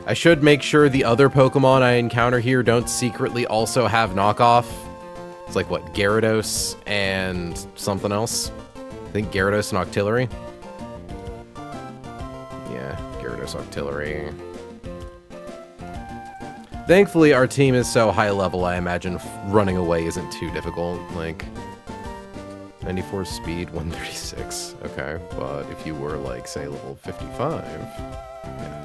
I should make sure the other Pokemon I encounter here don't secretly also have knockoff. It's like, what, Gyarados and something else? I think Gyarados and Octillery. Yeah, Gyarados, Octillery. Thankfully, our team is so high level, I imagine running away isn't too difficult. Like, 94 speed, 136. Okay, but if you were, like, say, level 55... Yeah.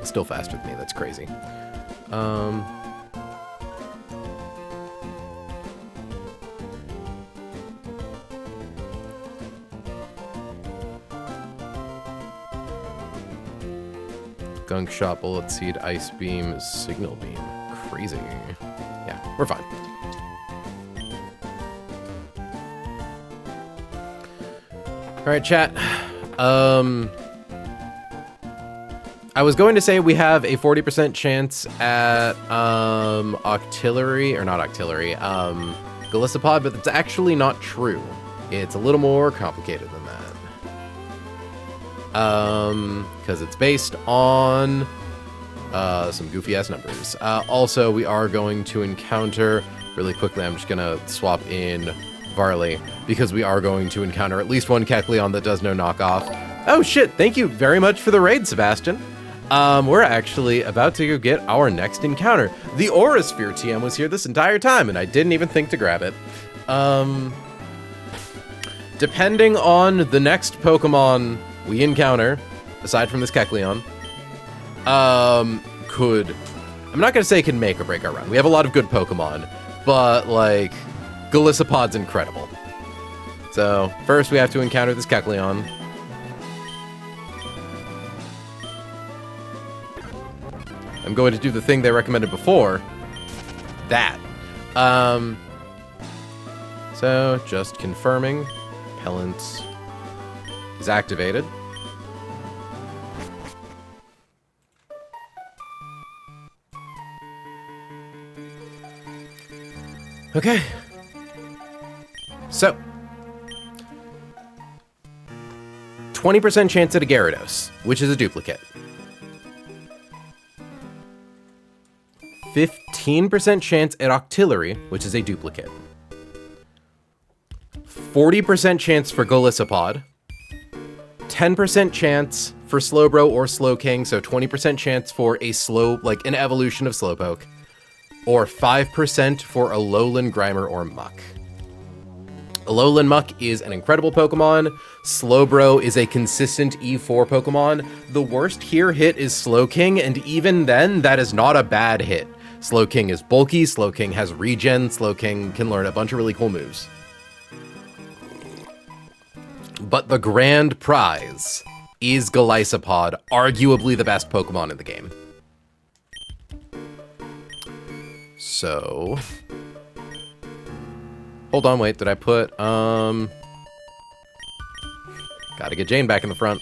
Still faster than me, that's crazy. Gunk Shot, Bullet Seed, Ice Beam, Signal Beam. Crazy. Yeah, we're fine. Alright, chat. I was going to say we have a 40% chance at Octillery, or not Octillery, Golisopod, but that's actually not true. It's a little more complicated than that. Because it's based on some goofy-ass numbers. Also, we are going to encounter, really quickly, I'm just going to swap in Varley, because we are going to encounter at least one Kecleon that does no knockoff. Oh shit, thank you very much for the raid, Sebastian. We're actually about to go get our next encounter. The Aura Sphere TM was here this entire time, and I didn't even think to grab it. Depending on the next Pokemon we encounter, aside from this Kecleon, I'm not gonna say it can make or break our run. We have a lot of good Pokemon, but, like, Golisopod's incredible. So, first we have to encounter this Kecleon. I'm going to do the thing they recommended before. That. So, just confirming. Repellent. is activated. Okay. So, 20% chance at a Gyarados, which is a duplicate. 15% chance at Octillery, which is a duplicate. 40% chance for Golisopod. 10% chance for Slowbro or Slowking, so 20% chance for a like an evolution of Slowpoke. Or 5% for Alolan, Grimer, or Muck. Alolan Muck is an incredible Pokemon. Slowbro is a consistent E4 Pokemon. The worst here hit is Slowking, and even then, that is not a bad hit. Slowking is bulky, Slowking has regen, Slowking can learn a bunch of really cool moves. But the grand prize is Golisopod, arguably the best Pokemon in the game. So... Hold on, wait, did I put, Gotta get Jane back in the front.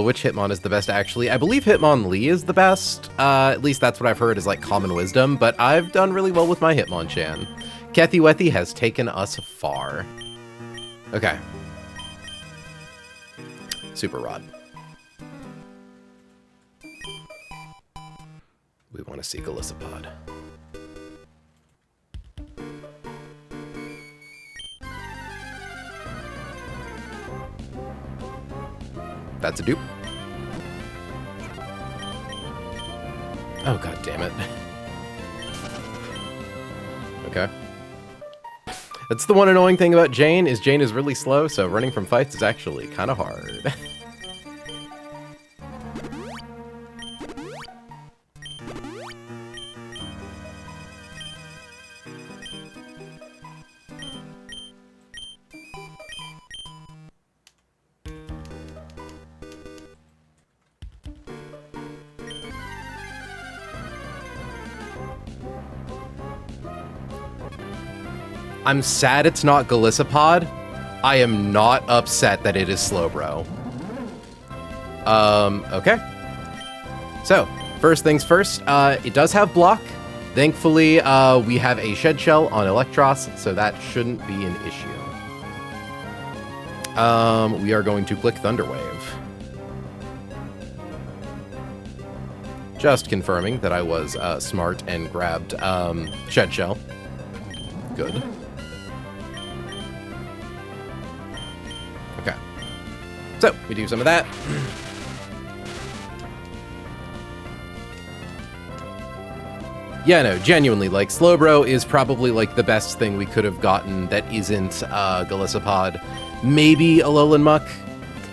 Which Hitmon is the best, actually? I believe Hitmonlee is the best. At least that's what I've heard is, like, common wisdom, but I've done really well with my Hitmonchan. Kethiwethy has taken us far. Okay. Super Rod. We want to see Golisopod. That's a dupe. Oh, god damn it. Okay. That's the one annoying thing about Jane, is Jane is really slow, so running from fights is actually kind of hard. I'm sad it's not Golisopod. I am not upset that it is Slowbro. Okay. So, first things first, it does have block. Thankfully, we have a Shed Shell on Electros, so that shouldn't be an issue. We are going to click Thunder Wave. Just confirming that I was smart and grabbed Shed Shell. Good. Okay. So, we do some of that. Yeah, no, genuinely, like, Slowbro is probably, like, the best thing we could have gotten that isn't Golisopod. Maybe Alolan Muck.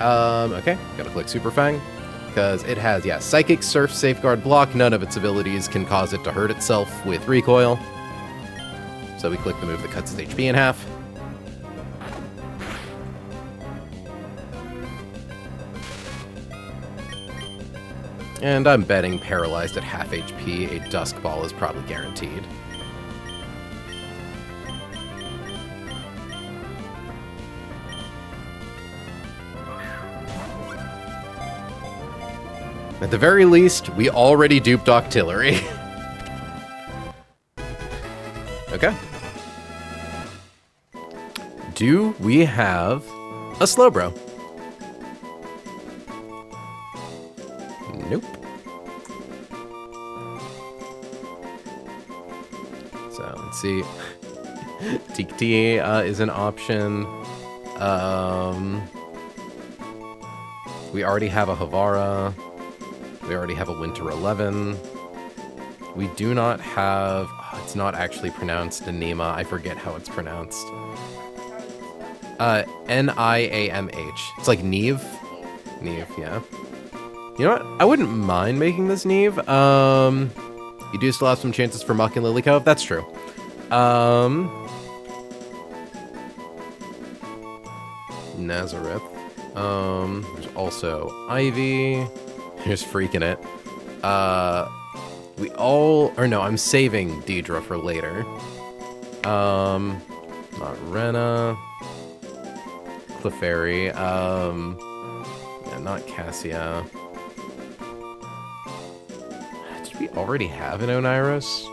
Okay, gotta click Super Fang. Because it has, yeah, Psychic, Surf, Safeguard, Block. None of its abilities can cause it to hurt itself with Recoil. So we click the move that cuts its HP in half. And I'm betting paralyzed at half HP, a Dusk Ball is probably guaranteed. At the very least, we already duped Octillery. Okay. Do we have a Slowbro? Nope. So, let's see. Tikti is an option. We already have a Havara. We already have a Winter 11. We do not have... Oh, it's not actually pronounced Anima. I forget how it's pronounced. Niamh. It's like Neve. Neve, yeah. You know what? I wouldn't mind making this Neve. You do still have some chances for Muck and Lily Cove. That's true. Nazareth. There's also Ivy. Here's freaking it. I'm saving Deidre for later. Not Rena. Clefairy. Yeah, not Cassia. Did we already have an Oniros?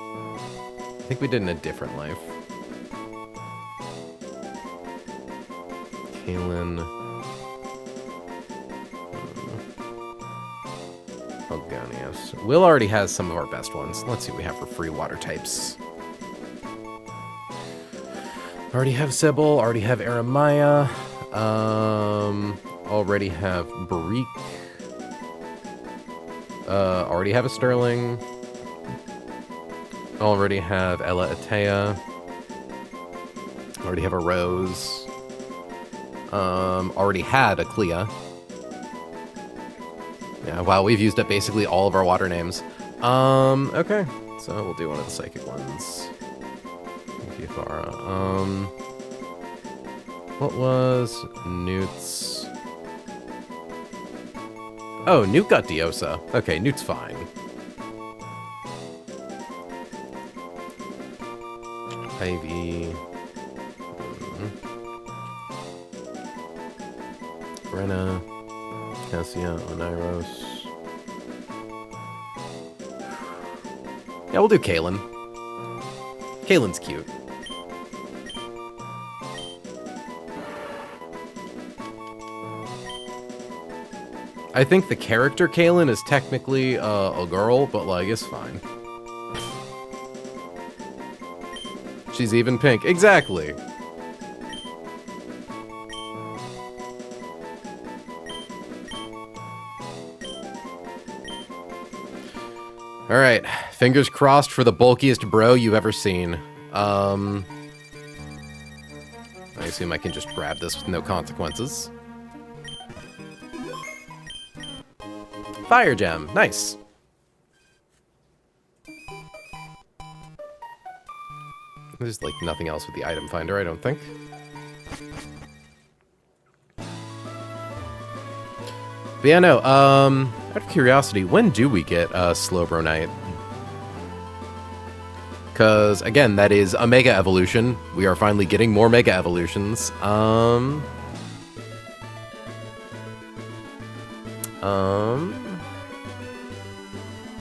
I think we did in a different life. Kaylin. Hogonius. Will already has some of our best ones. Let's see what we have for free water types. Already have Sybil. Already have Aramaya. Already have Barik. Already have a Sterling. Already have Ella Atea. Already have a Rose. Already had a Clea. Yeah, wow, we've used up basically all of our water names. Okay. So we'll do one of the psychic ones. Kiefara. What was Newt's? Oh, Newt got Diosa. Okay, Newt's fine. Ivy. Brenna. Cassia, Oniros. Yeah, we'll do Kaylin. Kaylin's cute. I think the character Kaylin is technically a girl, but like, it's fine. She's even pink. Exactly. All right, fingers crossed for the bulkiest bro you've ever seen. I assume I can just grab this with no consequences. Fire gem, nice. There's like nothing else with the item finder, I don't think. But yeah, no, out of curiosity, when do we get Slowbro Knight? Because, again, that is a Mega Evolution. We are finally getting more Mega Evolutions.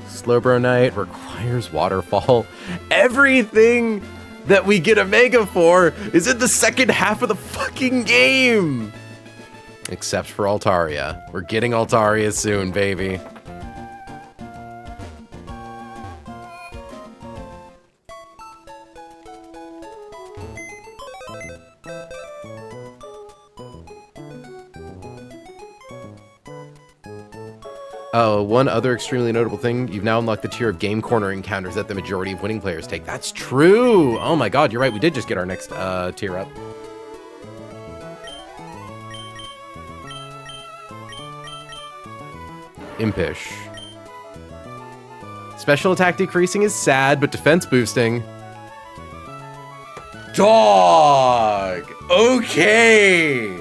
Slowbro Knight requires Waterfall. Everything that we get a Mega for is in the second half of the fucking game! Except for Altaria. We're getting Altaria soon, baby. One other extremely notable thing, you've now unlocked the tier of game corner encounters that the majority of winning players take. That's true! Oh my god, you're right, we did just get our next tier up. Impish. Special attack decreasing is sad, but defense boosting. Dog! Okay!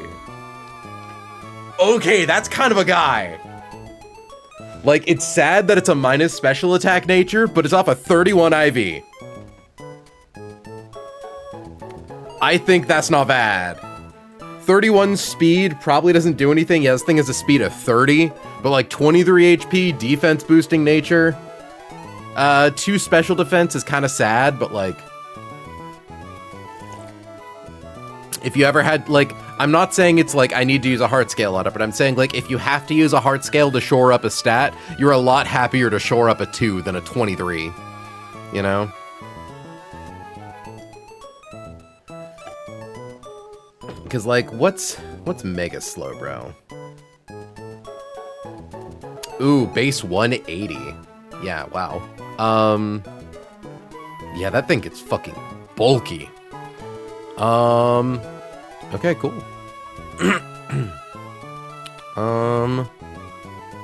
Okay, that's kind of a guy. Like, it's sad that it's a minus special attack nature, but it's off a 31 IV. I think that's not bad. 31 speed probably doesn't do anything. Yeah, this thing has a speed of 30, but like 23 HP, defense boosting nature. 2 special defense is kind of sad, but like, if you ever had, like, I'm not saying it's like I need to use a heart scale on it, but I'm saying like if you have to use a heart scale to shore up a stat, you're a lot happier to shore up a 2 than a 23, you know? Because like, what's mega slow, bro? Ooh, base 180. Yeah, wow. Yeah, that thing gets fucking bulky. Okay, cool.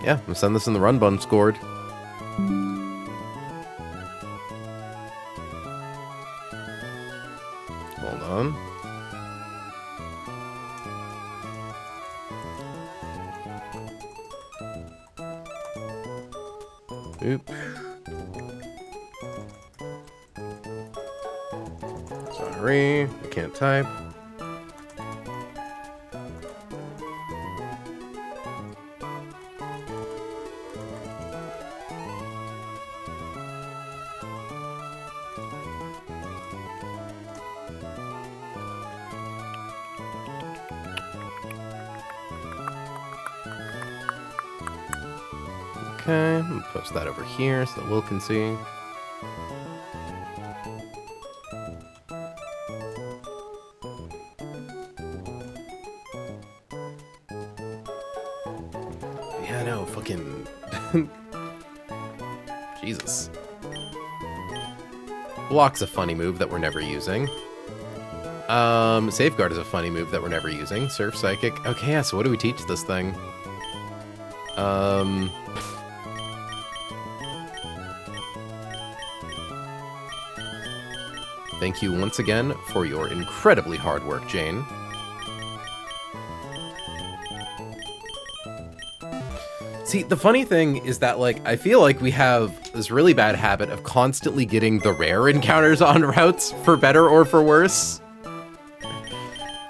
Yeah, I'm gonna send this in the run bun scored. Hold on. Oop. Sorry, I can't type. Okay, I'm gonna post that over here so that Will can see. Yeah, no, fucking... Jesus. Block's a funny move that we're never using. Safeguard is a funny move that we're never using. Surf Psychic. Okay, yeah, so what do we teach this thing? Thank you once again for your incredibly hard work, Jane. See, the funny thing is that, like, I feel like we have this really bad habit of constantly getting the rare encounters on routes, for better or for worse.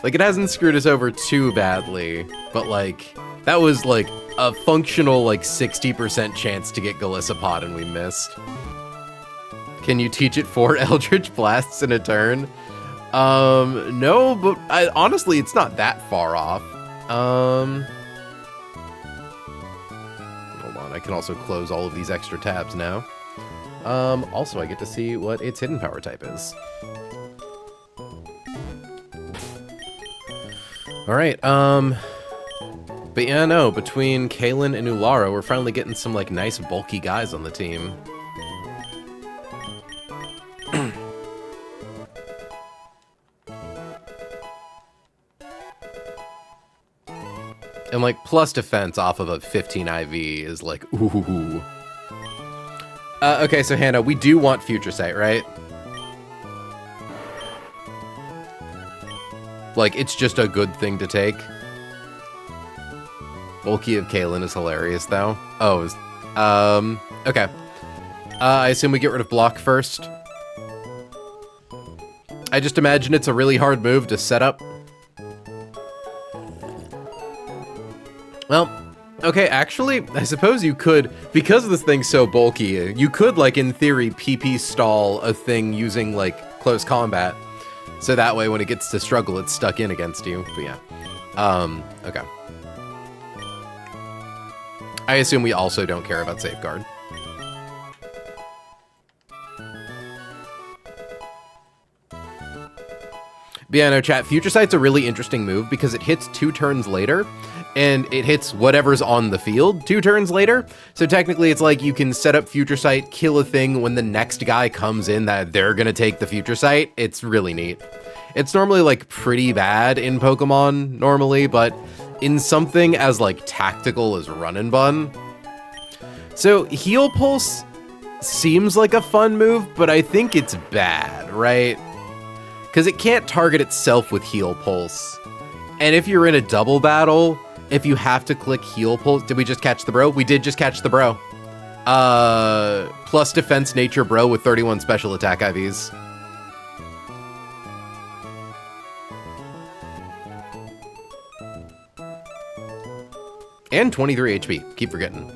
Like, it hasn't screwed us over too badly, but, like, that was, like, a functional, like, 60% chance to get Golisopod and we missed. Can you teach it 4 Eldritch Blasts in a turn? No, but honestly, it's not that far off. Hold on, I can also close all of these extra tabs now. Also, I get to see what its hidden power type is. Alright, but yeah, no, between Kaylin and Ulara, we're finally getting some, like, nice bulky guys on the team. And, like, plus defense off of a 15 IV is, like, ooh. Okay, so Hannah, we do want Future Sight, right? Like, it's just a good thing to take. Bulky of Kaylin is hilarious, though. Oh, okay. I assume we get rid of block first. I just imagine it's a really hard move to set up. Well, okay, actually, I suppose you could, because this thing's so bulky, you could, like, in theory, PP stall a thing using, like, close combat. So that way, when it gets to struggle, it's stuck in against you. But yeah. Okay. I assume we also don't care about Safeguard. But yeah, no, chat, Future Sight's a really interesting move because it hits 2 turns later, and it hits whatever's on the field 2 turns later. So technically, it's like you can set up Future Sight, kill a thing when the next guy comes in that they're gonna take the Future Sight. It's really neat. It's normally, like, pretty bad in Pokemon, normally, but in something as, like, tactical as Run and Bun. So, Heal Pulse seems like a fun move, but I think it's bad, right? Because it can't target itself with Heal Pulse. And if you're in a double battle, if you have to click Heal Pulse... Did we just catch the bro? We did just catch the bro. Plus defense nature bro with 31 special attack IVs. And 23 HP. Keep forgetting.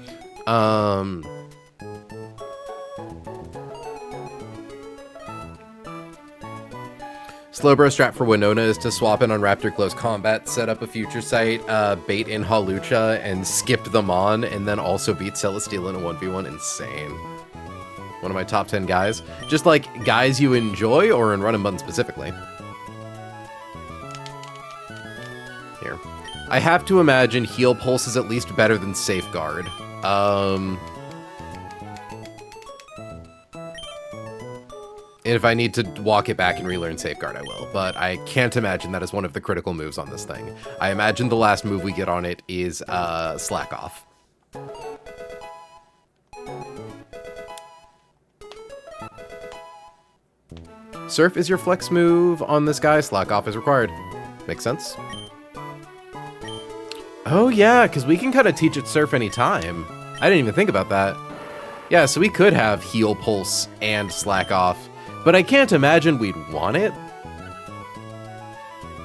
Slowbro strat for Winona is to swap in on Raptor Close Combat, set up a Future Sight, bait in Hawlucha, and skip them on, and then also beat Celesteela in a 1v1. Insane. One of my top 10 guys. Just, like, guys you enjoy, or in Run and Bun specifically. Here. I have to imagine Heal Pulse is at least better than Safeguard. And if I need to walk it back and relearn Safeguard, I will. But I can't imagine that is one of the critical moves on this thing. I imagine the last move we get on it is Slack Off. Surf is your flex move on this guy. Slack Off is required. Makes sense. Oh yeah, because we can kind of teach it Surf anytime. I didn't even think about that. Yeah, so we could have Heal Pulse and Slack Off. But I can't imagine we'd want it.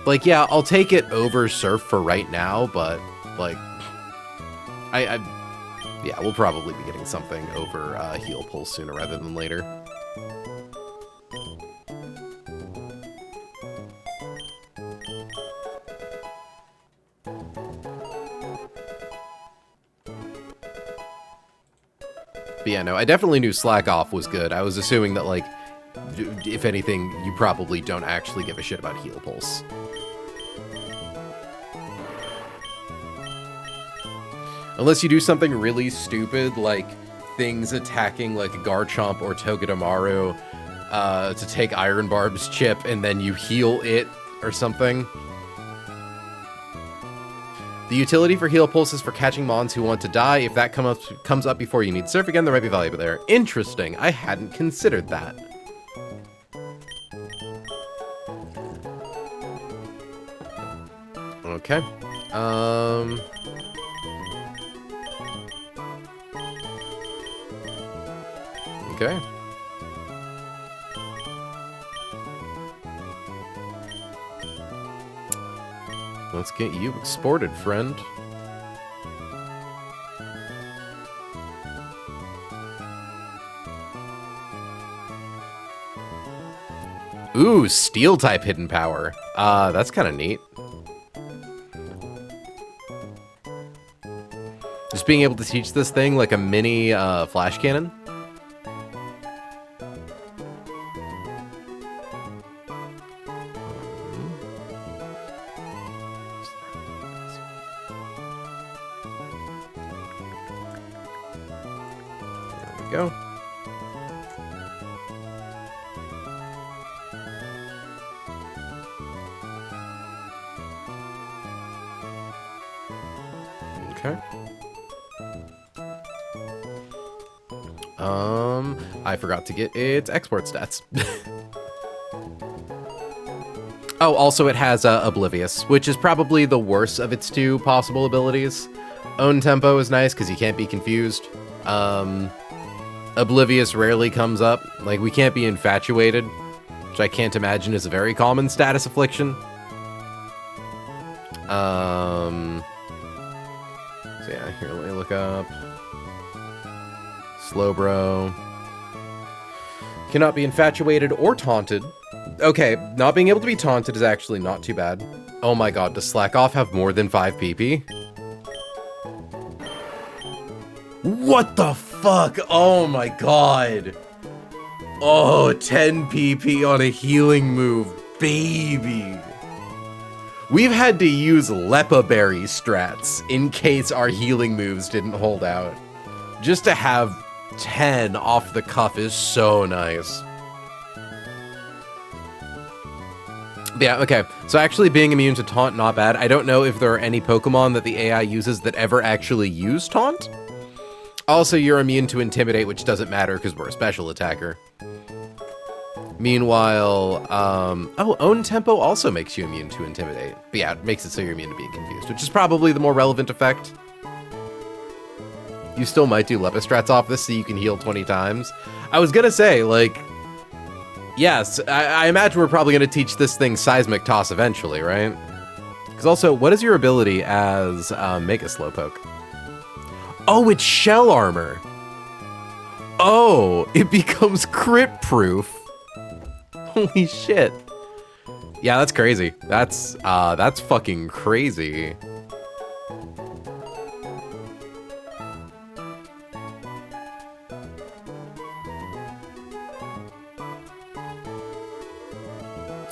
Like, yeah, I'll take it over Surf for right now, but, like, yeah, we'll probably be getting something over Heal Pulse sooner rather than later. yeah, no, I definitely knew Slack Off was good. I was assuming that, like, if anything, you probably don't actually give a shit about Heal Pulse. Unless you do something really stupid, like things attacking like Garchomp or Togedemaru to take Iron Barb's chip and then you heal it or something. The utility for Heal Pulse is for catching mons who want to die. If that comes up before you need Surf again, there might be value there. Interesting. I hadn't considered that. Okay. Okay. Let's get you exported, friend. Ooh, Steel type hidden power. That's kind of neat. Just being able to teach this thing like a mini flash cannon. Go. Okay. I forgot to get its export stats. Oh, also it has Oblivious, which is probably the worst of its two possible abilities. Own Tempo is nice because you can't be confused. Oblivious rarely comes up. Like, we can't be infatuated, which I can't imagine is a very common status affliction. So yeah, here, let me look up. Slowbro. Cannot be infatuated or taunted. Okay, not being able to be taunted is actually not too bad. Oh my god, does Slack Off have more than 5 PP? What the fuck? Oh my god. Oh, 10 PP on a healing move, baby. We've had to use Lepa Berry strats in case our healing moves didn't hold out. Just to have 10 off the cuff is so nice. Yeah, okay. So actually being immune to taunt, not bad. I don't know if there are any Pokemon that the AI uses that ever actually use taunt. Also, you're immune to Intimidate, which doesn't matter because we're a special attacker. Meanwhile, oh, Own Tempo also makes you immune to Intimidate. But yeah, it makes it so you're immune to being confused, which is probably the more relevant effect. You still might do Lepistrats off this so you can heal 20 times. I was gonna say, like, yes, I imagine we're probably gonna teach this thing Seismic Toss eventually, right? Because also, what is your ability as Mega Slowpoke? Oh, it's Shell Armor. Oh, it becomes crit proof. Holy shit. Yeah, that's crazy. That's fucking crazy.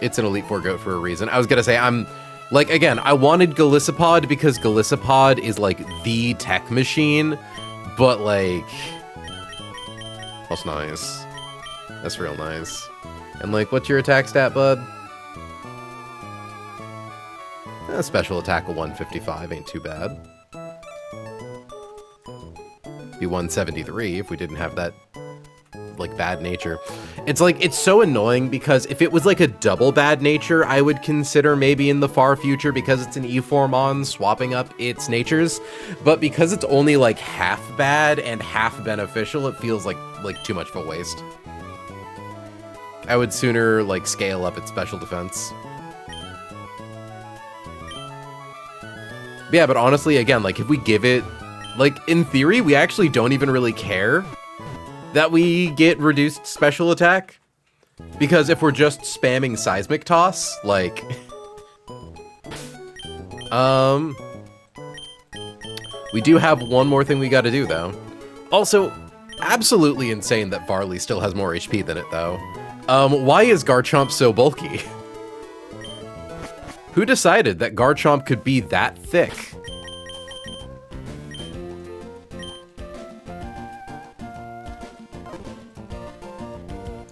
It's an Elite Four goat for a reason. I was gonna say, I'm, like, again, I wanted Golisopod because Golisopod is, like, the tech machine, but, like, that's nice. That's real nice. And, like, what's your attack stat, bud? Special attack of 155 ain't too bad. Be 173 if we didn't have that, like, bad nature. It's like, it's so annoying because if it was like a double bad nature, I would consider maybe in the far future, because it's an E-Formon, swapping up its natures. But because it's only like half bad and half beneficial, it feels like too much of a waste. I would sooner like scale up its special defense. Yeah, but honestly, again, like if we give it, like in theory, we actually don't even really care that we get reduced special attack, because if we're just spamming Seismic Toss, like, we do have one more thing we gotta do, though. Also, absolutely insane that Varley still has more HP than it, though. Why is Garchomp so bulky? Who decided that Garchomp could be that thick?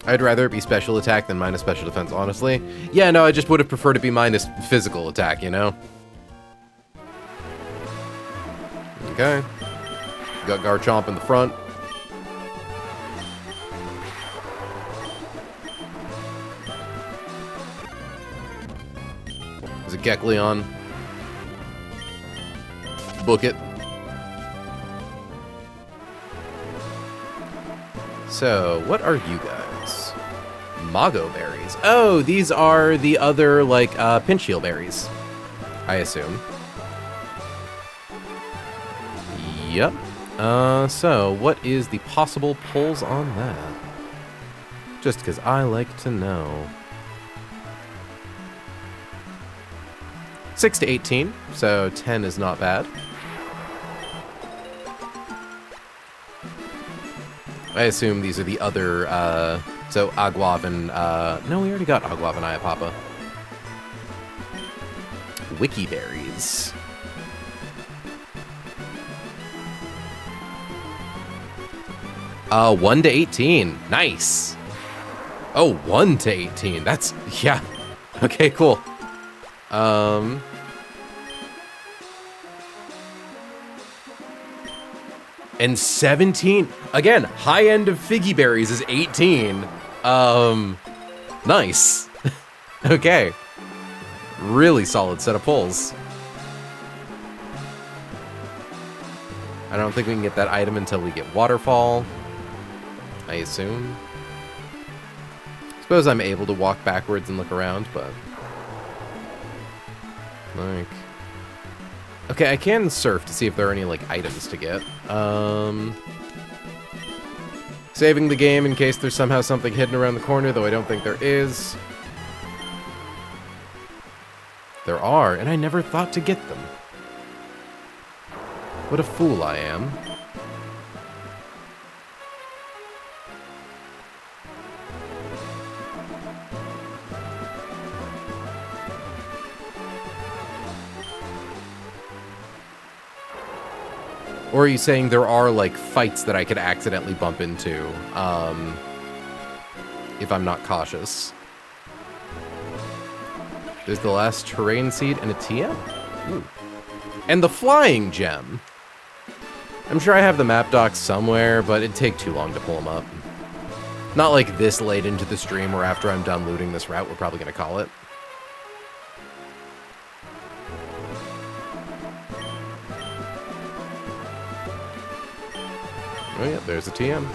I'd rather it be special attack than minus special defense, honestly. Yeah, no, I just would have preferred to be minus physical attack, you know? Okay. Got Garchomp in the front. There's a Gekleon. Book it. So, what are you guys? Mago berries. Oh, these are the other, like, pinch heal berries, I assume. Yep. So, what is the possible pulls on that? Just because I like to know. 6 to 18, so 10 is not bad. I assume these are the other, so Aguav and, no, we already got Aguav and Ayapapa. Wiki berries. Uh, 1 to 18. Nice. Oh, 1 to 18. That's, yeah. Okay, cool. And 17. Again, high end of Figgy berries is 18. Nice. Okay. Really solid set of pulls. I don't think we can get that item until we get Waterfall, I assume. Suppose I'm able to walk backwards and look around, but... like... okay, I can surf to see if there are any, like, items to get. Saving the game in case there's somehow something hidden around the corner, though I don't think there is. There are, and I never thought to get them. What a fool I am. Or are you saying there are, like, fights that I could accidentally bump into, if I'm not cautious? There's the last terrain seed and a TM? Ooh. And the flying gem! I'm sure I have the map docs somewhere, but it'd take too long to pull them up. Not like this late into the stream or after I'm done looting this route, we're probably gonna call it. Oh yeah, there's a TM.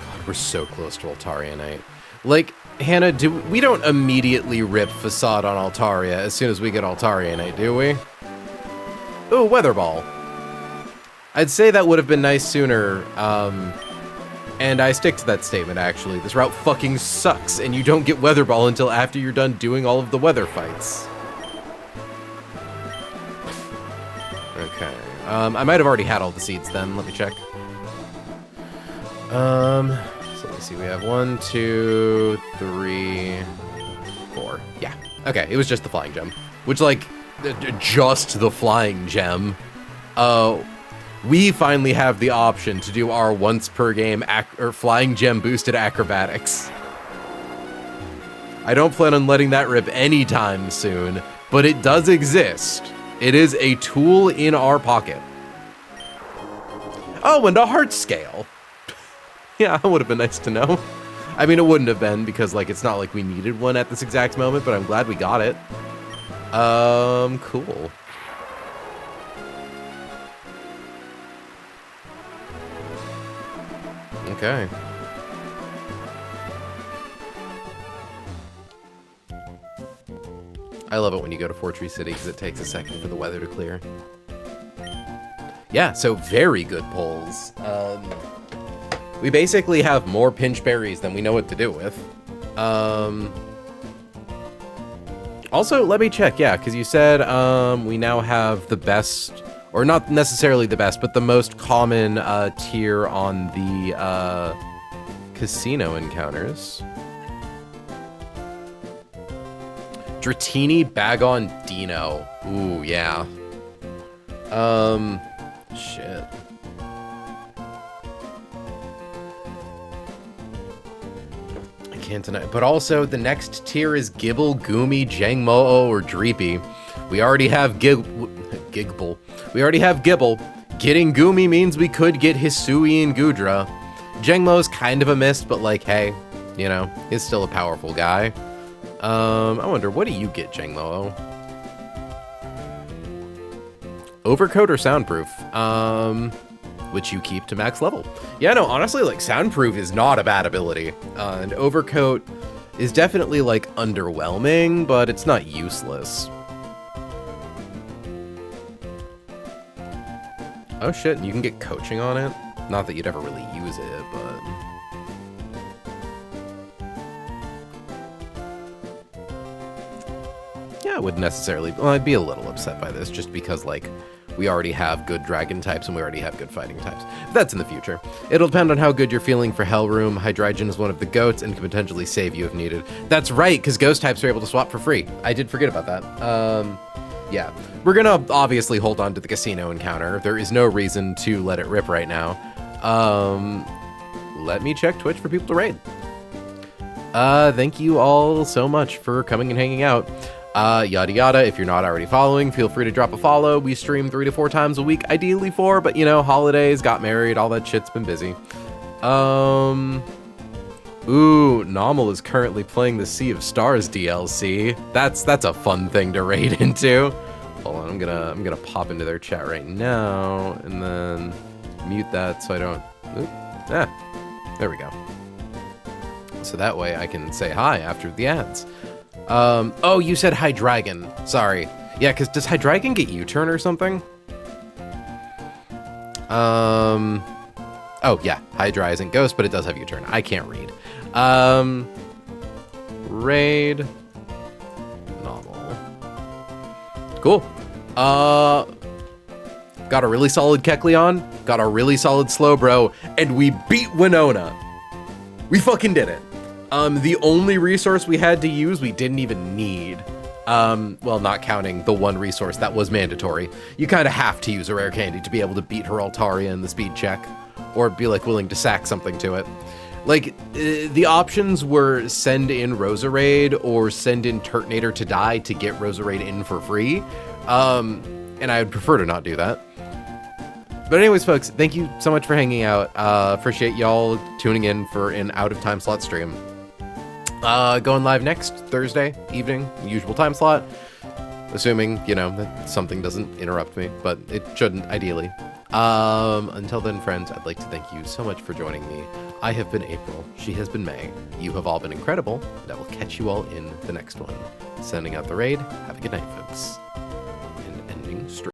God, we're so close to Altaria Knight. Like, Hannah, we don't immediately rip Facade on Altaria as soon as we get Altaria Knight, do we? Ooh, Weather Ball. I'd say that would have been nice sooner, and I stick to that statement, actually. This route fucking sucks, and you don't get Weather Ball until after you're done doing all of the weather fights. Okay. I might have already had all the seeds then. Let me check. So let me see. We have 1, 2, 3, 4. Yeah. Okay. It was just the flying gem, which, like, just the flying gem. We finally have the option to do our once per game or flying gem boosted acrobatics. I don't plan on letting that rip anytime soon, but it does exist. It is a tool in our pocket. Oh, and a heart scale. Yeah, that would have been nice to know. I mean, it wouldn't have been because, like, it's not like we needed one at this exact moment, but I'm glad we got it. Cool. Okay. I love it when you go to Fortree City because it takes a second for the weather to clear. Yeah, so very good pulls. We basically have more pinch berries than we know what to do with. Also, let me check, yeah, because you said we now have the best, or not necessarily the best, but the most common tier on the casino encounters. Dratini Bagon Dino. Ooh, yeah. Shit. I can't deny it. But also, the next tier is Gibble, Goomy, Jangmo-o, or Dreepy. We already have Gigble. We already have Gibble. Getting Goomy means we could get Hisui and Gudra. Jangmo's kind of a mist, but like, hey, you know, he's still a powerful guy. I wonder, what do you get, Jangmo-o? Overcoat or soundproof? Which you keep to max level. Yeah, no, honestly, like, soundproof is not a bad ability. And overcoat is definitely, like, underwhelming, but it's not useless. Oh shit, you can get coaching on it? Not that you'd ever really use it, but... yeah, I wouldn't necessarily... well, I'd be a little upset by this, just because, like, we already have good dragon types and we already have good fighting types. But that's in the future. It'll depend on how good you're feeling for Hellroom. Hydreigon is one of the goats and can potentially save you if needed. That's right, because ghost types are able to swap for free. I did forget about that. Yeah. We're gonna obviously hold on to the casino encounter. There is no reason to let it rip right now. Let me check Twitch for people to raid. Thank you all so much for coming and hanging out. Yada yada. If you're not already following, feel free to drop a follow. We stream 3 to 4 times a week, ideally 4, but you know, holidays, got married, all that shit's been busy. Ooh, Nomal is currently playing the Sea of Stars DLC. That's a fun thing to raid into. Hold on, I'm gonna pop into their chat right now and then mute that so I don't. There we go. So that way I can say hi after the ads. Oh, you said Hydreigon. Sorry. Yeah, because does Hydreigon get U-turn or something? Oh, yeah. Hydra isn't Ghost, but it does have U-turn. I can't read. Raid. Novel. Cool. Got a really solid Kecleon. Got a really solid Slowbro. And we beat Winona. We fucking did it. The only resource we had to use, we didn't even need. Well, not counting the one resource that was mandatory. You kind of have to use a rare candy to be able to beat her Altaria in the speed check, or be like willing to sack something to it. Like, the options were send in Roserade or send in Turtonator to die to get Roserade in for free. And I would prefer to not do that. But anyways, folks, thank you so much for hanging out. Appreciate y'all tuning in for an out-of-time slot stream. Going live next Thursday evening, usual time slot. Assuming, you know, that something doesn't interrupt me, but it shouldn't, ideally. Until then, friends, I'd like to thank you so much for joining me. I have been April. She has been May. You have all been incredible, and I will catch you all in the next one. Sending out the raid. Have a good night, folks. And ending stream.